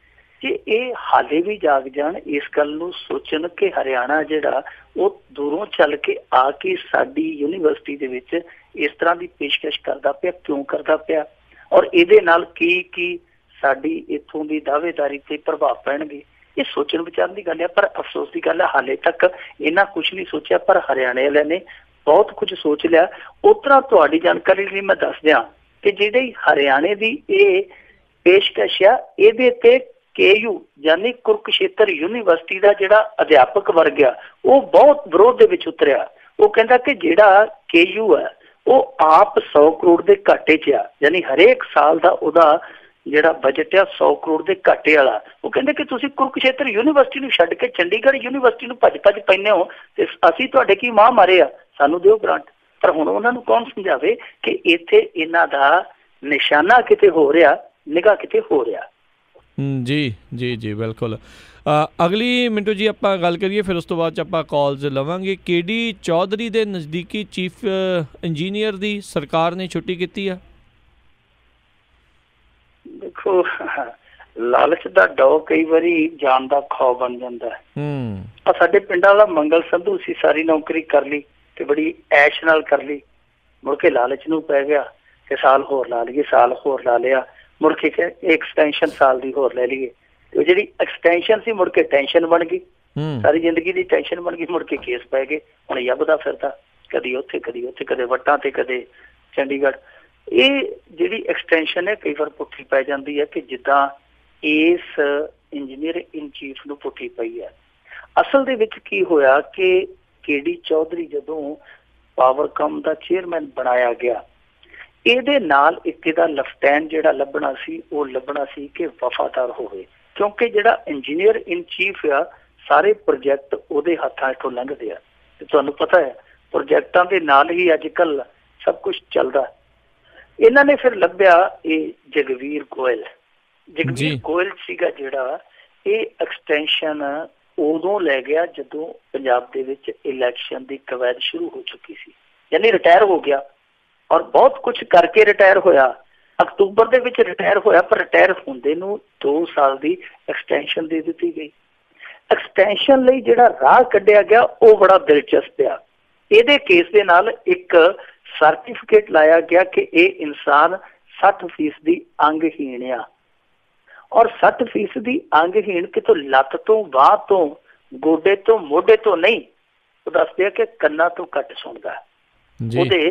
ਜੇ ਇਹ ਹਾਲੇ ਵੀ ਜਾਗ ਜਾਣ, ਇਸ ਗੱਲ ਨੂੰ ਸੋਚਣ ਕਿ ਹਰਿਆਣਾ ਜਿਹੜਾ ਉਹ ਦੂਰੋਂ ਚੱਲ ਕੇ ਆ ਕੇ ਸਾਡੀ ਯੂਨੀਵਰਸਿਟੀ ਦੇ ਵਿੱਚ ਇਸ ਤਰ੍ਹਾਂ ਦੀ ਪੇਸ਼ਕਸ਼ ਕਰਦਾ ਪਿਆ, ਕਿਉਂ ਕਰਦਾ ਪਿਆ, ਔਰ ਇਹਦੇ ਨਾਲ ਕੀ ਸਾਡੀ ਇੱਥੋਂ ਦੀ ਦਾਅਵੇਦਾਰੀ ਤੇ ਪ੍ਰਭਾਵ ਪੈਣਗੇ, ਇਹ ਸੋਚਣ ਵਿਚਾਰਨ ਦੀ ਗੱਲ ਹੈ। ਪਰ ਅਫਸੋਸ ਦੀ ਗੱਲ ਹੈ ਹਾਲੇ ਤੱਕ ਇਹਨਾਂ ਕੁਛ ਨਹੀਂ ਸੋਚਿਆ, ਪਰ ਹਰਿਆਣੇ ਵਾਲਿਆਂ ਨੇ ਬਹੁਤ ਕੁਝ ਸੋਚ ਲਿਆ। ਉਸ ਤਰ੍ਹਾਂ ਤੁਹਾਡੀ ਜਾਣਕਾਰੀ ਲਈ ਮੈਂ ਦੱਸ ਦਿਆਂ ਕਿ ਜਿਹੜੀ ਹਰਿਆਣੇ ਦੀ ਇਹ ਪੇਸ਼ਕਸ਼ ਆ, ਇਹਦੇ ਤੇ KU ਯਾਨੀ ਕੁਰੂਕਸ਼ੇਤਰ ਯੂਨੀਵਰਸਿਟੀ ਦਾ ਜਿਹੜਾ ਅਧਿਆਪਕ ਵਰਗ ਆ ਉਹ ਬਹੁਤ ਵਿਰੋਧ ਦੇ ਵਿੱਚ ਉਤਰਿਆ। ਉਹ ਕਹਿੰਦਾ ਕਿ ਜਿਹੜਾ KU ਹੈ ਉਹ ਆਪ 100 ਕਰੋੜ ਦੇ ਘਾਟੇ 'ਚ ਆ, ਯਾਨੀ ਹਰੇਕ ਸਾਲ ਦਾ ਉਹਦਾ ਜਿਹੜਾ ਬਜਟ ਆ 100 ਕਰੋੜ ਦੇ ਘਾਟੇ ਵਾਲਾ। ਉਹ ਕਹਿੰਦੇ ਕਿ ਤੁਸੀਂ ਕੁਰੂਕਸ਼ੇਤਰ ਯੂਨੀਵਰਸਿਟੀ ਨੂੰ ਛੱਡ ਕੇ ਚੰਡੀਗੜ੍ਹ ਯੂਨੀਵਰਸਿਟੀ ਨੂੰ ਭੱਜ ਪੈਂਦੇ ਹੋ ਤੇ ਅਸੀਂ ਤੁਹਾਡੇ ਕੀ ਮਾਂ ਮਾਰੇ ਆ, ਸਾਨੂੰ ਦਿਓ ਗ੍ਰਾਂਟ। ਪਰ ਹੁਣ ਉਹਨਾਂ ਨੂੰ ਕੌਣ ਸਮਝਾਵੇ ਕਿ ਇੱਥੇ ਇਹਨਾਂ ਦਾ ਨਿਸ਼ਾਨਾ ਕਿਤੇ ਹੋ ਰਿਹਾ, ਨਿਗਾਹ ਕਿਤੇ ਹੋ ਰਿਹਾ। ਜੀ ਬਿਲਕੁਲ। ਅਗਲੀ ਮਿੰਟੂ ਜੀ ਆਪਾਂ ਗੱਲ ਕਰੀਏ, ਫਿਰ ਉਸ ਤੋਂ ਬਾਅਦ 'ਚ ਆਪਾਂ ਕਾਲਸ ਲਵਾਂਗੇ। KD ਚੌਧਰੀ ਦੇ ਨਜ਼ਦੀਕੀ ਚੀਫ ਇੰਜੀਨੀਅਰ ਦੀ ਸਰਕਾਰ ਨੇ ਛੁੱਟੀ ਕੀਤੀ ਆ। ਦੇਖੋ, ਲਾਲਚ ਦਾ ਡੋ ਕਈ ਵਾਰੀ ਜਾਨ ਦਾ ਖੌਅ ਬਣ ਜਾਂਦਾ ਹੈ। ਸਾਡੇ ਪਿੰਡਾਂ ਵਾਲਾ ਮੰਗਲ ਸੰਧੂ ਸੀ, ਸਾਰੀ ਨੌਕਰੀ ਕਰ ਲਈ ਤੇ ਬੜੀ ਐਸ਼ ਨਾਲ ਕਰ ਲਈ, ਮੁੜ ਕੇ ਲਾਲਚ ਨੂੰ ਪੈ ਗਿਆ ਕਿ ਸਾਲ ਹੋਰ ਲਾ ਲਈਏ, ਸਾਲ ਹੋਰ ਲਾ ਲਿਆ, ਮੁੜ ਕੇ ਐਕਸਟੈਂਸ਼ਨ ਸਾਲ ਦੀ ਹੋਰ ਲੈ ਲਈਏ। ਤੇ ਜਿਹੜੀ ਐਕਸਟੈਂਸ਼ਨ ਸੀ ਮੁੜ ਕੇ ਟੈਨਸ਼ਨ ਬਣ ਗਈ, ਸਾਰੀ ਜ਼ਿੰਦਗੀ ਦੀ ਟੈਨਸ਼ਨ ਬਣ ਗਈ। ਮੁੜ ਕੇ ਕੇਸ ਪੈ ਗਏ, ਹੁਣ ਯੱਬਦਾ ਫਿਰਦਾ ਕਦੀ ਉੱਥੇ ਕਦੀ ਉੱਥੇ, ਕਦੇ ਵੱਟਾਂ ਤੇ ਕਦੇ ਚੰਡੀਗੜ੍ਹ। ਇਹ ਜਿਹੜੀ ਐਕਸਟੈਂਸ਼ਨ ਹੈ ਕਈ ਵਾਰ ਪੁੱਠੀ ਪੈ ਜਾਂਦੀ ਹੈ ਕਿ ਜਿੱਦਾਂ ਇਸ ਇੰਜੀਨੀਅਰ ਇਨ ਚੀਫ ਨੂੰ ਪੁੱਠੀ ਪਈ ਹੈ। ਅਸਲ ਦੇ ਵਿੱਚ ਕੀ ਹੋਇਆ ਕਿ KD ਚੌਧਰੀ ਜਦੋਂ ਪਾਵਰਕਾਮ ਦਾ ਚੇਅਰਮੈਨ ਬਣਾਇਆ ਗਿਆ, ਇਹਦੇ ਨਾਲ ਇੱਕ ਇਹਦਾ ਲੈਫਟੈਨੈਂਟ ਜਿਹੜਾ ਲੱਭਣਾ ਸੀ ਉਹ ਲੱਭਣਾ ਸੀ ਕਿ ਵਫਾਦਾਰ ਹੋਵੇ, ਕਿਉਂਕਿ ਜਿਹੜਾ ਇੰਜੀਨੀਅਰ ਇਨ ਚੀਫ ਆ ਸਾਰੇ ਪ੍ਰੋਜੈਕਟ ਉਹਦੇ ਹੱਥਾਂ ਹੇਠੋਂ ਲੰਘਦੇ ਆ। ਤੇ ਤੁਹਾਨੂੰ ਪਤਾ ਹੈ ਪ੍ਰੋਜੈਕਟਾਂ ਦੇ ਨਾਲ ਹੀ ਅੱਜ ਕੱਲ੍ਹ ਸਭ ਕੁਝ ਚੱਲਦਾ। ਇਹਨਾਂ ਨੇ ਫਿਰ ਲੱਭਿਆ ਇਹ ਜਗਵੀਰ ਗੋਇਲ ਸੀਗਾ ਜਿਹੜਾ ਇਹ ਐਕਸਟੈਂਸ਼ਨ ਉਦੋਂ ਲੈ ਗਿਆ ਜਦੋਂ ਪੰਜਾਬ ਦੇ ਵਿੱਚ ਇਲੈਕਸ਼ਨ ਦੀ ਕਵਾਇਦ ਸ਼ੁਰੂ ਹੋ ਚੁੱਕੀ ਸੀ, ਯਾਨੀ ਰਿਟਾਇਰ ਹੋ ਗਿਆ ਔਰ ਬਹੁਤ ਕੁਝ ਕਰਕੇ ਰਿਟਾਇਰ ਹੋਇਆ। ਅਕਤੂਬਰ ਦੇ ਵਿੱਚ ਰਿਟਾਇਰ ਹੋਇਆ, ਪਰ ਰਿਟਾਇਰ ਹੁੰਦੇ ਨੂੰ 2 ਸਾਲ ਦੀ ਐਕਸਟੈਂਸ਼ਨ ਦੇ ਦਿੱਤੀ ਗਈ। ਐਕਸਟੈਂਸ਼ਨ ਲਈ ਜਿਹੜਾ ਰਾਹ ਕੱਢਿਆ ਗਿਆ ਉਹ ਬੜਾ ਦਿਲਚਸਪ ਆ। ਇਹਦੇ ਕੇਸ ਦੇ ਨਾਲ ਇੱਕ ਸਰਟੀਫਿਕੇਟ ਲਾਇਆ ਗਿਆ ਕਿ ਇਹ ਇਨਸਾਨ 60% ਅੰਗਹੀਣ ਆ, ਔਰ 60% ਅੰਗਹੀਣ ਕਿਤੋਂ ਲੱਤ ਤੋਂ, ਬਾਂਹ ਤੋਂ, ਗੋਡੇ ਤੋਂ, ਮੋਢੇ ਤੋਂ ਨਹੀਂ, ਉਹ ਦੱਸਦੇ ਆ ਕਿ ਕੰਨਾਂ ਤੋਂ ਘੱਟ ਸੁਣਦਾ। ਉਹਦੇ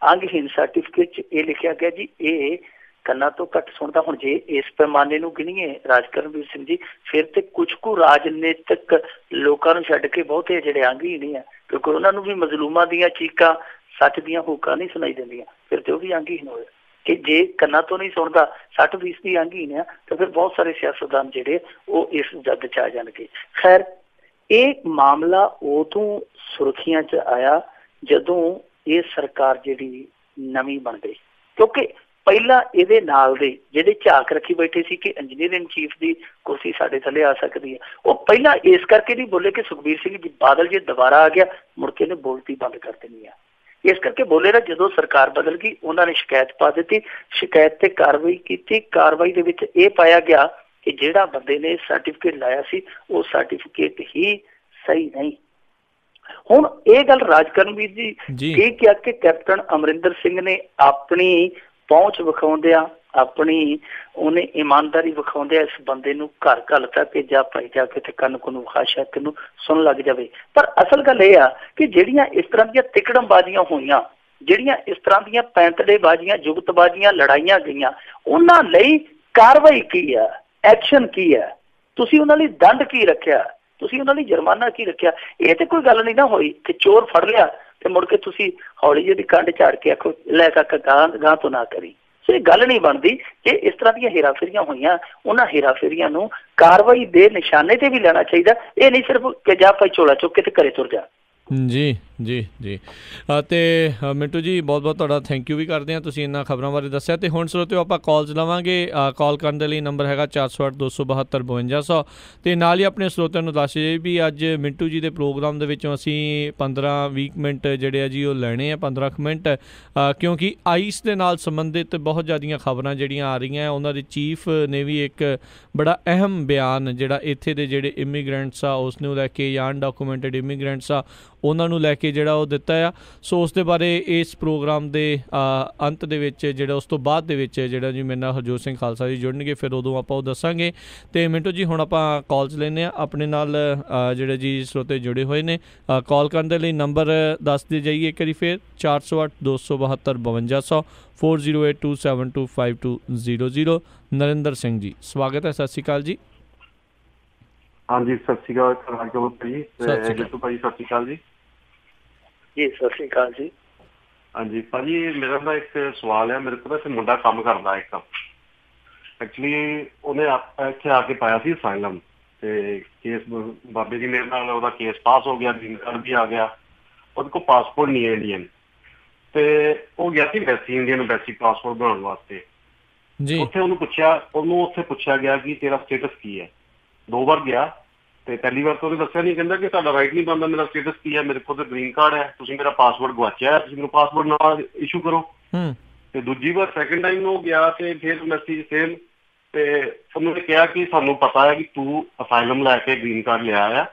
ਅੰਗਹੀਣ ਸਰਟੀਫਿਕੇਟ 'ਚ ਇਹ ਲਿਖਿਆ ਗਿਆ ਜੀ ਇਹ ਕੰਨਾਂ ਤੋਂ ਘੱਟ ਸੁਣਦਾ। ਹੁਣ ਜੇ ਇਸ ਪੈਮਾਨੇ ਨੂੰ ਗਿਣੀਏ ਰਾਜਕਰਨਵੀਰ ਸਿੰਘ ਜੀ, ਫਿਰ ਤੇ ਕੁਝ ਕੁ ਰਾਜਨੀਤਿਕ ਲੋਕਾਂ ਨੂੰ ਛੱਡ ਕੇ ਬਹੁਤੇ ਜਿਹੜੇ ਅੰਗਹੀਣ ਆ, ਕਿਉਂਕਿ ਉਹਨਾਂ ਨੂੰ ਵੀ ਮਜ਼ਲੂਮਾਂ ਦੀਆਂ ਚੀਕਾਂ, ਸੱਚ ਦੀਆਂ ਹੋਕਾਂ ਨਹੀਂ ਸੁਣਾਈ ਦਿੰਦੀਆਂ, ਫਿਰ ਤੇ ਉਹ ਵੀ ਅੰਗਹੀਣ ਹੋਏ। ਕਿ ਜੇ ਕੰਨਾਂ ਤੋਂ ਨਹੀਂ ਸੁਣਦਾ 60% ਅੰਗਹੀਣ ਆ ਤਾਂ ਫਿਰ ਬਹੁਤ ਸਾਰੇ ਸਿਆਸਤਦਾਨ ਜਿਹੜੇ ਉਹ ਇਸ ਜੱਦ 'ਚ ਆ ਜਾਣਗੇ। ਖੈਰ, ਇਹ ਮਾਮਲਾ ਉਦੋਂ ਸੁਰਖੀਆਂ 'ਚ ਆਇਆ ਜਦੋਂ ਇਹ ਸਰਕਾਰ ਜਿਹੜੀ ਨਵੀਂ ਬਣ ਗਈ, ਕਿਉਂਕਿ ਪਹਿਲਾਂ ਇਹਦੇ ਨਾਲ ਦੇ ਜਿਹੜੇ ਝਾਕ ਰੱਖੀ ਬੈਠੇ ਸੀ ਕਿ ਇੰਜੀਨੀਅਰ ਇਨ ਚੀਫ ਦੀ ਕੁਰਸੀ ਸਾਡੇ ਥੱਲੇ ਆ ਸਕਦੀ ਹੈ, ਉਹ ਪਹਿਲਾਂ ਇਸ ਕਰਕੇ ਨਹੀਂ ਬੋਲੇ ਕਿ ਸੁਖਬੀਰ ਸਿੰਘ ਜੀ ਬਾਦਲ ਜੇ ਦੁਬਾਰਾ ਆ ਗਿਆ ਮੁੜ ਕੇ ਨੇ ਬੋਲਤੀ ਬੰਦ ਕਰ ਦੇਣੀ ਆ। ਇਸ ਕਰਕੇ ਬੋਲੇ ਨਾ, ਜਦੋਂ ਸਰਕਾਰ ਬਦਲ ਗਈ ਉਹਨਾਂ ਨੇ ਸ਼ਿਕਾਇਤ ਪਾ ਦਿੱਤੀ, ਸ਼ਿਕਾਇਤ ਤੇ ਕਾਰਵਾਈ ਕੀਤੀ। ਕਾਰਵਾਈ ਦੇ ਵਿੱਚ ਇਹ ਪਾਇਆ ਗਿਆ ਕਿ ਜਿਹੜਾ ਬੰਦੇ ਨੇ ਸਰਟੀਫਿਕੇਟ ਲਾਇਆ ਸੀ ਉਹ ਸਰਟੀਫਿਕੇਟ ਹੀ ਸਹੀ ਨਹੀਂ। ਹੁਣ ਇਹ ਗੱਲ ਰਾਜਕਰਮਵੀਰ ਜੀ ਇਹ ਕਿਹਾ ਕਿ ਕੈਪਟਨ ਅਮਰਿੰਦਰ ਸਿੰਘ ਨੇ ਆਪਣੀ ਪਹੁੰਚ ਵਿਖਾਉਂਦਿਆਂ, ਆਪਣੀ ਉਹਨੇ ਇਮਾਨਦਾਰੀ ਵਿਖਾਉਂਦਿਆਂ ਇਸ ਬੰਦੇ ਨੂੰ ਘਰ ਘੱਲਤਾ ਕਿ ਜਾ ਭਾਈ ਜਾ ਕੇ ਤੇ ਕੰਨ ਨੂੰ ਖਾਸ਼ਾ ਤੈਨੂੰ ਸੁਣ ਲੱਗ ਜਾਵੇ। ਪਰ ਅਸਲ ਗੱਲ ਇਹ ਆ ਕਿ ਜਿਹੜੀਆਂ ਇਸ ਤਰ੍ਹਾਂ ਦੀਆਂ ਤਿਕੜਮਬਾਜ਼ੀਆਂ ਹੋਈਆਂ, ਜਿਹੜੀਆਂ ਇਸ ਤਰ੍ਹਾਂ ਦੀਆਂ ਪੈਂਤੜੇਬਾਜ਼ੀਆਂ, ਜੁਗਤਬਾਜ਼ੀਆਂ ਲੜਾਈਆਂ ਗਈਆਂ, ਉਹਨਾਂ ਲਈ ਕਾਰਵਾਈ ਕੀ ਆ, ਐਕਸ਼ਨ ਕੀ ਹੈ, ਤੁਸੀਂ ਉਹਨਾਂ ਲਈ ਦੰਡ ਕੀ ਰੱਖਿਆ, ਤੁਸੀਂ ਉਹਨਾਂ ਲਈ ਜੁਰਮਾਨਾ ਕੀ ਰੱਖਿਆ? ਇਹ ਤੇ ਕੋਈ ਗੱਲ ਨਹੀਂ ਨਾ ਹੋਈ ਕਿ ਚੋਰ ਫੜ ਲਿਆ ਤੇ ਮੁੜ ਕੇ ਤੁਸੀਂ ਹੌਲੀ ਜਿਹੀ ਕੰਡ ਝਾੜ ਕੇ ਆਖੋ ਲੈ ਕਾਕਾ ਗਾਂ ਤੋਂ ਨਾ ਕਰੀ। ਸੋ ਇਹ ਗੱਲ ਨਹੀਂ ਬਣਦੀ ਕਿ ਇਸ ਤਰ੍ਹਾਂ ਦੀਆਂ ਹੇਰਾਫੇਰੀਆਂ ਹੋਈਆਂ, ਉਹਨਾਂ ਹੇਰਾਫੇਰੀਆਂ ਨੂੰ ਕਾਰਵਾਈ ਦੇ ਨਿਸ਼ਾਨੇ ਤੇ ਵੀ ਲੈਣਾ ਚਾਹੀਦਾ। ਇਹ ਨਹੀਂ ਸਿਰਫ ਕਿ ਜਾ ਭਾਈ ਝੋਲਾ ਚੁੱਕ ਕੇ ਤੇ ਘਰੇ ਤੁਰ ਜਾ। ਜੀ ਜੀ ਜੀ ਅਤੇ ਮਿੰਟੂ ਜੀ ਬਹੁਤ ਬਹੁਤ ਤੁਹਾਡਾ ਥੈਂਕ ਯੂ ਵੀ ਕਰਦੇ ਹਾਂ, ਤੁਸੀਂ ਇਹਨਾਂ ਖਬਰਾਂ ਬਾਰੇ ਦੱਸਿਆ। ਅਤੇ ਹੁਣ ਸਰੋਤਿਓ ਆਪਾਂ ਕਾਲਸ ਲਵਾਂਗੇ। ਕਾਲ ਕਰਨ ਦੇ ਲਈ ਨੰਬਰ ਹੈਗਾ 408 272 5200। ਅਤੇ ਨਾਲ ਹੀ ਆਪਣੇ ਸਰੋਤਿਆਂ ਨੂੰ ਦੱਸ ਜੇ ਵੀ ਅੱਜ ਮਿੰਟੂ ਜੀ ਦੇ ਪ੍ਰੋਗਰਾਮ ਦੇ ਵਿੱਚੋਂ ਅਸੀਂ 15-20 ਮਿੰਟ ਜਿਹੜੇ ਆ ਜੀ ਉਹ ਲੈਣੇ ਆ, 15 ਮਿੰਟ, ਕਿਉਂਕਿ ਆਈਸ ਦੇ ਨਾਲ ਸੰਬੰਧਿਤ ਬਹੁਤ ਜ਼ਿਆਦੀਆਂ ਖਬਰਾਂ ਜਿਹੜੀਆਂ ਆ ਰਹੀਆਂ। ਉਹਨਾਂ ਦੇ ਚੀਫ ਨੇ ਵੀ ਇੱਕ ਬੜਾ ਅਹਿਮ ਬਿਆਨ ਜਿਹੜਾ ਇੱਥੇ ਦੇ ਜਿਹੜੇ ਇਮੀਗ੍ਰੈਂਟਸ ਆ ਉਸ ਨੂੰ ਲੈ ਕੇ, ਜਾਂ ਅਨਡਾਕੂਮੈਂਟਡ ਇਮੀਗ੍ਰੈਂਟਸ ਆ ਉਹਨਾਂ ਨੂੰ ਲੈ ਕੇ ਜਿਹੜਾ ਉਹ ਦਿੱਤਾ ਆ। ਸੋ ਉਸ ਦੇ ਬਾਰੇ ਇਸ ਪ੍ਰੋਗਰਾਮ ਦੇ ਅੰਤ ਦੇ ਵਿੱਚ ਜਿਹੜਾ ਉਸ ਤੋਂ ਬਾਅਦ ਦੇ ਵਿੱਚ ਜਿਹੜਾ ਜੀ ਮੇਰੇ ਨਾਲ ਹਰਜੋਤ ਸਿੰਘ ਖਾਲਸਾ ਜੀ ਜੁੜਨਗੇ, ਫਿਰ ਉਦੋਂ ਆਪਾਂ ਉਹ ਦੱਸਾਂਗੇ। ਅਤੇ ਮਿੰਟੂ ਜੀ ਹੁਣ ਆਪਾਂ ਕਾਲਸ ਲੈਂਦੇ ਹਾਂ। ਆਪਣੇ ਨਾਲ ਜਿਹੜੇ ਜੀ ਸਰੋਤੇ ਜੁੜੇ ਹੋਏ ਨੇ, ਕਾਲ ਕਰਨ ਦੇ ਲਈ ਨੰਬਰ ਦੱਸਦੇ ਜਾਈਏ ਇੱਕ ਵਾਰੀ ਫਿਰ 408 272 5200 4082725200। ਨਰਿੰਦਰ ਸਿੰਘ ਜੀ ਸਵਾਗਤ ਹੈ, ਸਤਿ ਸ਼੍ਰੀ ਅਕਾਲ ਜੀ। ਹਾਂਜੀ ਸਤਿ ਸ਼੍ਰੀ ਅਕਾਲ ਜੀ, ਜਿੱਤੂ ਭਾਜੀ ਸਤਿ ਸ਼੍ਰੀ ਅਕਾਲ ਜੀ। ਜੀ ਸਤਿ ਸ਼੍ਰੀ ਅਕਾਲ ਜੀ। ਹਾਂਜੀ ਭਾਜੀ ਮੇਰਾ ਨਾ ਇੱਕ ਸਵਾਲ ਹੈ। ਮੇਰੇ ਕੋਲ ਇੱਥੇ ਮੁੰਡਾ ਕੰਮ ਕਰਦਾ ਇੱਕ, ਐਕਚੁਅਲੀ ਉਹਨੇ ਇੱਥੇ ਆ ਕੇ ਪਾਇਆ ਸੀ ਅਸਾਈਲਮ, ਤੇ ਕੇਸ ਬਾਬੇ ਦੀ ਮੇਰੇ ਨਾਲ ਉਹਦਾ ਕੇਸ ਪਾਸ ਹੋ ਗਿਆ, ਗ੍ਰੀਨ ਕਾਰਡ ਵੀ ਆ ਗਿਆ, ਉਹਦੇ ਕੋਲ ਪਾਸਪੋਰਟ ਨਹੀਂ ਹੈ ਇੰਡੀਅਨ, ਤੇ ਉਹ ਗਿਆ ਸੀ ਐਮਬੈਸੀ, ਇੰਡੀਅਨ ਐਮਬੈਸੀ ਪਾਸਪੋਰਟ ਬਣਾਉਣ ਵਾਸਤੇ। ਉੱਥੇ ਉਹਨੂੰ ਉੱਥੇ ਪੁੱਛਿਆ ਗਿਆ ਕਿ ਤੇਰਾ ਸਟੇਟਸ ਕੀ ਹੈ। 2 ਵਾਰ ਗਿਆ ਤੇ ਪਹਿਲੀ ਵਾਰ ਤਾਂ ਉਹਨੇ ਦੱਸਿਆ ਨਹੀਂ, ਕਹਿੰਦਾ ਕਿ ਸਾਡਾ ਰਾਈਟ ਨਹੀਂ ਬਣਦਾ, ਮੇਰਾ ਸਟੇਟਸ ਕੀ ਹੈ, ਮੇਰੇ ਕੋਲ ਤਾਂ ਗ੍ਰੀਨ ਕਾਰਡ ਹੈ, ਤੁਸੀਂ ਮੇਰਾ ਪਾਸਪੋਰਟ ਗਵਾਚਿਆ, ਤੁਸੀਂ ਮੈਨੂੰ ਪਾਸਪੋਰਟ ਨਾਲ ਇਸ਼ੂ ਕਰੋ। ਤੇ ਦੂਜੀ ਵਾਰ ਸੈਕਿੰਡ ਟਾਈਮ ਉਹ ਗਿਆ ਤੇ ਫਿਰ ਮੈਸੇਜ ਸੇਮ, ਤੇ ਉਹਨੂੰ ਕਿਹਾ ਕਿ ਸਾਨੂੰ ਪਤਾ ਹੈ ਕਿ ਤੂੰ ਅਸਾਈਲਮ ਲੈ ਕੇ ਗ੍ਰੀਨ ਕਾਰਡ ਲਿਆ ਆ,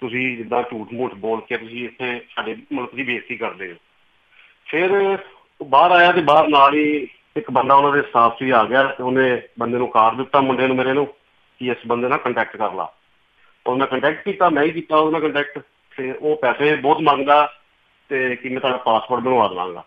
ਤੁਸੀਂ ਜਿੱਦਾਂ ਝੂਠ ਮੂਠ ਬੋਲ ਕੇ ਤੁਸੀਂ ਇੱਥੇ ਸਾਡੇ ਮੁਲਕ ਦੀ ਬੇਇੱਜ਼ਤੀ ਕਰਦੇ ਹੋ। ਫਿਰ ਬਾਹਰ ਆਇਆ ਤੇ ਬਾਹਰ ਨਾਲ ਹੀ ਇੱਕ ਬੰਦਾ ਉਹਨਾਂ ਦੇ ਸਟਾਫ 'ਚ ਵੀ ਆ ਗਿਆ, ਤੇ ਉਹਨੇ ਬੰਦੇ ਨੂੰ ਕਾਰਡ ਦਿੱਤਾ ਮੁੰਡੇ ਨੂੰ ਮੇਰੇ ਨੂੰ ਕਿ ਇਸ ਬੰਦੇ ਨਾਲ ਕੰਟੈਕਟ ਕਰ ਲਾ। ਉਹਨੇ ਕੰਟੈਕਟ ਕੀਤਾ, ਮੈਂ ਹੀ ਕੀਤਾ ਉਹਦੇ ਨਾਲ ਕੰਟੈਕਟ, ਤੇ ਉਹ ਪੈਸੇ ਬਹੁਤ ਮੰਗਦਾ ਤੇ ਕਿ ਮੈਂ ਤੁਹਾਡਾ ਪਾਸਪੋਰਟ ਬਣਵਾ ਦੇਵਾਂਗਾ।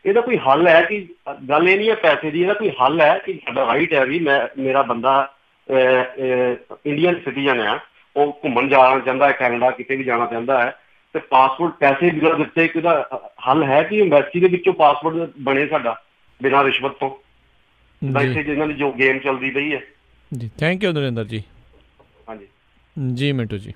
ਇਹਦਾ ਕੋਈ ਹੱਲ ਹੈ? ਕਿ ਗੱਲ ਇਹ ਨਹੀਂ ਹੈ ਪੈਸੇ ਦੀ, ਇਹਦਾ ਕੋਈ ਹੱਲ ਹੈ ਕਿ ਸਾਡਾ ਰਾਈਟ ਹੈ ਵੀ ਮੇਰਾ ਬੰਦਾ ਇੰਡੀਅਨ ਸਿਟੀਜ਼ਨ ਹੈ, ਉਹ ਘੁੰਮਣ ਜਾਣਾ ਚਾਹੁੰਦਾ ਹੈ, ਕੈਨੇਡਾ ਕਿਤੇ ਵੀ ਜਾਣਾ ਚਾਹੁੰਦਾ ਹੈ, ਤੇ ਪਾਸਪੋਰਟ ਪੈਸੇ ਬਿਨਾਂ ਦਿੱਤੇ ਇੱਕ ਇਹਦਾ ਹੱਲ ਹੈ ਕਿ ਐਮਬੈਸੀ ਦੇ ਵਿੱਚੋਂ ਪਾਸਪੋਰਟ ਬਣੇ ਸਾਡਾ ਬਿਨਾਂ ਰਿਸ਼ਵਤ ਤੋਂ? ਇੱਥੇ ਜਿਹਨਾਂ ਦੀ ਜੋ ਗੇਮ ਚੱਲਦੀ ਪਈ ਹੈ। ਜੀ ਥੈਂਕ ਯੂ ਨਰਿੰਦਰ ਜੀ। ਹਾਂਜੀ ਜੀ ਮਿੰਟੂ ਜੀ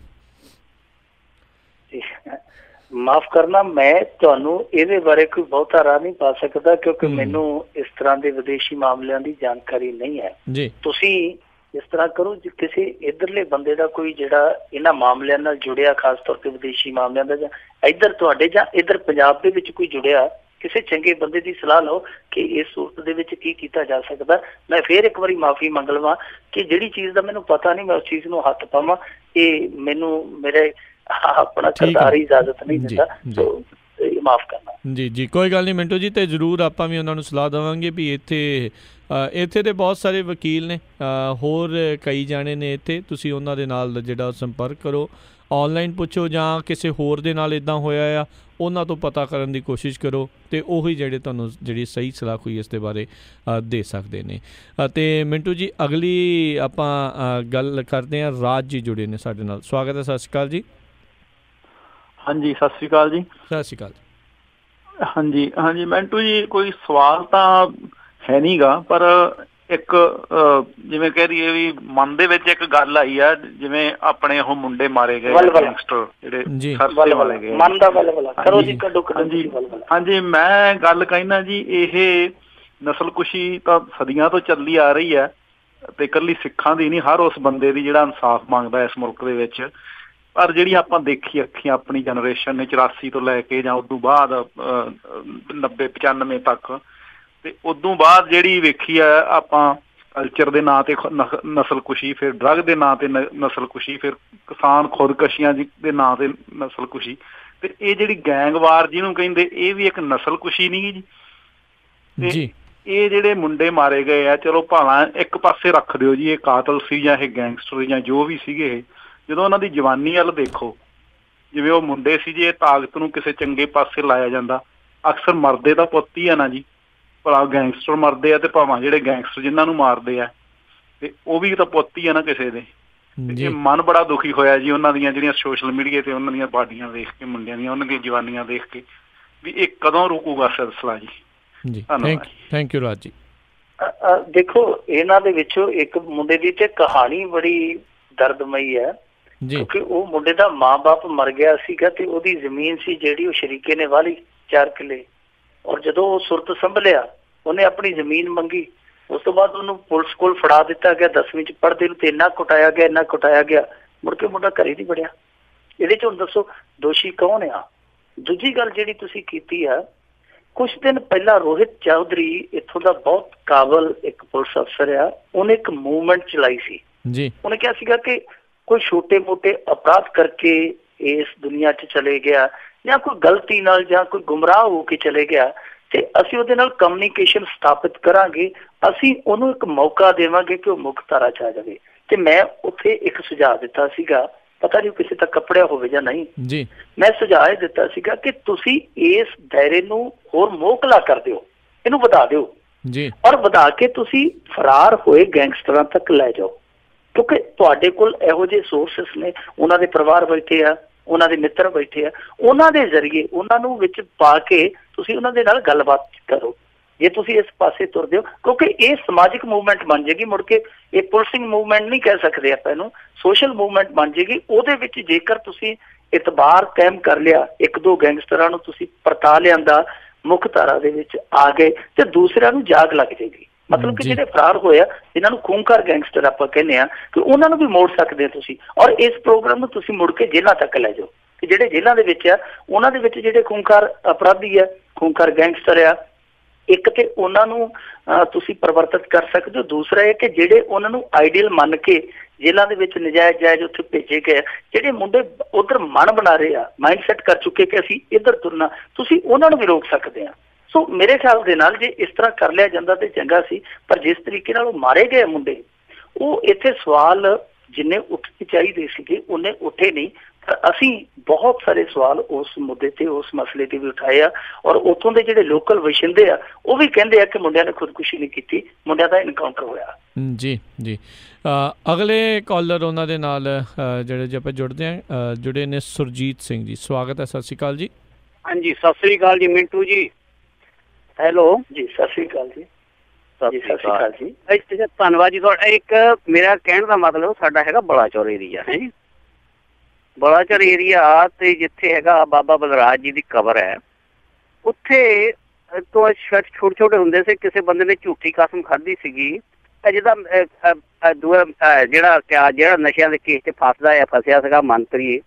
ਮਾਫ ਕਰਨਾ, ਮੈਂ ਤੁਹਾਨੂੰ ਇਹਦੇ ਬਾਰੇ ਕੋਈ ਬਹੁਤਾ ਰਾਹ ਨਹੀਂ ਪਾ ਸਕਦਾ ਕਿਉਂਕਿ ਮੈਨੂੰ ਇਸ ਤਰ੍ਹਾਂ ਦੇ ਵਿਦੇਸ਼ੀ ਮਾਮਲਿਆਂ ਦੀ ਜਾਣਕਾਰੀ ਨਹੀਂ ਹੈ ਜੀ। ਤੁਸੀਂ ਇਸ ਤਰ੍ਹਾਂ ਕਰੋ, ਜੇ ਕਿਸੇ ਇੱਧਰਲੇ ਬੰਦੇ ਦਾ ਕੋਈ ਜਿਹੜਾ ਇਹਨਾਂ ਮਾਮਲਿਆਂ ਨਾਲ ਜੁੜਿਆ, ਖਾਸ ਤੌਰ ਤੇ ਵਿਦੇਸ਼ੀ ਮਾਮਲਿਆਂ ਦਾ, ਜਾਂ ਇੱਧਰ ਤੁਹਾਡੇ ਜਾਂ ਇੱਧਰ ਪੰਜਾਬ ਦੇ ਵਿੱਚ ਕੋਈ ਜੁੜਿਆ, ਕਿਸੇ ਚੰਗੇ ਬੰਦੇ ਦੀ ਸਲਾਹ ਲਓ ਕਿ ਇਸ ਸੂਰਤ ਦੇ ਵਿੱਚ ਕੀ ਕੀਤਾ ਜਾ ਸਕਦਾ। ਮੈਂ ਫੇਰ ਇੱਕ ਵਾਰੀ ਮਾਫੀ ਮੰਗ ਲਵਾਂ ਕਿ ਜਿਹੜੀ ਚੀਜ਼ ਦਾ ਮੈਨੂੰ ਪਤਾ ਨਹੀਂ ਮੈਂ ਉਸ ਚੀਜ਼ ਨੂੰ ਹੱਥ ਪਾਵਾਂ, ਇਹ ਮੈਨੂੰ ਮੇਰੇ ਆਪਣਾ ਸਰਦਾਰੀ ਇਜਾਜ਼ਤ ਨਹੀਂ ਦਿੰਦਾ, ਸੋ ਮਾਫ ਕਰਨਾ। ਜੀ ਜੀ ਕੋਈ ਗੱਲ ਨਹੀਂ ਮਿੰਟੂ ਜੀ, ਤੇ ਜ਼ਰੂਰ ਆਪਾਂ ਵੀ ਉਹਨਾਂ ਨੂੰ ਸਲਾਹ ਦੇਵਾਂਗੇ ਵੀ ਇੱਥੇ ਦੇ ਬਹੁਤ ਸਾਰੇ ਵਕੀਲ ਨੇ, ਹੋਰ ਕਈ ਜਾਣੇ ਨੇ ਇੱਥੇ, ਤੁਸੀਂ ਉਹਨਾਂ ਦੇ ਨਾਲ ਜਿਹੜਾ ਸੰਪਰਕ ਕਰੋ, ਔਨਲਾਈਨ ਪੁੱਛੋ ਜਾਂ ਕਿਸੇ ਹੋਰ ਦੇ ਨਾਲ ਇੱਦਾਂ ਹੋਇਆ ਆ ਉਹਨਾਂ ਤੋਂ ਪਤਾ ਕਰਨ ਦੀ ਕੋਸ਼ਿਸ਼ ਕਰੋ, ਅਤੇ ਉਹੀ ਜਿਹੜੇ ਤੁਹਾਨੂੰ ਜਿਹੜੀ ਸਹੀ ਸਲਾਹ ਕੋਈ ਇਸ ਦੇ ਬਾਰੇ ਦੇ ਸਕਦੇ ਨੇ। ਅਤੇ ਮਿੰਟੂ ਜੀ ਅਗਲੀ ਆਪਾਂ ਗੱਲ ਕਰਦੇ ਹਾਂ, ਰਾਜ ਜੀ ਜੁੜੇ ਨੇ ਸਾਡੇ ਨਾਲ, ਸਵਾਗਤ ਹੈ, ਸਤਿ ਸ਼੍ਰੀ ਅਕਾਲ ਜੀ। ਹਾਂਜੀ ਸਤਿ ਸ਼੍ਰੀ ਅਕਾਲ ਜੀ। ਸਤਿ ਸ਼੍ਰੀ ਅਕਾਲ। ਹਾਂਜੀ ਹਾਂਜੀ ਮਿੰਟੂ ਜੀ, ਕੋਈ ਸਵਾਲ ਤਾਂ ਹੈ ਨਹੀਂ ਗਾ, ਪਰ ਇੱਕ ਜਿਵੇਂ ਕਹਿ ਦਈਏ ਵੀ ਮਨ ਦੇ ਵਿੱਚ ਇੱਕ ਗੱਲ ਆਈ ਆ, ਜਿਵੇਂ ਆਪਣੇ ਉਹ ਮੁੰਡੇ ਮਾਰੇ ਗਏ ਗੈਂਗਸਟਰ ਜਿਹੜੇ ਸਰਸੇ ਵਾਲੇ ਗਏ। ਹਾਂਜੀ, ਮੈਂ ਗੱਲ ਕਹਿੰਦਾ ਜੀ, ਇਹ ਨਸਲਕੁਸ਼ੀ ਤਾਂ ਸਦੀਆਂ ਤੋਂ ਚੱਲੀ ਆ ਰਹੀ ਹੈ ਤੇ ਇਕੱਲੀ ਸਿੱਖਾਂ ਦੀ ਨਹੀਂ, ਹਰ ਉਸ ਬੰਦੇ ਦੀ ਜਿਹੜਾ ਇਨਸਾਫ ਮੰਗਦਾ ਇਸ ਮੁਲਕ ਦੇ ਵਿੱਚ। ਪਰ ਜਿਹੜੀ ਆਪਾਂ ਦੇਖੀ ਅੱਖੀਆਂ ਆਪਣੀ ਜਨਰੇਸ਼ਨ ਨੇ 84 ਤੋਂ ਲੈ ਕੇ ਜਾਂ ਉਦੋਂ ਬਾਅਦ 90-95 ਤੱਕ, ਤੇ ਉਦੋਂ ਬਾਅਦ ਜਿਹੜੀ ਵੇਖੀ ਹੈ ਆਪਾਂ ਕਲਚਰ ਦੇ ਨਾਂ ਤੇ ਨਸਲਕੁਸ਼ੀ, ਫਿਰ ਡਰੱਗ ਦੇ ਨਾਂ ਤੇ ਨਸਲਕੁਸ਼ੀ, ਫਿਰ ਕਿਸਾਨ ਖੁਦਕਸ਼ੀਆਂ ਦੇ ਨਾਂ ਤੇ ਨਸਲਕੁਸ਼ੀ, ਤੇ ਇਹ ਜਿਹੜੀ ਗੈਂਗਵਾਰ ਜਿਹਨੂੰ ਕਹਿੰਦੇ ਇਹ ਵੀ ਇੱਕ ਨਸਲਕੁਸ਼ੀ ਨਹੀਂ ਜੀ। ਇਹ ਜਿਹੜੇ ਮੁੰਡੇ ਮਾਰੇ ਗਏ ਆ, ਚਲੋ ਭਾਵੇਂ ਇੱਕ ਪਾਸੇ ਰੱਖ ਦਿਓ ਜੀ ਇਹ ਕਾਤਲ ਸੀ ਜਾਂ ਇਹ ਗੈਂਗਸਟਰ ਜਾਂ ਜੋ ਵੀ ਸੀਗੇ ਇਹ, ਜਦੋਂ ਉਹਨਾਂ ਦੀ ਜਵਾਨੀ ਵੱਲ ਦੇਖੋ, ਜਿਵੇਂ ਉਹ ਮੁੰਡੇ ਸੀ ਜੇ ਤਾਕਤ ਨੂੰ ਕਿਸੇ ਚੰਗੇ ਪਾਸੇ ਲਾਇਆ ਜਾਂਦਾ, ਅਕਸਰ ਮਰਦੇ ਤਾਂ ਪੁੱਤ ਹੀ ਆ ਨਾ ਜੀ। ਭਲਾ ਗੈਂਗਸਟਰ ਮਰਦੇ ਆ ਤੇ ਭਾਵੇਂ ਜਿਹੜੇ ਗੈਂਗਸਟਰ ਜਿਨ੍ਹਾਂ ਨੂੰ ਮਾਰਦੇ ਆ ਤੇ ਉਹ ਵੀ ਤਾਂ ਪੁੱਤ ਹੀ ਆ ਨਾ ਕਿਸੇ ਦੇ। ਇਹ ਮਨ ਬੜਾ ਦੁਖੀ ਹੋਇਆ ਜੀ ਉਹਨਾਂ ਦੀਆਂ ਜਿਹੜੀਆਂ ਸੋਸ਼ਲ ਮੀਡੀਆ ਤੇ ਉਹਨਾਂ ਦੀਆਂ ਬਾਡੀਆਂ ਦੇਖ ਕੇ, ਮੁੰਡਿਆਂ ਦੀਆਂ ਉਹਨਾਂ ਦੀਆਂ ਜਵਾਨੀਆਂ ਦੇਖ ਕੇ, ਵੀ ਇਹ ਕਦੋਂ ਰੁਕੂਗਾ ਸਿਲਸਿਲਾ ਜੀ। Thank you Raj ji. ਦੇਖੋ ਇਹਨਾਂ ਦੇ ਵਿੱਚੋਂ ਇੱਕ ਮੁੰਡੇ ਦੀ ਤੇ ਕਹਾਣੀ ਬੜੀ ਦਰਦਮਈ ਹੈ, ਕਿਉਂਕਿ ਉਹ ਮੁੰਡੇ ਦਾ ਮਾਂ-ਬਾਪ ਮਰ ਗਿਆ ਸੀਗਾ ਤੇ ਉਹਦੀ ਜ਼ਮੀਨ ਸੀ ਜਿਹੜੀ ਉਹ ਸ਼ਰੀਕੇ ਨੇ ਵਾਲੀ 4 ਕਿੱਲੇ, ਔਰ ਜਦੋਂ ਉਹ ਸੁਰਤ ਸੰਭਲਿਆ ਉਹਨੇ ਆਪਣੀ ਜ਼ਮੀਨ ਮੰਗੀ। ਉਸ ਤੋਂ ਬਾਅਦ ਉਹਨੂੰ ਪੁਲਿਸ ਕੋਲ ਫੜਾ ਦਿੱਤਾ ਗਿਆ। 10ਵੀਂ 'ਚ ਪੜ੍ਹਦੇ ਨੂੰ ਤੇ ਇੰਨਾ ਕੁਟਾਇਆ ਗਿਆ, ਮੁੜ ਕੇ ਮੁੰਡਾ ਘਰੇ ਨਹੀਂ ਵੜਿਆ। ਇਹਦੇ 'ਚ ਹੁਣ ਦੱਸੋ ਦੋਸ਼ੀ ਕੌਣ ਆ? ਦੂਜੀ ਗੱਲ ਜਿਹੜੀ ਤੁਸੀਂ ਕੀਤੀ ਆ, ਕੁਛ ਦਿਨ ਪਹਿਲਾਂ ਰੋਹਿਤ ਚੌਧਰੀ ਇੱਥੋਂ ਦਾ ਬਹੁਤ ਕਾਬਲ ਇੱਕ ਪੁਲਿਸ ਅਫਸਰ ਆ, ਉਹਨੇ ਇੱਕ ਮੂਵਮੈਂਟ ਚਲਾਈ ਸੀ ਜੀ। ਉਹਨੇ ਕਿਹਾ ਸੀਗਾ ਕਿ ਕੋਈ ਛੋਟੇ-ਮੋਟੇ ਅਪਰਾਧ ਕਰਕੇ ਇਸ ਦੁਨੀਆ 'ਚ ਚਲੇ ਗਿਆ ਜਾਂ ਕੋਈ ਗਲਤੀ ਨਾਲ ਜਾਂ ਕੋਈ ਗੁੰਮਰਾਹ ਹੋ ਕੇ ਚਲੇ ਗਿਆ ਤੇ ਅਸੀਂ ਉਹਦੇ ਨਾਲ ਕਮਿਊਨੀਕੇਸ਼ਨ ਸਥਾਪਿਤ ਕਰਾਂਗੇ, ਅਸੀਂ ਉਹਨੂੰ ਇੱਕ ਮੌਕਾ ਦੇਵਾਂਗੇ ਕਿ ਉਹ ਮੁੱਖ ਧਾਰਾ 'ਚ ਆ ਜਾਵੇ। ਤੇ ਮੈਂ ਉੱਥੇ ਇੱਕ ਸੁਝਾਅ ਦਿੱਤਾ ਸੀਗਾ, ਪਤਾ ਨਹੀਂ ਕਿਸੇ ਤੱਕ ਕੱਪੜਿਆ ਹੋਵੇ ਜਾਂ ਨਹੀਂ ਜੀ, ਮੈਂ ਸੁਝਾਅ ਇਹ ਦਿੱਤਾ ਸੀਗਾ ਕਿ ਤੁਸੀਂ ਇਸ ਦਾਇਰੇ ਨੂੰ ਹੋਰ ਮੋਕਲਾ ਕਰ ਦਿਓ, ਇਹਨੂੰ ਵਧਾ ਦਿਓ ਜੀ, ਔਰ ਵਧਾ ਕੇ ਤੁਸੀਂ ਫਰਾਰ ਹੋਏ ਗੈਂਗਸਟਰਾਂ ਤੱਕ ਲੈ ਜਾਓ, ਕਿਉਂਕਿ ਤੁਹਾਡੇ ਕੋਲ ਇਹੋ ਜਿਹੇ ਸੋਰਸਿਸ ਨੇ, ਉਹਨਾਂ ਦੇ ਪਰਿਵਾਰ ਬੈਠੇ ਆ, ਉਹਨਾਂ ਦੇ ਮਿੱਤਰ ਬੈਠੇ ਆ, ਉਹਨਾਂ ਦੇ ਜ਼ਰੀਏ ਉਹਨਾਂ ਨੂੰ ਵਿੱਚ ਪਾ ਕੇ ਤੁਸੀਂ ਉਹਨਾਂ ਦੇ ਨਾਲ ਗੱਲਬਾਤ ਕਰੋ। ਜੇ ਤੁਸੀਂ ਇਸ ਪਾਸੇ ਤੁਰਦੇ ਹੋ, ਕਿਉਂਕਿ ਇਹ ਸਮਾਜਿਕ ਮੂਵਮੈਂਟ ਬਣ ਜਾਏਗੀ, ਮੁੜ ਕੇ ਇਹ ਪੁਲਿਸਿੰਗ ਮੂਵਮੈਂਟ ਨਹੀਂ ਕਹਿ ਸਕਦੇ ਆਪਾਂ ਇਹਨੂੰ, ਸੋਸ਼ਲ ਮੂਵਮੈਂਟ ਬਣ ਜਾਏਗੀ। ਉਹਦੇ ਵਿੱਚ ਜੇਕਰ ਤੁਸੀਂ ਇਤਬਾਰ ਕਾਇਮ ਕਰ ਲਿਆ, 1-2 ਗੈਂਗਸਟਰਾਂ ਨੂੰ ਤੁਸੀਂ ਪਰਤਾ ਲਿਆਂਦਾ, ਮੁੱਖ ਧਾਰਾ ਦੇ ਵਿੱਚ ਆ ਗਏ ਤੇ ਦੂਸਰਿਆਂ ਨੂੰ ਜਾਗ ਲੱਗ ਜਾਏਗੀ। ਮਤਲਬ ਕਿ ਜਿਹੜੇ ਫਰਾਰ ਹੋਏ ਆ, ਜਿਹਨਾਂ ਨੂੰ ਖੂੰਖਾਰ ਗੈਂਗਸਟਰ ਆਪਾਂ ਕਹਿੰਦੇ ਆ, ਕਿ ਉਹਨਾਂ ਨੂੰ ਵੀ ਮੋੜ ਸਕਦੇ ਤੁਸੀਂ, ਔਰ ਇਸ ਪ੍ਰੋਗਰਾਮ ਨੂੰ ਤੁਸੀਂ ਮੁੜ ਕੇ ਜੇਲ੍ਹਾਂ ਤੱਕ ਲੈ ਜਾਓ ਕਿ ਜਿਹੜੇ ਜੇਲ੍ਹਾਂ ਦੇ ਵਿੱਚ ਆ ਉਹਨਾਂ ਦੇ ਵਿੱਚ ਜਿਹੜੇ ਖੂੰਖਾਰ ਅਪਰਾਧੀ ਆ, ਖੂੰਖਾਰ ਗੈਂਗਸਟਰ ਆ, ਇੱਕ ਤੇ ਉਹਨਾਂ ਨੂੰ ਤੁਸੀਂ ਪਰਿਵਰਤਿਤ ਕਰ ਸਕਦੇ ਹੋ। ਦੂਸਰਾ ਇਹ ਕਿ ਜਿਹੜੇ ਉਹਨਾਂ ਨੂੰ ਆਈਡੀਅਲ ਮੰਨ ਕੇ ਜੇਲ੍ਹਾਂ ਦੇ ਵਿੱਚ ਨਜਾਇਜ਼ ਉੱਥੇ ਭੇਜੇ ਗਏ, ਜਿਹੜੇ ਮੁੰਡੇ ਉਧਰ ਮਨ ਬਣਾ ਰਹੇ ਆ, ਮਾਈਂਡ ਸੈਟ ਕਰ ਚੁੱਕੇ ਕਿ ਅਸੀਂ ਇੱਧਰ ਤੁਰਨਾ, ਤੁਸੀਂ ਉਹਨਾਂ ਨੂੰ ਵੀ ਰੋਕ ਸਕਦੇ ਆ। ਸੋ ਮੇਰੇ ਖਿਆਲ ਦੇ ਨਾਲ ਜੇ ਇਸ ਤਰ੍ਹਾਂ ਕਰ ਲਿਆ ਜਾਂਦਾ ਤੇ ਚੰਗਾ ਸੀ, ਪਰ ਜਿਸ ਤਰੀਕੇ ਨਾਲ ਉਹ ਮਾਰੇ ਗਏ ਮੁੰਡੇ, ਉਹ ਇੱਥੇ ਸਵਾਲ ਜਿੰਨੇ ਉੱਠਣੇ ਚਾਹੀਦੇ ਸੀਗੇ ਉਹਨੇ ਉੱਠੇ ਨਹੀਂ। ਪਰ ਅਸੀਂ ਬਹੁਤ ਸਾਰੇ ਸਵਾਲ ਉਸ ਮੁੱਦੇ ਤੇ, ਉਸ ਮਸਲੇ ਤੇ ਵੀ ਉਠਾਏ ਆ, ਔਰ ਉੱਥੋਂ ਦੇ ਜਿਹੜੇ ਲੋਕਲ ਵਸਿੰਦੇ ਆ ਉਹ ਵੀ ਕਹਿੰਦੇ ਆ ਕਿ ਮੁੰਡਿਆਂ ਨੇ ਖੁਦਕੁਸ਼ੀ ਨਹੀਂ ਕੀਤੀ, ਮੁੰਡਿਆਂ ਦਾ ਇਨਕਾਊਂਟਰ ਹੋਇਆ ਜੀ। ਅਗਲੇ ਕਾਲਰ ਉਹਨਾਂ ਦੇ ਨਾਲ ਜਿਹੜੇ ਜੇ ਆਪਾਂ ਜੁੜੇ ਨੇ ਸੁਰਜੀਤ ਸਿੰਘ ਜੀ, ਸਵਾਗਤ ਹੈ, ਸਤਿ ਸ਼੍ਰੀ ਅਕਾਲ ਜੀ। ਹਾਂਜੀ, ਸਤਿ ਸ਼੍ਰੀ ਅਕਾਲ ਜੀ ਮਿੰਟੂ ਜੀ। ਹੈਲੋ ਜੀ, ਸਤਿ ਸ਼੍ਰੀ ਅਕਾਲ ਜੀ। ਸਤਿ ਸ਼੍ਰੀ ਅਕਾਲ ਜੀ। ਧੰਨਵਾਦ ਜੀ ਤੁਹਾਡਾ। ਇੱਕ ਮੇਰਾ ਕਹਿਣ ਦਾ ਮਤਲਬ ਸਾਡਾ ਹੈਗਾ ਬਲਾਚੌਰ ਏਰੀਆ ਹੈ ਜੀ, ਬਲਾਚੌਰ ਏਰੀਆ ਤੇ ਜਿੱਥੇ ਹੈਗਾ ਬਾਬਾ ਬਲਰਾਜ ਜੀ ਦੀ ਕਬਰ ਹੈ, ਉੱਥੇ ਤੋਂ ਛੋਟੇ ਛੋਟੇ ਹੁੰਦੇ ਸੀ, ਕਿਸੇ ਬੰਦੇ ਨੇ ਝੂਠੀ ਕਸਮ ਖਾਧੀ ਸੀਗੀ, ਜਿਹਦਾ ਜਿਹੜਾ ਨਸ਼ਿਆਂ ਦੇ ਕੇਸ 'ਚ ਫਸਿਆ ਸੀਗਾ ਮੰਤਰੀ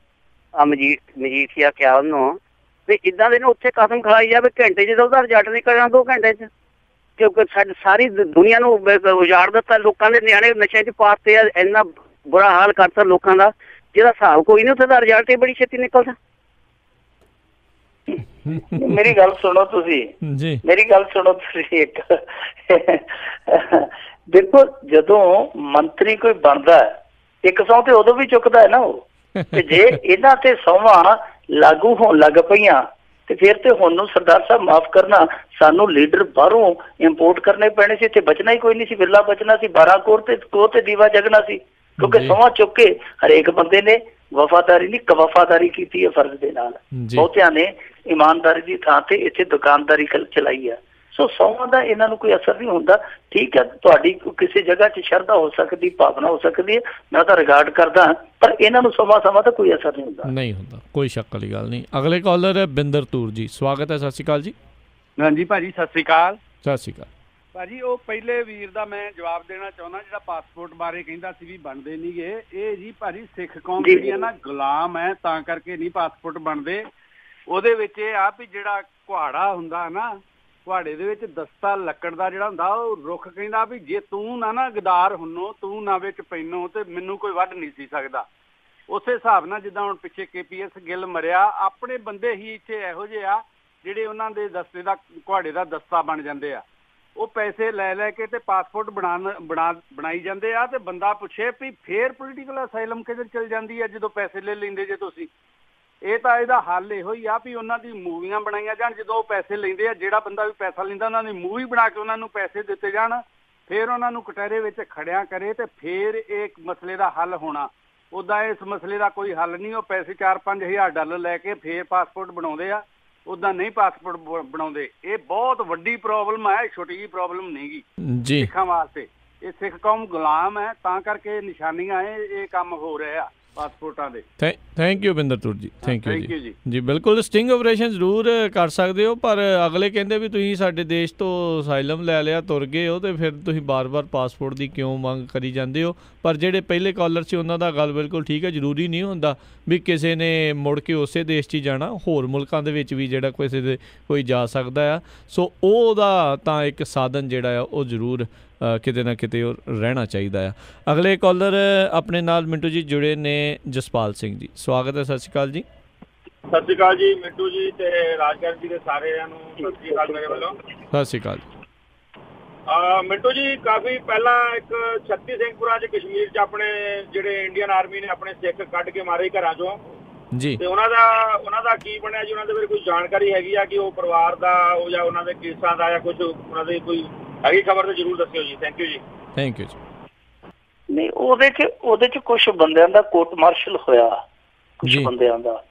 ਮਜੀਠੀਆ ਕਿਹਾ ਉਹਨੂੰ, ਵੀ ਇੱਦਾਂ ਦੇ ਨੇ ਉੱਥੇ ਕਸਮ ਖਾਈ ਜਾਵੇ ਘੰਟੇ 'ਚ ਉਹਦਾ ਰਿਜ਼ਲਟ ਨਿਕਲਣਾ 2 ਘੰਟੇ 'ਚ, ਕਿਉਂਕਿ ਸਾਰੀ ਦੁਨੀਆ ਨੂੰ ਉਜਾੜ ਦਿੱਤਾ, ਲੋਕਾਂ ਦੇ ਨਿਆਣੇ ਨਸ਼ਿਆਂ 'ਚ ਪਾਤੇ ਆ, ਇੰਨਾ ਬੁਰਾ ਹਾਲ ਕਰਤਾ ਲੋਕਾਂ ਦਾ, ਜਿਹਦਾ ਹਿਸਾਬ ਕੋਈ ਨਹੀਂ, ਉੱਥੇ ਦਾ ਰਿਜ਼ਲਟ ਹੀ ਬੜੀ ਛੇਤੀ ਨਿਕਲਦਾ। ਮੇਰੀ ਗੱਲ ਸੁਣੋ ਤੁਸੀਂ ਜੀ, ਮੇਰੀ ਗੱਲ ਸੁਣੋ ਤੁਸੀਂ। ਇੱਕ ਦੇਖੋ, ਜਦੋਂ ਮੰਤਰੀ ਕੋਈ ਬਣਦਾ ਇੱਕ ਸਹੁੰ ਤੇ ਉਦੋਂ ਵੀ ਚੁੱਕਦਾ ਹੈ ਨਾ ਉਹ, ਤੇ ਜੇ ਇਹਨਾਂ ਤੇ ਸਹੁੰਆਂ ਲਾਗੂ ਹੋਣ ਲੱਗ ਪਈਆਂ ਤੇ ਫਿਰ ਤੇ ਹੁਣ ਨੂੰ ਸਰਦਾਰ ਸਾਹਿਬ ਮਾਫ ਕਰਨਾ, ਸਾਨੂੰ ਲੀਡਰ ਬਾਹਰੋਂ ਇੰਪੋਰਟ ਕਰਨੇ ਪੈਣੇ ਸੀ, ਇੱਥੇ ਬਚਣਾ ਹੀ ਕੋਈ ਨਹੀਂ ਸੀ, ਬਿਰਲਾ ਬਚਣਾ ਸੀ, 12 ਕੋਰ ਤੇ ਦੀਵਾ ਜਗਣਾ ਸੀ, ਕਿਉਂਕਿ ਸਹੁੰ ਚੁੱਕ ਕੇ ਹਰੇਕ ਬੰਦੇ ਨੇ ਵਫਾਦਾਰੀ ਨਹੀਂ ਕਵਫਾਦਾਰੀ ਕੀਤੀ ਹੈ ਫਰਜ਼ ਦੇ ਨਾਲ, ਬਹੁਤਿਆਂ ਨੇ ਇਮਾਨਦਾਰੀ ਦੀ ਥਾਂ ਤੇ ਇੱਥੇ ਦੁਕਾਨਦਾਰੀ ਚਲਾਈ ਹੈ। ਸੋ ਸਹੁੰਆਂ ਦਾ ਇਹਨਾਂ ਨੂੰ ਕੋਈ ਅਸਰ ਨਹੀਂ ਹੁੰਦਾ। ਠੀਕ ਹੈ, ਤੁਹਾਡੀ ਕਿਸੇ ਜਗ੍ਹਾ 'ਚ ਸ਼ਰਧਾ ਹੋ ਸਕਦੀ, ਭਾਵਨਾ ਹੋ ਸਕਦੀ ਹੈ, ਮੈਂ ਤਾਂ ਰਿਗਾਰਡ ਕਰਦਾ, ਪਰ ਇਹਨਾਂ ਨੂੰ ਸਮਾਂ ਤਾਂ ਕੋਈ ਅਸਰ ਨਹੀਂ ਹੁੰਦਾ, ਕੋਈ ਸ਼ੱਕ ਵਾਲੀ ਗੱਲ ਨਹੀਂ। ਅਗਲੇ ਕਾਲਰ ਹੈ ਬਿੰਦਰ ਤੂਰ ਜੀ, ਸਵਾਗਤ ਹੈ, ਸਤਿ ਸ਼੍ਰੀ ਅਕਾਲ ਜੀ। ਹਾਂਜੀ ਭਾਜੀ, ਸਤਿ ਸ਼੍ਰੀ ਅਕਾਲ। ਸਤਿ ਸ਼੍ਰੀ ਅਕਾਲ। ਭਾਜੀ ਉਹ ਪਹਿਲੇ ਵੀਰ ਦਾ ਮੈਂ ਜਵਾਬ ਦੇਣਾ ਚਾਹੁੰਦਾ ਜਿਹੜਾ ਪਾਸਪੋਰਟ ਬਾਰੇ ਕਹਿੰਦਾ ਸੀ ਵੀ ਬਣਦੇ ਨਹੀਂਗੇ। ਇਹ ਜੀ ਭਾਜੀ ਸਿੱਖ ਕੌਮ ਜਿਹੜੀ ਆ ਨਾ ਗੁਲਾਮ ਹੈ, ਤਾਂ ਕਰਕੇ ਨਹੀਂ ਪਾਸਪੋਰਟ ਬਣਦੇ। ਉਹਦੇ ਵਿੱਚ ਇਹ ਆ ਵੀ ਜਿਹੜਾ ਕੁਹਾੜਾ ਹੁੰਦਾ ਨਾ, ਕੁਹਾੜੇ ਦੇ ਵਿੱਚ ਦਸਤਾ ਲੱਕੜ ਦਾ ਜਿਹੜਾ ਹੁੰਦਾ, ਉਹ ਰੁੱਖ ਕਹਿੰਦਾ ਵੀ ਜੇ ਤੂੰ ਨਾ ਗਦਾਰ ਹੁੰਨੋ, ਤੂੰ ਨਾ ਵਿੱਚ ਪੈਨੋ ਤੇ ਮੈਨੂੰ ਕੋਈ ਵੱਢ ਨਹੀਂ ਸੀ ਸਕਦਾ। ਉਸੇ ਹਿਸਾਬ ਨਾਲ ਜਿੱਦਾਂ ਹੁਣ ਪਿੱਛੇ KPS ਗਿੱਲ ਮਰਿਆ, ਆਪਣੇ ਬੰਦੇ ਹੀ ਇੱਥੇ ਇਹੋ ਜਿਹੇ ਆ ਜਿਹੜੇ ਉਹਨਾਂ ਦੇ ਦਸਤੇ ਦਾ ਕੁਹਾੜੇ ਦਾ ਦਸਤਾ ਬਣ ਜਾਂਦੇ ਆ। ਉਹ ਪੈਸੇ ਲੈ ਕੇ ਤੇ ਪਾਸਪੋਰਟ ਬਣਾਈ ਜਾਂਦੇ ਆ, ਤੇ ਬੰਦਾ ਪੁੱਛੇ ਵੀ ਫੇਰ ਪੋਲੀਟੀਕਲ ਅਸਾਈਲਮ ਕਿੱਧਰ ਚਲ ਜਾਂਦੀ ਆ ਜਦੋਂ ਪੈਸੇ ਲੈ ਲੈਂਦੇ ਜੇ ਤੁਸੀਂ। ਇਹ ਤਾਂ ਇਹਦਾ ਹੱਲ ਇਹੋ ਹੀ ਆ ਵੀ ਉਹਨਾਂ ਦੀ ਮੂਵੀਆਂ ਬਣਾਈਆਂ ਜਾਣ। ਜਦੋਂ ਉਹ ਪੈਸੇ ਲੈਂਦੇ ਆ, ਜਿਹੜਾ ਬੰਦਾ ਵੀ ਪੈਸਾ ਲੈਂਦਾ, ਉਹਨਾਂ ਦੀ ਮੂਵੀ ਬਣਾ ਕੇ ਉਹਨਾਂ ਨੂੰ ਪੈਸੇ ਦਿੱਤੇ ਜਾਣ, ਫਿਰ ਉਹਨਾਂ ਨੂੰ ਕਟਹਿਰੇ ਵਿੱਚ ਖੜਿਆ ਕਰੇ, ਤੇ ਫਿਰ ਇਹ ਮਸਲੇ ਦਾ ਹੱਲ ਹੋਣਾ। ਉੱਦਾਂ ਇਸ ਮਸਲੇ ਦਾ ਕੋਈ ਹੱਲ ਨਹੀਂ। ਉਹ ਪੈਸੇ 4-5 ਹਜ਼ਾਰ ਡਾਲਰ ਲੈ ਕੇ ਫੇਰ ਪਾਸਪੋਰਟ ਬਣਾਉਂਦੇ ਆ, ਉੱਦਾਂ ਨਹੀਂ ਪਾਸਪੋਰਟ ਬਣਾਉਂਦੇ। ਇਹ ਬਹੁਤ ਵੱਡੀ ਪ੍ਰੋਬਲਮ ਹੈ, ਛੋਟੀ ਜਿਹੀ ਪ੍ਰੋਬਲਮ ਨਹੀਂ ਗੀ ਸਿੱਖਾਂ ਵਾਸਤੇ। ਇਹ ਸਿੱਖ ਕੌਮ ਗੁਲਾਮ ਹੈ, ਤਾਂ ਕਰਕੇ ਨਿਸ਼ਾਨੀਆਂ ਇਹ ਕੰਮ ਹੋ ਰਹੇ ਆ ਪਾਸਪੋਰਟਾਂ ਦੇ। ਥੈਂਕ ਯੂ ਬਿੰਦਰਪੁਰ ਜੀ, ਥੈਂਕ ਯੂ ਜੀ। ਬਿਲਕੁਲ ਸਟਿੰਗ ਆਪਰੇਸ਼ਨ ਜ਼ਰੂਰ ਕਰ ਸਕਦੇ ਹੋ, ਪਰ ਅਗਲੇ ਕਹਿੰਦੇ ਵੀ ਤੁਸੀਂ ਸਾਡੇ ਦੇਸ਼ ਤੋਂ ਅਸਾਈਲਮ ਲੈ ਲਿਆ, ਤੁਰ ਗਏ ਹੋ, ਤੇ ਫਿਰ ਤੁਸੀਂ ਬਾਰ-ਬਾਰ ਪਾਸਪੋਰਟ ਦੀ ਕਿਉਂ ਮੰਗ ਕਰੀ ਜਾਂਦੇ ਹੋ। ਪਰ ਜਿਹੜੇ ਪਹਿਲੇ ਕਾਲਰ ਸੀ ਉਹਨਾਂ ਦਾ ਗੱਲ ਬਿਲਕੁਲ ਠੀਕ ਹੈ। ਜ਼ਰੂਰੀ ਨਹੀਂ ਹੁੰਦਾ ਵੀ ਕਿਸੇ ਨੇ ਮੁੜ ਕੇ ਉਸੇ ਦੇਸ਼ 'ਚ ਹੀ ਜਾਣਾ, ਹੋਰ ਮੁਲਕਾਂ ਦੇ ਵਿੱਚ ਵੀ ਜਿਹੜਾ ਕਿਸੇ ਦੇ ਕੋਈ ਜਾ ਸਕਦਾ ਆ। ਸੋ ਉਹਦਾ ਤਾਂ ਇੱਕ ਸਾਧਨ ਜਿਹੜਾ ਆ ਉਹ ਜ਼ਰੂਰ ਕਿਤੇ ਨਾ ਕਿਤੇ ਉਹ ਰਹਿਣਾ ਚਾਹੀਦਾ ਆ। ਅਗਲੇ ਕਾਲਰ ਆਪਣੇ ਨਾਲ ਮਿੰਟੂ ਜੀ ਜੁੜੇ ਨੇ, ਜਸਪਾਲ ਸਿੰਘ ਜੀ, ਸਵਾਗਤ ਹੈ। ਸਤਿ ਸ਼੍ਰੀ ਅਕਾਲ ਜੀ। ਸਤਿ ਸ਼੍ਰੀ ਅਕਾਲ ਜੀ ਮਿੰਟੂ ਜੀ ਤੇ ਰਾਜਗੜ੍ਹ ਜੀ ਦੇ ਸਾਰਿਆਂ ਨੂੰ ਸਤਿ ਸ਼੍ਰੀ ਅਕਾਲ ਮੇਰੇ ਵੱਲੋਂ। ਸਤਿ ਸ਼੍ਰੀ ਅਕਾਲ। ਮਿੰਟੂ ਜੀ, ਕਾਫੀ ਪਹਿਲਾਂ ਇੱਕ ਛੱਤੀ ਸਿੰਘਪੁਰਾ 'ਚ ਕਸ਼ਮੀਰ 'ਚ ਆਪਣੇ ਜਿਹੜੇ ਇੰਡੀਅਨ ਆਰਮੀ ਨੇ ਆਪਣੇ ਸਿੱਖ ਕੱਢ ਕੇ ਮਾਰੇ ਘਰਾਂ 'ਚੋਂ ਜੀ, ਤੇ ਉਹਨਾਂ ਦਾ ਕੀ ਬਣਿਆ ਜੀ? ਉਹਨਾਂ ਦੇ ਬਾਰੇ ਕੋਈ ਜਾਣਕਾਰੀ ਹੈਗੀ ਆ ਕਿ ਉਹ ਪਰਿਵਾਰ ਦਾ ਉਹ ਜਾਂ ਉਹਨਾਂ ਦੇ ਕੇਸਾਂ ਦਾ ਜਾਂ ਕੁਝ ਉਹਨਾਂ ਦੇ ਕੋਈ ਹੈਗੀ ਖਬਰ? ਤਾਂ ਜ਼ਰੂਰ ਦੱਸਿਓ ਜੀ। ਥੈਂਕ ਯੂ ਜੀ। ਥੈਂਕ ਯੂ ਜੀ। ਨਹੀਂ, ਉਹਦੇ ਚ ਕੁਝ ਬੰਦਿਆਂ ਦਾ ਕੋਰਟ ਮਾਰਸ਼ਲ ਹੋਇਆ, ਕੁਝ ਬੰਦਿਆਂ ਦਾ,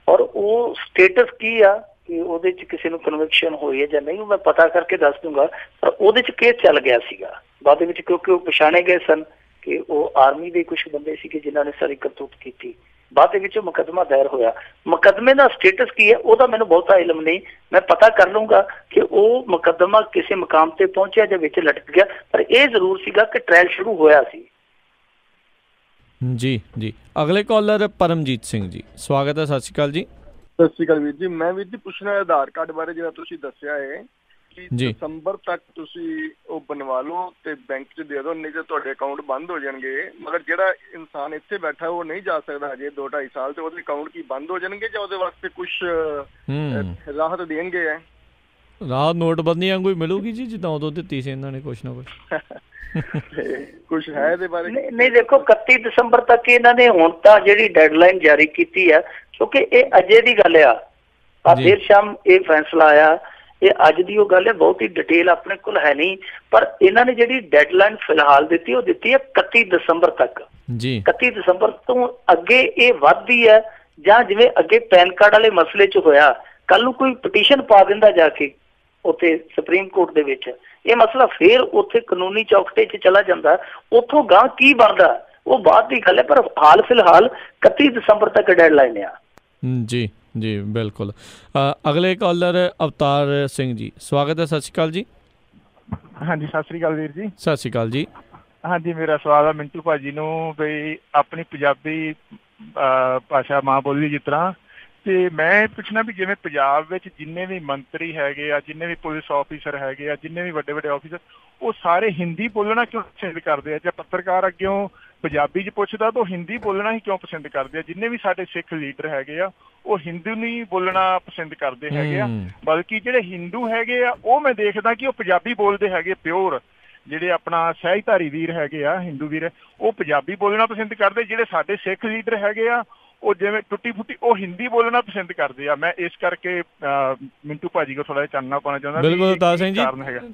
ਔਰ ਉਹ ਸਟੇਟਸ ਕੀ ਆ ਕਿ ਉਹਦੇ ਚ ਕਿਸੇ ਨੂੰ ਕਨਵਿਕਸ਼ਨ ਹੋਈ ਹੈ ਜਾਂ ਨਹੀਂ, ਮੈਂ ਪਤਾ ਕਰਕੇ ਦੱਸ ਦੂੰਗਾ। ਪਰ ਉਹਦੇ ਚ ਕੇਸ ਚੱਲ ਗਿਆ ਸੀਗਾ ਬਾਅਦ ਵਿੱਚ, ਕਿਉਂਕਿ ਉਹ ਪਛਾਣੇ ਗਏ ਸਨ ਕਿ ਉਹ ਆਰਮੀ ਦੇ ਕੁਝ ਬੰਦੇ ਸੀਗੇ ਜਿਨ੍ਹਾਂ ਨੇ ਸਾਰੀ ਕਰਤੂਤ ਕੀਤੀ। ਬਾਅਦ ਦੇ ਵਿੱਚ ਮੁਕੱਦਮਾ ਦਾਇਰ ਹੋਇਆ। ਮੁਕੱਦਮੇ ਦਾ ਸਟੇਟਸ ਕੀ ਹੈ ਉਹਦਾ ਮੈਨੂੰ ਬਹੁਤਾ ਇਲਮ ਨਹੀਂ, ਮੈਂ ਪਤਾ ਕਰ ਲੂੰਗਾ ਕਿ ਉਹ ਮੁਕੱਦਮਾ ਕਿਸੇ ਮੁਕਾਮ ਤੇ ਪਹੁੰਚਿਆ ਜਾਂ ਵਿੱਚ ਲਟਕ ਗਿਆ। ਪਰ ਇਹ ਜ਼ਰੂਰ ਸੀਗਾ ਕਿ ਟ੍ਰਾਇਲ ਸ਼ੁਰੂ ਹੋਇਆ ਸੀ। ਜੀ ਜੀ। ਅਗਲੇ ਕਾਲਰ ਪਰਮਜੀਤ ਸਿੰਘ ਜੀ, ਸਵਾਗਤ ਹੈ। ਸਤਿ ਸ਼੍ਰੀ ਅਕਾਲ ਜੀ। ਸਤਿ ਸ਼੍ਰੀ ਅਕਾਲ ਵੀਰ ਜੀ। ਮੈਂ ਵੀਰ ਜੀ ਪੁੱਛਣਾ ਆਧਾਰ ਕਾਰਡ ਬਾਰੇ, ਜਿਹੜਾ ਤੁਸੀਂ ਦੱਸਿਆ ਹੈ ਕਿ ਦਸੰਬਰ ਤੱਕ ਤੁਸੀਂ ਉਹ ਬਣਵਾ ਲਓ ਤੇ ਬੈਂਕ 'ਚ ਦੇ ਦਿਓ, ਨਹੀਂ ਤਾਂ ਤੁਹਾਡੇ ਅਕਾਊਂਟ ਬੰਦ ਹੋ ਜਾਣਗੇ। ਮਗਰ ਜਿਹੜਾ ਇਨਸਾਨ ਇੱਥੇ ਬੈਠਾ ਉਹ ਨਹੀਂ ਜਾ ਸਕਦਾ ਹਜੇ 2-2.5 ਸਾਲ, ਤੇ ਉਹਦੇ ਅਕਾਊਂਟ ਕੀ ਬੰਦ ਹੋ ਜਾਣਗੇ ਜਾਂ ਉਹਦੇ ਵਾਸਤੇ ਕੁਝ ਰਾਹਤ ਦੇਣਗੇ? ਰਾਹਤ ਨੋਟਬੰਦੀ ਵਾਂਗੂ ਹੀ ਮਿਲੂਗੀ ਜੀ, ਜਿੱਦਾਂ ਉਦੋਂ ਦਿੱਤੀ ਸੀ ਇਹਨਾਂ ਨੇ ਕੁਛ ਨਾ ਕੁਛ। ਕੁਛ ਹੈ ਇਹਦੇ ਬਾਰੇ? ਨਹੀਂ ਦੇਖੋ, 31 ਦਸੰਬਰ ਤੱਕ ਇਹਨਾਂ ਨੇ ਹੁਣ ਤਾਂ ਜਿਹੜੀ ਡੈਡਲਾਈਨ ਜਾਰੀ ਕੀਤੀ ਹੈ, ਕਿਉਂਕਿ ਇਹ ਅਜੇ ਦੀ ਗੱਲ ਆ। ਦੇਰ ਸ਼ਾਮ ਇਹ ਫੈਸਲਾ ਆਇਆ, ਇਹ ਅੱਜ ਦੀ ਉਹ ਗੱਲ ਹੈ, ਬਹੁਤੀ ਡਿਟੇਲ ਆਪਣੇ ਕੋਲ ਹੈ ਨਹੀਂ। ਪਰ ਇਹਨਾਂ ਨੇ ਜਿਹੜੀ ਡੈਡਲਾਈਨ ਫਿਲਹਾਲ ਦਿੱਤੀ ਉਹ ਦਿੱਤੀ ਹੈ 31 ਦਸੰਬਰ ਤੱਕ ਜੀ। 31 ਦਸੰਬਰ ਤੋਂ ਅੱਗੇ ਇਹ ਵੱਧਦੀ ਹੈ, ਜਾਂ ਜਿਵੇਂ ਅੱਗੇ ਪੈਨ ਕਾਰਡ ਵਾਲੇ ਮਸਲੇ 'ਚ ਹੋਇਆ, ਕੱਲ ਨੂੰ ਕੋਈ ਪਟੀਸ਼ਨ ਪਾ ਦਿੰਦਾ ਜਾ ਕੇ ਉੱਥੇ ਸੁਪਰੀਮ ਕੋਰਟ ਦੇ ਵਿੱਚ, ਇਹ ਮਸਲਾ ਫਿਰ ਉੱਥੇ ਕਾਨੂੰਨੀ ਚੌਕਟੇ 'ਚ ਚਲਾ ਜਾਂਦਾ। ਉੱਥੋਂ ਗਾਂ ਕੀ ਬਣਦਾ ਉਹ ਬਾਅਦ ਦੀ ਗੱਲ ਹੈ, ਪਰ ਹਾਲ ਫਿਲਹਾਲ 31 ਦਸੰਬਰ ਤੱਕ ਡੈਡਲਾਈਨ ਆ ਜੀ। ਜੀ ਬਿਲਕੁਲ। ਅਗਲੇ ਕਾਲਰ ਅਵਤਾਰ ਸਿੰਘ ਜੀ, ਸਵਾਗਤ ਹੈ। ਸਤਿ ਸ਼੍ਰੀ ਅਕਾਲ ਜੀ। ਹਾਂਜੀ ਸਤਿ ਸ਼੍ਰੀ ਅਕਾਲ ਵੀਰ ਜੀ। ਸਤਿ ਸ਼੍ਰੀ ਅਕਾਲ ਜੀ। ਹਾਂਜੀ, ਮੇਰਾ ਸਵਾਲ ਆ ਮਿੰਟੂ ਭਾਜੀ ਨੂੰ ਵੀ ਆਪਣੀ ਪੰਜਾਬੀ ਭਾਸ਼ਾ ਮਾਂ ਬੋਲੀ ਜਿਸ ਤਰ੍ਹਾਂ, ਤੇ ਮੈਂ ਪੁੱਛਣਾ ਵੀ ਜਿਵੇਂ ਪੰਜਾਬ ਵਿੱਚ ਜਿੰਨੇ ਵੀ ਮੰਤਰੀ ਹੈਗੇ ਆ, ਜਿੰਨੇ ਵੀ ਪੁਲਿਸ ਆਫੀਸਰ ਹੈਗੇ ਆ, ਜਿੰਨੇ ਵੀ ਵੱਡੇ ਵੱਡੇ ਆਫੀਸਰ, ਉਹ ਸਾਰੇ ਹਿੰਦੀ ਬੋਲਣਾ ਕਿਉਂ ਪਸੰਦ ਕਰਦੇ ਆ? ਜਾਂ ਪੱਤਰਕਾਰ ਅੱਗਿਓਂ ਪੰਜਾਬੀ 'ਚ ਪੁੱਛਦਾ ਤਾਂ ਉਹ ਹਿੰਦੀ ਬੋਲਣਾ ਹੀ ਕਿਉਂ ਪਸੰਦ ਕਰਦੇ ਆ? ਜਿੰਨੇ ਵੀ ਸਾਡੇ ਸਿੱਖ ਲੀਡਰ ਹੈਗੇ ਆ ਉਹ ਹਿੰਦੂ ਨਹੀਂ ਬੋਲਣਾ ਪਸੰਦ ਕਰਦੇ ਹੈਗੇ ਆ, ਬਲਕਿ ਜਿਹੜੇ ਹਿੰਦੂ ਹੈਗੇ ਆ ਉਹ ਮੈਂ ਦੇਖਦਾ ਕਿ ਉਹ ਪੰਜਾਬੀ ਬੋਲਦੇ ਹੈਗੇ ਪਿਓਰ। ਜਿਹੜੇ ਆਪਣਾ ਸਹਿਜਧਾਰੀ ਵੀਰ ਹੈਗੇ ਆ, ਹਿੰਦੂ ਵੀਰ, ਉਹ ਪੰਜਾਬੀ ਬੋਲਣਾ ਪਸੰਦ ਕਰਦੇ। ਜਿਹੜੇ ਸਾਡੇ ਸਿੱਖ ਲੀਡਰ ਹੈਗੇ ਆ ਉਹ ਜਿਵੇਂ ਟੁੱਟੀ ਫੁੱਟੀ ਉਹ ਹਿੰਦੀ ਬੋਲਣਾ ਪਸੰਦ ਕਰਦੇ ਆ। ਮੈਂ ਇਸ ਕਰਕੇ ਮਿੰਟੂ ਭਾਜੀ ਕੋਲ ਥੋੜਾ ਜਿਹਾ ਚਾਨਣਾ ਪਾਉਣਾ ਚਾਹੁੰਦਾ। ਬਿਲਕੁਲ ਅਵਤਾਰ ਸਿੰਘ ਜੀ,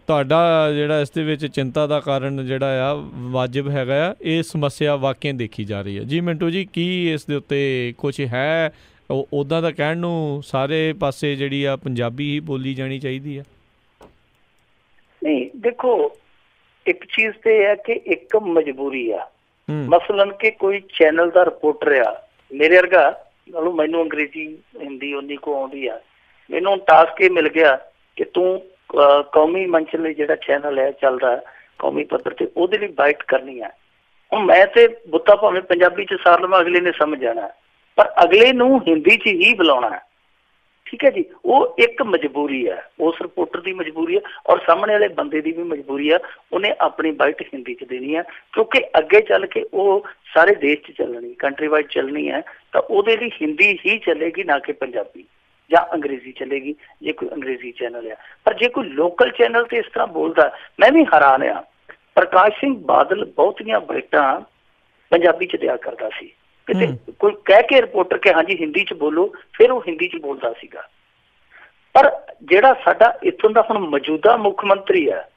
ਤੁਹਾਡਾ ਜਿਹੜਾ ਇਸ ਦੇ ਵਿੱਚ ਚਿੰਤਾ ਦਾ ਕਾਰਨ ਜਿਹੜਾ ਆ ਵਾਜਿਬ ਹੈਗਾ ਆ, ਇਹ ਸਮੱਸਿਆ ਵਾਕਿਆ ਦੇਖੀ ਜਾ ਰਹੀ ਹੈ ਜੀ। ਮਿੰਟੂ ਜੀ, ਕੀ ਇਸ ਦੇ ਉੱਤੇ ਕੁਛ ਹੈ? ਉੱਦਾਂ ਦਾ ਕਹਿਣ ਨੂੰ ਸਾਰੇ ਪਾਸੇ ਜਿਹੜੀ ਆ ਪੰਜਾਬੀ ਹੀ ਬੋਲੀ ਜਾਣੀ ਚਾਹੀਦੀ ਆ? ਨਹੀਂ ਦੇਖੋ, ਇੱਕ ਚੀਜ਼ ਤੇ ਹੈ ਕਿ ਇੱਕ ਮਜਬੂਰੀ ਆ। ਮਸਲਨ ਕਿ ਕੋਈ ਚੈਨਲ ਦਾ ਰਿਪੋਰਟਰ ਆ, ਮੇਰੇ ਵਰਗਾ, ਮੈਨੂੰ ਅੰਗਰੇਜ਼ੀ ਹਿੰਦੀ ਉਨੀ ਕੋ ਆਉਂਦੀ ਆ, ਮੈਨੂੰ ਟਾਸਕ ਇਹ ਮਿਲ ਗਿਆ ਕਿ ਤੂੰ ਕੌਮੀ ਮੰਚ ਲਈ ਜਿਹੜਾ ਚੈਨਲ ਹੈ ਚੱਲਦਾ ਕੌਮੀ ਪੱਧਰ ਤੇ, ਉਹਦੇ ਲਈ ਬਾਈਟ ਕਰਨੀ ਹੈ। ਹੁਣ ਮੈਂ ਤੇ ਬੁੱਤਾ ਭਾਵੇਂ ਪੰਜਾਬੀ 'ਚ ਸਾਰ ਲਵਾਂ, ਅਗਲੇ ਨੇ ਸਮਝ ਜਾਣਾ, ਪਰ ਅਗਲੇ ਨੂੰ ਹਿੰਦੀ 'ਚ ਹੀ ਬੁਲਾਉਣਾ ਹੈ। ਠੀਕ ਹੈ ਜੀ, ਉਹ ਇੱਕ ਮਜਬੂਰੀ ਹੈ, ਉਸ ਰਿਪੋਰਟਰ ਦੀ ਮਜਬੂਰੀ ਹੈ ਔਰ ਸਾਹਮਣੇ ਵਾਲੇ ਬੰਦੇ ਦੀ ਵੀ ਮਜਬੂਰੀ ਹੈ। ਉਹਨੇ ਆਪਣੀ ਬਾਈਟ ਹਿੰਦੀ 'ਚ ਦੇਣੀ ਹੈ, ਕਿਉਂਕਿ ਅੱਗੇ ਚੱਲ ਕੇ ਉਹ ਸਾਰੇ ਦੇਸ਼ 'ਚ ਚੱਲਣੀ, ਕੰਟਰੀ ਵਾਈਡ ਚੱਲਣੀ ਹੈ, ਤਾਂ ਉਹਦੇ ਲਈ ਹਿੰਦੀ ਹੀ ਚੱਲੇਗੀ, ਨਾ ਕਿ ਪੰਜਾਬੀ ਜਾਂ ਅੰਗਰੇਜ਼ੀ ਚੱਲੇਗੀ ਜੇ ਕੋਈ ਅੰਗਰੇਜ਼ੀ ਚੈਨਲ ਆ। ਪਰ ਜੇ ਕੋਈ ਲੋਕਲ ਚੈਨਲ ਤੇ ਇਸ ਤਰ੍ਹਾਂ ਬੋਲਦਾ, ਮੈਂ ਵੀ ਹੈਰਾਨ ਆ। ਪ੍ਰਕਾਸ਼ ਸਿੰਘ ਬਾਦਲ ਬਹੁਤੀਆਂ ਬਾਈਟਾਂ ਪੰਜਾਬੀ 'ਚ ਦਿਆ ਕਰਦਾ ਸੀ, ਕਿਤੇ ਕੋਈ ਕਹਿ ਕੇ ਰਿਪੋਰਟਰ ਕਿ ਹਾਂਜੀ ਹਿੰਦੀ 'ਚ ਬੋਲੋ, ਫਿਰ ਉਹ ਹਿੰਦੀ 'ਚ ਬੋਲਦਾ ਸੀਗਾ। ਪਰ ਜਿਹੜਾ ਸਾਡਾ ਇੱਥੋਂ ਦਾ ਹੁਣ ਮੌਜੂਦਾ ਮੁੱਖ ਮੰਤਰੀ ਹੈ,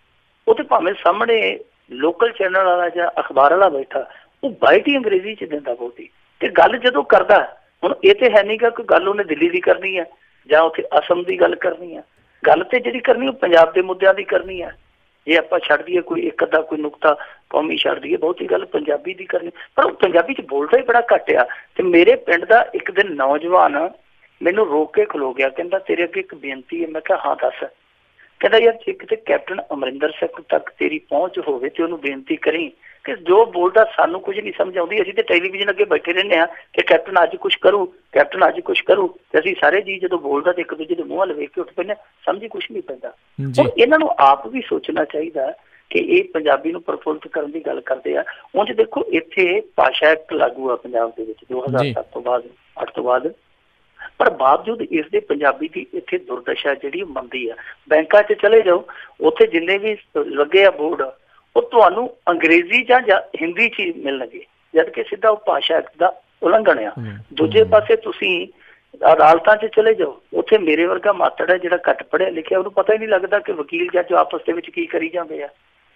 ਉਹ ਤੇ ਭਾਵੇਂ ਸਾਹਮਣੇ ਲੋਕਲ ਚੈਨਲ ਵਾਲਾ ਜਾਂ ਅਖਬਾਰ ਵਾਲਾ ਬੈਠਾ, ਉਹ ਬਾਈਟ ਹੀ ਅੰਗਰੇਜ਼ੀ 'ਚ ਦਿੰਦਾ ਬਹੁਤੀ। ਤੇ ਗੱਲ ਜਦੋਂ ਕਰਦਾ, ਹੁਣ ਇਹ ਤੇ ਹੈ ਨਹੀਂ ਗਾ ਕੋਈ ਗੱਲ ਉਹਨੇ ਦਿੱਲੀ ਦੀ ਕਰਨੀ ਹੈ ਜਾਂ ਉੱਥੇ ਅਸਮ ਦੀ ਗੱਲ ਕਰਨੀ ਹੈ। ਗੱਲ ਤੇ ਜਿਹੜੀ ਕਰਨੀ ਉਹ ਪੰਜਾਬ ਦੇ ਮੁੱਦਿਆਂ ਦੀ ਕਰਨੀ ਹੈ। ਜੇ ਆਪਾਂ ਛੱਡ ਦਈਏ ਕੋਈ ਇੱਕ ਅੱਧਾ ਕੋਈ ਨੁਕਤਾ ਕੌਮੀ ਛੱਡ ਦਈਏ, ਬਹੁਤੀ ਗੱਲ ਪੰਜਾਬੀ ਦੀ ਕਰਨੀ, ਪਰ ਉਹ ਪੰਜਾਬੀ 'ਚ ਬੋਲਦਾ ਹੀ ਬੜਾ ਘੱਟ ਆ। ਤੇ ਮੇਰੇ ਪਿੰਡ ਦਾ ਇੱਕ ਦਿਨ ਨੌਜਵਾਨ ਮੈਨੂੰ ਰੋਕ ਕੇ ਖਲੋ ਗਿਆ, ਕਹਿੰਦਾ ਤੇਰੇ ਅੱਗੇ ਇੱਕ ਬੇਨਤੀ ਹੈ। ਮੈਂ ਕਿਹਾ ਹਾਂ ਦੱਸ। ਕਹਿੰਦਾ ਯਾਰ ਜੇ ਕਿਤੇ ਕੈਪਟਨ ਅਮਰਿੰਦਰ ਸਿੰਘ ਤੱਕ ਤੇਰੀ ਪਹੁੰਚ ਹੋਵੇ ਤੇ ਉਹਨੂੰ ਬੇਨਤੀ ਕਰੀ ਕਿ ਜੋ ਬੋਲਦਾ ਸਾਨੂੰ ਕੁਝ ਨਹੀਂ ਸਮਝ ਆਉਂਦੀ, ਅਸੀਂ ਤੇ ਟੈਲੀਵਿਜ਼ਨ ਅੱਗੇ ਬੈਠੇ ਰਹਿੰਦੇ ਹਾਂ ਕਿ ਕੈਪਟਨ ਅੱਜ ਕੁਛ ਕਰੂ, ਕੈਪਟਨ ਅੱਜ ਕੁਛ ਕਰੂ, ਤੇ ਅਸੀਂ ਸਾਰੇ ਜੀ ਜਦੋਂ ਬੋਲਦਾ ਤੇ ਇੱਕ ਦੂਜੇ ਦੇ ਮੂੰਹ ਵੱਲ ਵੇਖ ਕੇ ਉੱਠ ਪੈਂਦੇ, ਸਮਝੀ ਕੁਛ ਨਹੀਂ ਪੈਂਦਾ। ਹੁਣ ਇਹਨਾਂ ਨੂੰ ਆਪ ਵੀ ਸੋਚਣਾ ਚਾਹੀਦਾ ਕਿ ਇਹ ਪੰਜਾਬੀ ਨੂੰ ਪ੍ਰਫੁੱਲਤ ਕਰਨ ਦੀ ਗੱਲ ਕਰਦੇ ਆ। ਉਂਝ ਦੇਖੋ ਇੱਥੇ ਭਾਸ਼ਾ ਐਕਟ ਲਾਗੂ ਆ ਪੰਜਾਬ ਦੇ ਵਿੱਚ 2007 ਤੋਂ ਬਾਅਦ, 8 ਤੋਂ ਬਾਅਦ, ਪਰ ਬਾਵਜੂਦ ਇਸ ਦੇ ਪੰਜਾਬੀ ਦੀ ਇੱਥੇ ਦੁਰਦਸ਼ਾ ਜਿਹੜੀ ਮੰਦੀ ਆ। ਬੈਂਕਾਂ 'ਚ ਚਲੇ ਜਾਓ, ਉੱਥੇ ਜਿੰਨੇ ਵੀ ਲੱਗੇ ਆ ਬੋਰਡ, ਉਹ ਤੁਹਾਨੂੰ ਅੰਗਰੇਜ਼ੀ ਜਾਂ ਹਿੰਦੀ 'ਚ ਹੀ ਮਿਲਣਗੇ, ਜਦ ਕਿ ਸਿੱਧਾ ਉਹ ਭਾਸ਼ਾ ਐਕਟ ਦਾ ਉਲੰਘਣ ਆ। ਦੂਜੇ ਪਾਸੇ ਤੁਸੀਂ ਅਦਾਲਤਾਂ 'ਚ ਚਲੇ ਜਾਓ, ਉੱਥੇ ਮੇਰੇ ਵਰਗਾ ਮਾਤੜ ਹੈ ਜਿਹੜਾ ਘੱਟ ਪੜ੍ਹਿਆ ਲਿਖਿਆ, ਉਹਨੂੰ ਪਤਾ ਹੀ ਨਹੀਂ ਲੱਗਦਾ ਕਿ ਵਕੀਲ ਜੱਜ ਆਪਸ ਦੇ ਵਿੱਚ ਕੀ ਕਰੀ ਜਾਂਦੇ ਆ।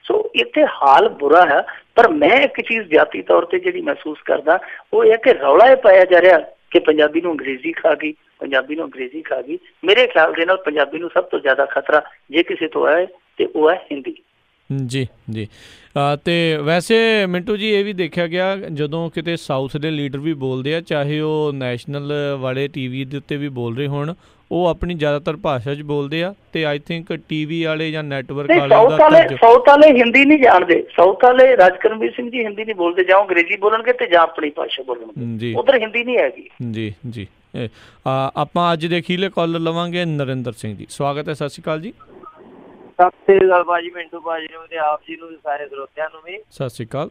ਸੋ ਇੱਥੇ ਹਾਲ ਬੁਰਾ ਹੈ। ਪਰ ਮੈਂ ਇੱਕ ਚੀਜ਼ ਜਾਤੀ ਤੌਰ ਤੇ ਜਿਹੜੀ ਮਹਿਸੂਸ ਕਰਦਾ, ਉਹ ਇਹ ਕਿ ਰੌਲਾ ਇਹ ਪਾਇਆ ਜਾ ਰਿਹਾ ਕਿ ਪੰਜਾਬੀ ਨੂੰ ਅੰਗਰੇਜ਼ੀ ਖਾ ਗਈ, ਪੰਜਾਬੀ ਨੂੰ ਅੰਗਰੇਜ਼ੀ ਖਾ ਗਈ। ਮੇਰੇ ਖਿਆਲ ਦੇ ਨਾਲ ਪੰਜਾਬੀ ਨੂੰ ਸਭ ਤੋਂ ਜ਼ਿਆਦਾ ਖਤਰਾ ਜੇ ਕਿਸੇ ਤੋਂ ਹੈ ਤੇ ਉਹ ਹੈ ਹਿੰਦੀ। ਜੀ ਜੀ, ਤੇ ਵੈਸੇ ਮਿੰਟੂ ਜੀ ਇਹ ਵੀ ਦੇਖਿਆ ਗਿਆ ਜਦੋਂ ਕਿਤੇ ਸਾਊਥ ਦੇ ਲੀਡਰ ਵੀ ਬੋਲਦੇ ਆ, ਚਾਹੇ ਉਹ ਨੈਸ਼ਨਲ ਵਾਲੇ ਟੀਵੀ ਦੇ ਉੱਤੇ ਵੀ ਬੋਲ ਰਹੇ ਹੋਣ, ਉਹ ਆਪਣੀ ਜ਼ਿਆਦਾਤਰ ਭਾਸ਼ਾ 'ਚ ਬੋਲਦੇ ਆ। ਤੇ ਆਈ ਥਿੰਕ ਟੀਵੀ ਵਾਲੇ ਜਾਂ ਨੈਟਵਰਕ ਵਾਲੇ ਸਾਊਥ ਵਾਲੇ ਹਿੰਦੀ ਨਹੀਂ ਜਾਣਦੇ। ਸਾਊਥ ਵਾਲੇ ਰਾਜਕਰਮਵੀਰ ਸਿੰਘ ਜੀ ਹਿੰਦੀ ਨਹੀਂ ਬੋਲਦੇ, ਜਾਂ ਅੰਗਰੇਜ਼ੀ ਬੋਲਣਗੇ ਤੇ ਜਾਂ ਆਪਣੀ ਭਾਸ਼ਾ ਬੋਲਣਗੇ, ਉਧਰ ਹਿੰਦੀ ਨਹੀਂ ਹੈਗੀ। ਜੀ ਜੀ, ਆਪਾਂ ਅੱਜ ਦੇ ਅਖੀਰਲੇ ਕਾਲਰ ਲਵਾਂਗੇ ਨਰਿੰਦਰ ਸਿੰਘ ਜੀ। ਸਵਾਗਤ ਹੈ, ਸਤਿ ਸ਼੍ਰੀ ਅਕਾਲ ਜੀ। ਸਤਿ ਸ੍ਰੀ ਅਕਾਲ ਭਾਜੀ, ਮਿੰਟੂ ਭਾਜੀ ਨੂੰ ਤੇ ਆਪ ਜੀ ਨੂੰ, ਸਾਰੇ ਸਰੋਤਿਆਂ ਨੂੰ ਵੀ ਸਤਿ ਸ਼੍ਰੀ ਅਕਾਲ।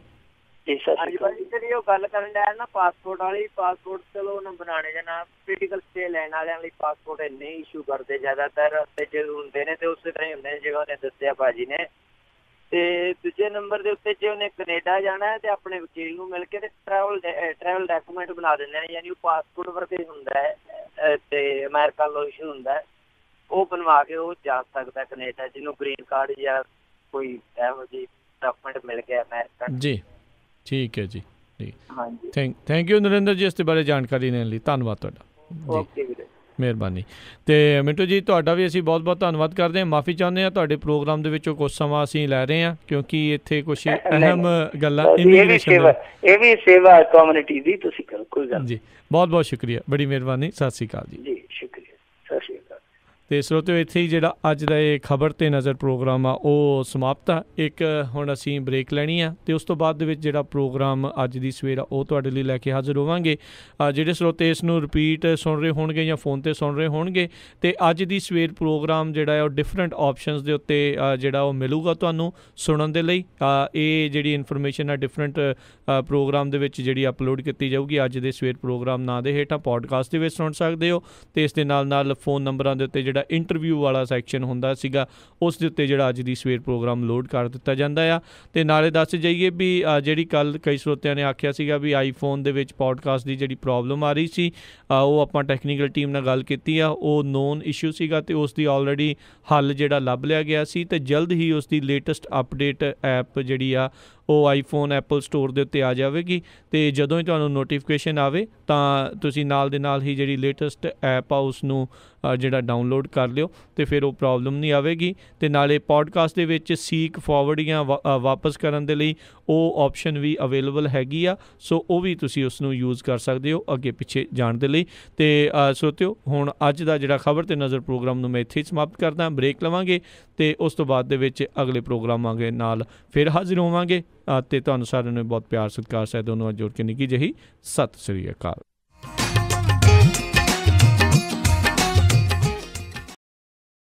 ਹਾਂਜੀ ਭਾਜੀ, ਜਿਹੜੀ ਉਹ ਗੱਲ ਕਰਨ ਡਿਆ ਨਾ ਪਾਸਪੋਰਟ ਵਾਲੀ, ਪਾਸਪੋਰਟ ਚਲੋ ਉਹਨੂੰ ਬਣਾਉਣੇ ਜਾਂ ਨਾ, ਪੋਲੀਟੀਕਲ ਸਟੇ ਲੈਣ ਵਾਲਿਆਂ ਲਈ ਪਾਸਪੋਰਟ ਇੰਨੇ ਇਸ਼ੂ ਕਰਦੇ ਜ਼ਿਆਦਾਤਰ, ਤੇ ਜੇ ਹੁੰਦੇ ਨੇ ਤੇ ਉਸੇ ਤਰ੍ਹਾਂ ਹੀ ਹੁੰਦੇ ਨੇ ਜਿਵੇਂ ਉਹਨੇ ਦੱਸਿਆ ਭਾਜੀ ਨੇ। ਤੇ ਦੂਜੇ ਨੰਬਰ ਦੇ ਉੱਤੇ ਜੇ ਉਹਨੇ ਕੈਨੇਡਾ ਜਾਣਾ ਹੈ ਤੇ ਆਪਣੇ ਵਕੀਲ ਨੂੰ ਮਿਲ ਕੇ ਤੇ ਟਰੈਵਲ ਡਾਕੂਮੈਂਟ ਬਣਾ ਦਿੰਦੇ ਨੇ, ਯਾਨੀ ਉਹ ਪਾਸਪੋਰਟ ਵਰਗਾ ਹੀ ਹੁੰਦਾ ਹੈ ਤੇ ਅਮਰੀਕਾ ਵੱਲੋਂ ਇਸ਼ੂ ਹੁੰਦਾ ਹੈ, ਉਹ ਬਣਵਾ ਕੇ ਉਹ ਜਾ ਸਕਦਾ ਕੈਨੇਡਾ, ਜਿਹਨੂੰ ਗ੍ਰੀਨ ਕਾਰਡ ਜਾਂ ਕੋਈ ਇਹੋ ਜਿਹੀ ਡਾਕੂਮੈਂਟ ਮਿਲ ਗਿਆ ਅਮਰੀਕਾ। ਜੀ ਠੀਕ ਹੈ ਜੀ, ਜੀ ਹਾਂਜੀ, ਥੈਂਕ ਯੂ ਨਰਿੰਦਰ ਜੀ ਇਸ ਦੇ ਬਾਰੇ ਜਾਣਕਾਰੀ ਦੇਣ ਲਈ, ਧੰਨਵਾਦ ਤੁਹਾਡਾ। ਓਕੇ ਵੀਰੇ, ਮਿਹਰਬਾਨੀ। ਤੇ ਮਿੰਟੂ ਜੀ ਤੁਹਾਡਾ ਵੀ ਅਸੀਂ ਬਹੁਤ ਬਹੁਤ ਧੰਨਵਾਦ ਕਰਦੇ ਹਾਂ। ਮਾਫੀ ਚਾਹੁੰਦੇ ਹਾਂ ਤੁਹਾਡੇ ਪ੍ਰੋਗਰਾਮ ਦੇ ਵਿੱਚੋਂ ਕੁਝ ਸਮਾਂ ਅਸੀਂ ਲੈ ਰਹੇ ਹਾਂ, ਕਿਉਂਕਿ ਇੱਥੇ ਕੁਝ ਅਹਿਮ ਗੱਲਾਂ ਇਮੀਗ੍ਰੇਸ਼ਨ, ਇਹ ਵੀ ਸੇਵਾ ਹੈ ਕਮਿਊਨਿਟੀ ਦੀ, ਤੁਸੀਂ ਕਰੋ, ਕੋਈ ਗੱਲ ਜੀ। ਬਹੁਤ ਬਹੁਤ ਸ਼ੁਕਰੀਆ, ਬੜੀ ਮਿਹਰਬਾਨੀ, ਸਤਿ ਸ਼੍ਰੀ ਅਕਾਲ ਜੀ। ਜੀ ਸ਼ੁਕਰੀਆ, ਸਤਿ ਸ਼੍ਰੀ ਅਕਾਲ। ਤੇ ਸਰੋਤਿਓ ਇੱਥੇ ਹੀ ਜਿਹੜਾ ਅੱਜ ਦਾ ਇਹ ਖਬਰ ਤੇ ਨਜ਼ਰ ਪ੍ਰੋਗਰਾਮ ਆ ਉਹ ਸਮਾਪਤ ਆ। ਇੱਕ ਹੁਣ ਅਸੀਂ ਬ੍ਰੇਕ ਲੈਣੀ ਆ ਤੇ ਉਸ ਤੋਂ ਬਾਅਦ ਦੇ ਵਿੱਚ ਜਿਹੜਾ ਪ੍ਰੋਗਰਾਮ ਅੱਜ ਦੀ ਸਵੇਰ ਆ ਉਹ ਤੁਹਾਡੇ ਲਈ ਲੈ ਕੇ ਹਾਜ਼ਰ ਹੋਵਾਂਗੇ। ਜਿਹੜੇ ਸਰੋਤੇ ਇਸ ਨੂੰ ਰਿਪੀਟ ਸੁਣ ਰਹੇ ਹੋਣਗੇ ਜਾਂ ਫੋਨ ਤੇ ਸੁਣ ਰਹੇ ਹੋਣਗੇ, ਤੇ ਅੱਜ ਦੀ ਸਵੇਰ ਪ੍ਰੋਗਰਾਮ ਜਿਹੜਾ ਹੈ ਉਹ ਡਿਫਰੈਂਟ ਆਪਸ਼ਨਸ ਦੇ ਉੱਤੇ ਜਿਹੜਾ ਉਹ ਮਿਲੂਗਾ ਤੁਹਾਨੂੰ ਸੁਣਨ ਦੇ ਲਈ। ਇਹ ਜਿਹੜੀ ਇਨਫੋਰਮੇਸ਼ਨ ਆ ਡਿਫਰੈਂਟ ਪ੍ਰੋਗਰਾਮ ਦੇ ਵਿੱਚ ਜਿਹੜੀ ਅਪਲੋਡ ਕੀਤੀ ਜਾਊਗੀ ਅੱਜ ਦੇ ਸਵੇਰ ਪ੍ਰੋਗਰਾਮ ਨਾਂ ਦੇ ਹੇਠਾਂ ਪੋਡਕਾਸਟ ਦੇ ਵਿੱਚ ਸੁਣ ਸਕਦੇ ਹੋ। ਤੇ ਇਸ ਦੇ ਨਾਲ ਨਾਲ ਫੋਨ ਨੰਬਰਾਂ ਦੇ ਉੱਤੇ ਜਿਹੜਾ ਇੰਟਰਵਿਊ ਵਾਲਾ ਸੈਕਸ਼ਨ ਹੁੰਦਾ ਸੀਗਾ ਉਸ ਦੇ ਉੱਤੇ ਜਿਹੜਾ ਅੱਜ ਦੀ ਸਵੇਰ ਪ੍ਰੋਗਰਾਮ ਲੋਡ ਕਰ ਦਿੱਤਾ ਜਾਂਦਾ ਆ। ਤੇ ਨਾਲੇ ਦੱਸ ਜਾਈਏ ਵੀ ਜਿਹੜੀ ਕੱਲ ਕਈ ਸਰੋਤਿਆਂ ਨੇ ਆਖਿਆ ਸੀਗਾ ਵੀ ਆਈਫੋਨ ਦੇ ਵਿੱਚ ਪੋਡਕਾਸਟ ਦੀ ਜਿਹੜੀ ਪ੍ਰੋਬਲਮ ਆ ਰਹੀ ਸੀ, ਉਹ ਆਪਾਂ ਟੈਕਨੀਕਲ ਟੀਮ ਨਾਲ ਗੱਲ ਕੀਤੀ ਆ, ਉਹ ਨੋਨ ਇਸ਼ੂ ਸੀਗਾ ਤੇ ਉਸ ਦੀ ਆਲਰੇਡੀ ਹੱਲ ਜਿਹੜਾ ਲੱਭ ਲਿਆ ਗਿਆ ਸੀ ਤੇ ਜਲਦ ਹੀ ਉਸ ਦੀ ਲੇਟੈਸਟ ਅਪਡੇਟ ਐਪ ਜਿਹੜੀ ਆ ਉਹ ਆਈਫੋਨ ਐਪਲ ਸਟੋਰ ਦੇ ਉੱਤੇ ਆ ਜਾਵੇਗੀ। ਤੇ ਜਦੋਂ ਹੀ ਤੁਹਾਨੂੰ ਨੋਟੀਫਿਕੇਸ਼ਨ ਆਵੇ ਤਾਂ ਤੁਸੀਂ ਨਾਲ ਦੇ ਨਾਲ ਹੀ ਜਿਹੜੀ ਲੇਟੈਸਟ ਐਪ ਆ ਉਸ ਨੂੰ ਜਿਹੜਾ ਡਾਊਨਲੋਡ ਕਰ ਲਿਓ ਅਤੇ ਫਿਰ ਉਹ ਪ੍ਰੋਬਲਮ ਨਹੀਂ ਆਵੇਗੀ। ਅਤੇ ਨਾਲੇ ਪੋਡਕਾਸਟ ਦੇ ਵਿੱਚ ਸੀਕ ਫਾਰਵਰਡ ਜਾਂ ਵਾਪਸ ਕਰਨ ਦੇ ਲਈ ਉਹ ਆਪਸ਼ਨ ਵੀ ਅਵੇਲੇਬਲ ਹੈਗੀ ਆ, ਸੋ ਉਹ ਵੀ ਤੁਸੀਂ ਉਸ ਨੂੰ ਯੂਜ਼ ਕਰ ਸਕਦੇ ਹੋ ਅੱਗੇ ਪਿੱਛੇ ਜਾਣ ਦੇ ਲਈ। ਅਤੇ ਸਰੋਤਿਓ, ਹੁਣ ਅੱਜ ਦਾ ਜਿਹੜਾ ਖਬਰ ਤੇ ਨਜ਼ਰ ਪ੍ਰੋਗਰਾਮ ਨੂੰ ਮੈਂ ਇੱਥੇ ਹੀ ਸਮਾਪਤ ਕਰਦਾ। ਬ੍ਰੇਕ ਲਵਾਂਗੇ ਅਤੇ ਉਸ ਤੋਂ ਬਾਅਦ ਦੇ ਵਿੱਚ ਅਗਲੇ ਪ੍ਰੋਗਰਾਮਾਂ ਦੇ ਨਾਲ ਫਿਰ ਹਾਜ਼ਰ ਹੋਵਾਂਗੇ। ਅਤੇ ਤੁਹਾਨੂੰ ਸਾਰਿਆਂ ਨੂੰ ਬਹੁਤ ਪਿਆਰ ਸਤਿਕਾਰ ਸਹਿਤ ਦੋਨੋਂ ਜੋੜ ਕੇ ਨਿੱਘੀ ਜਿਹੀ ਸਤਿ ਸ੍ਰੀ ਅਕਾਲ।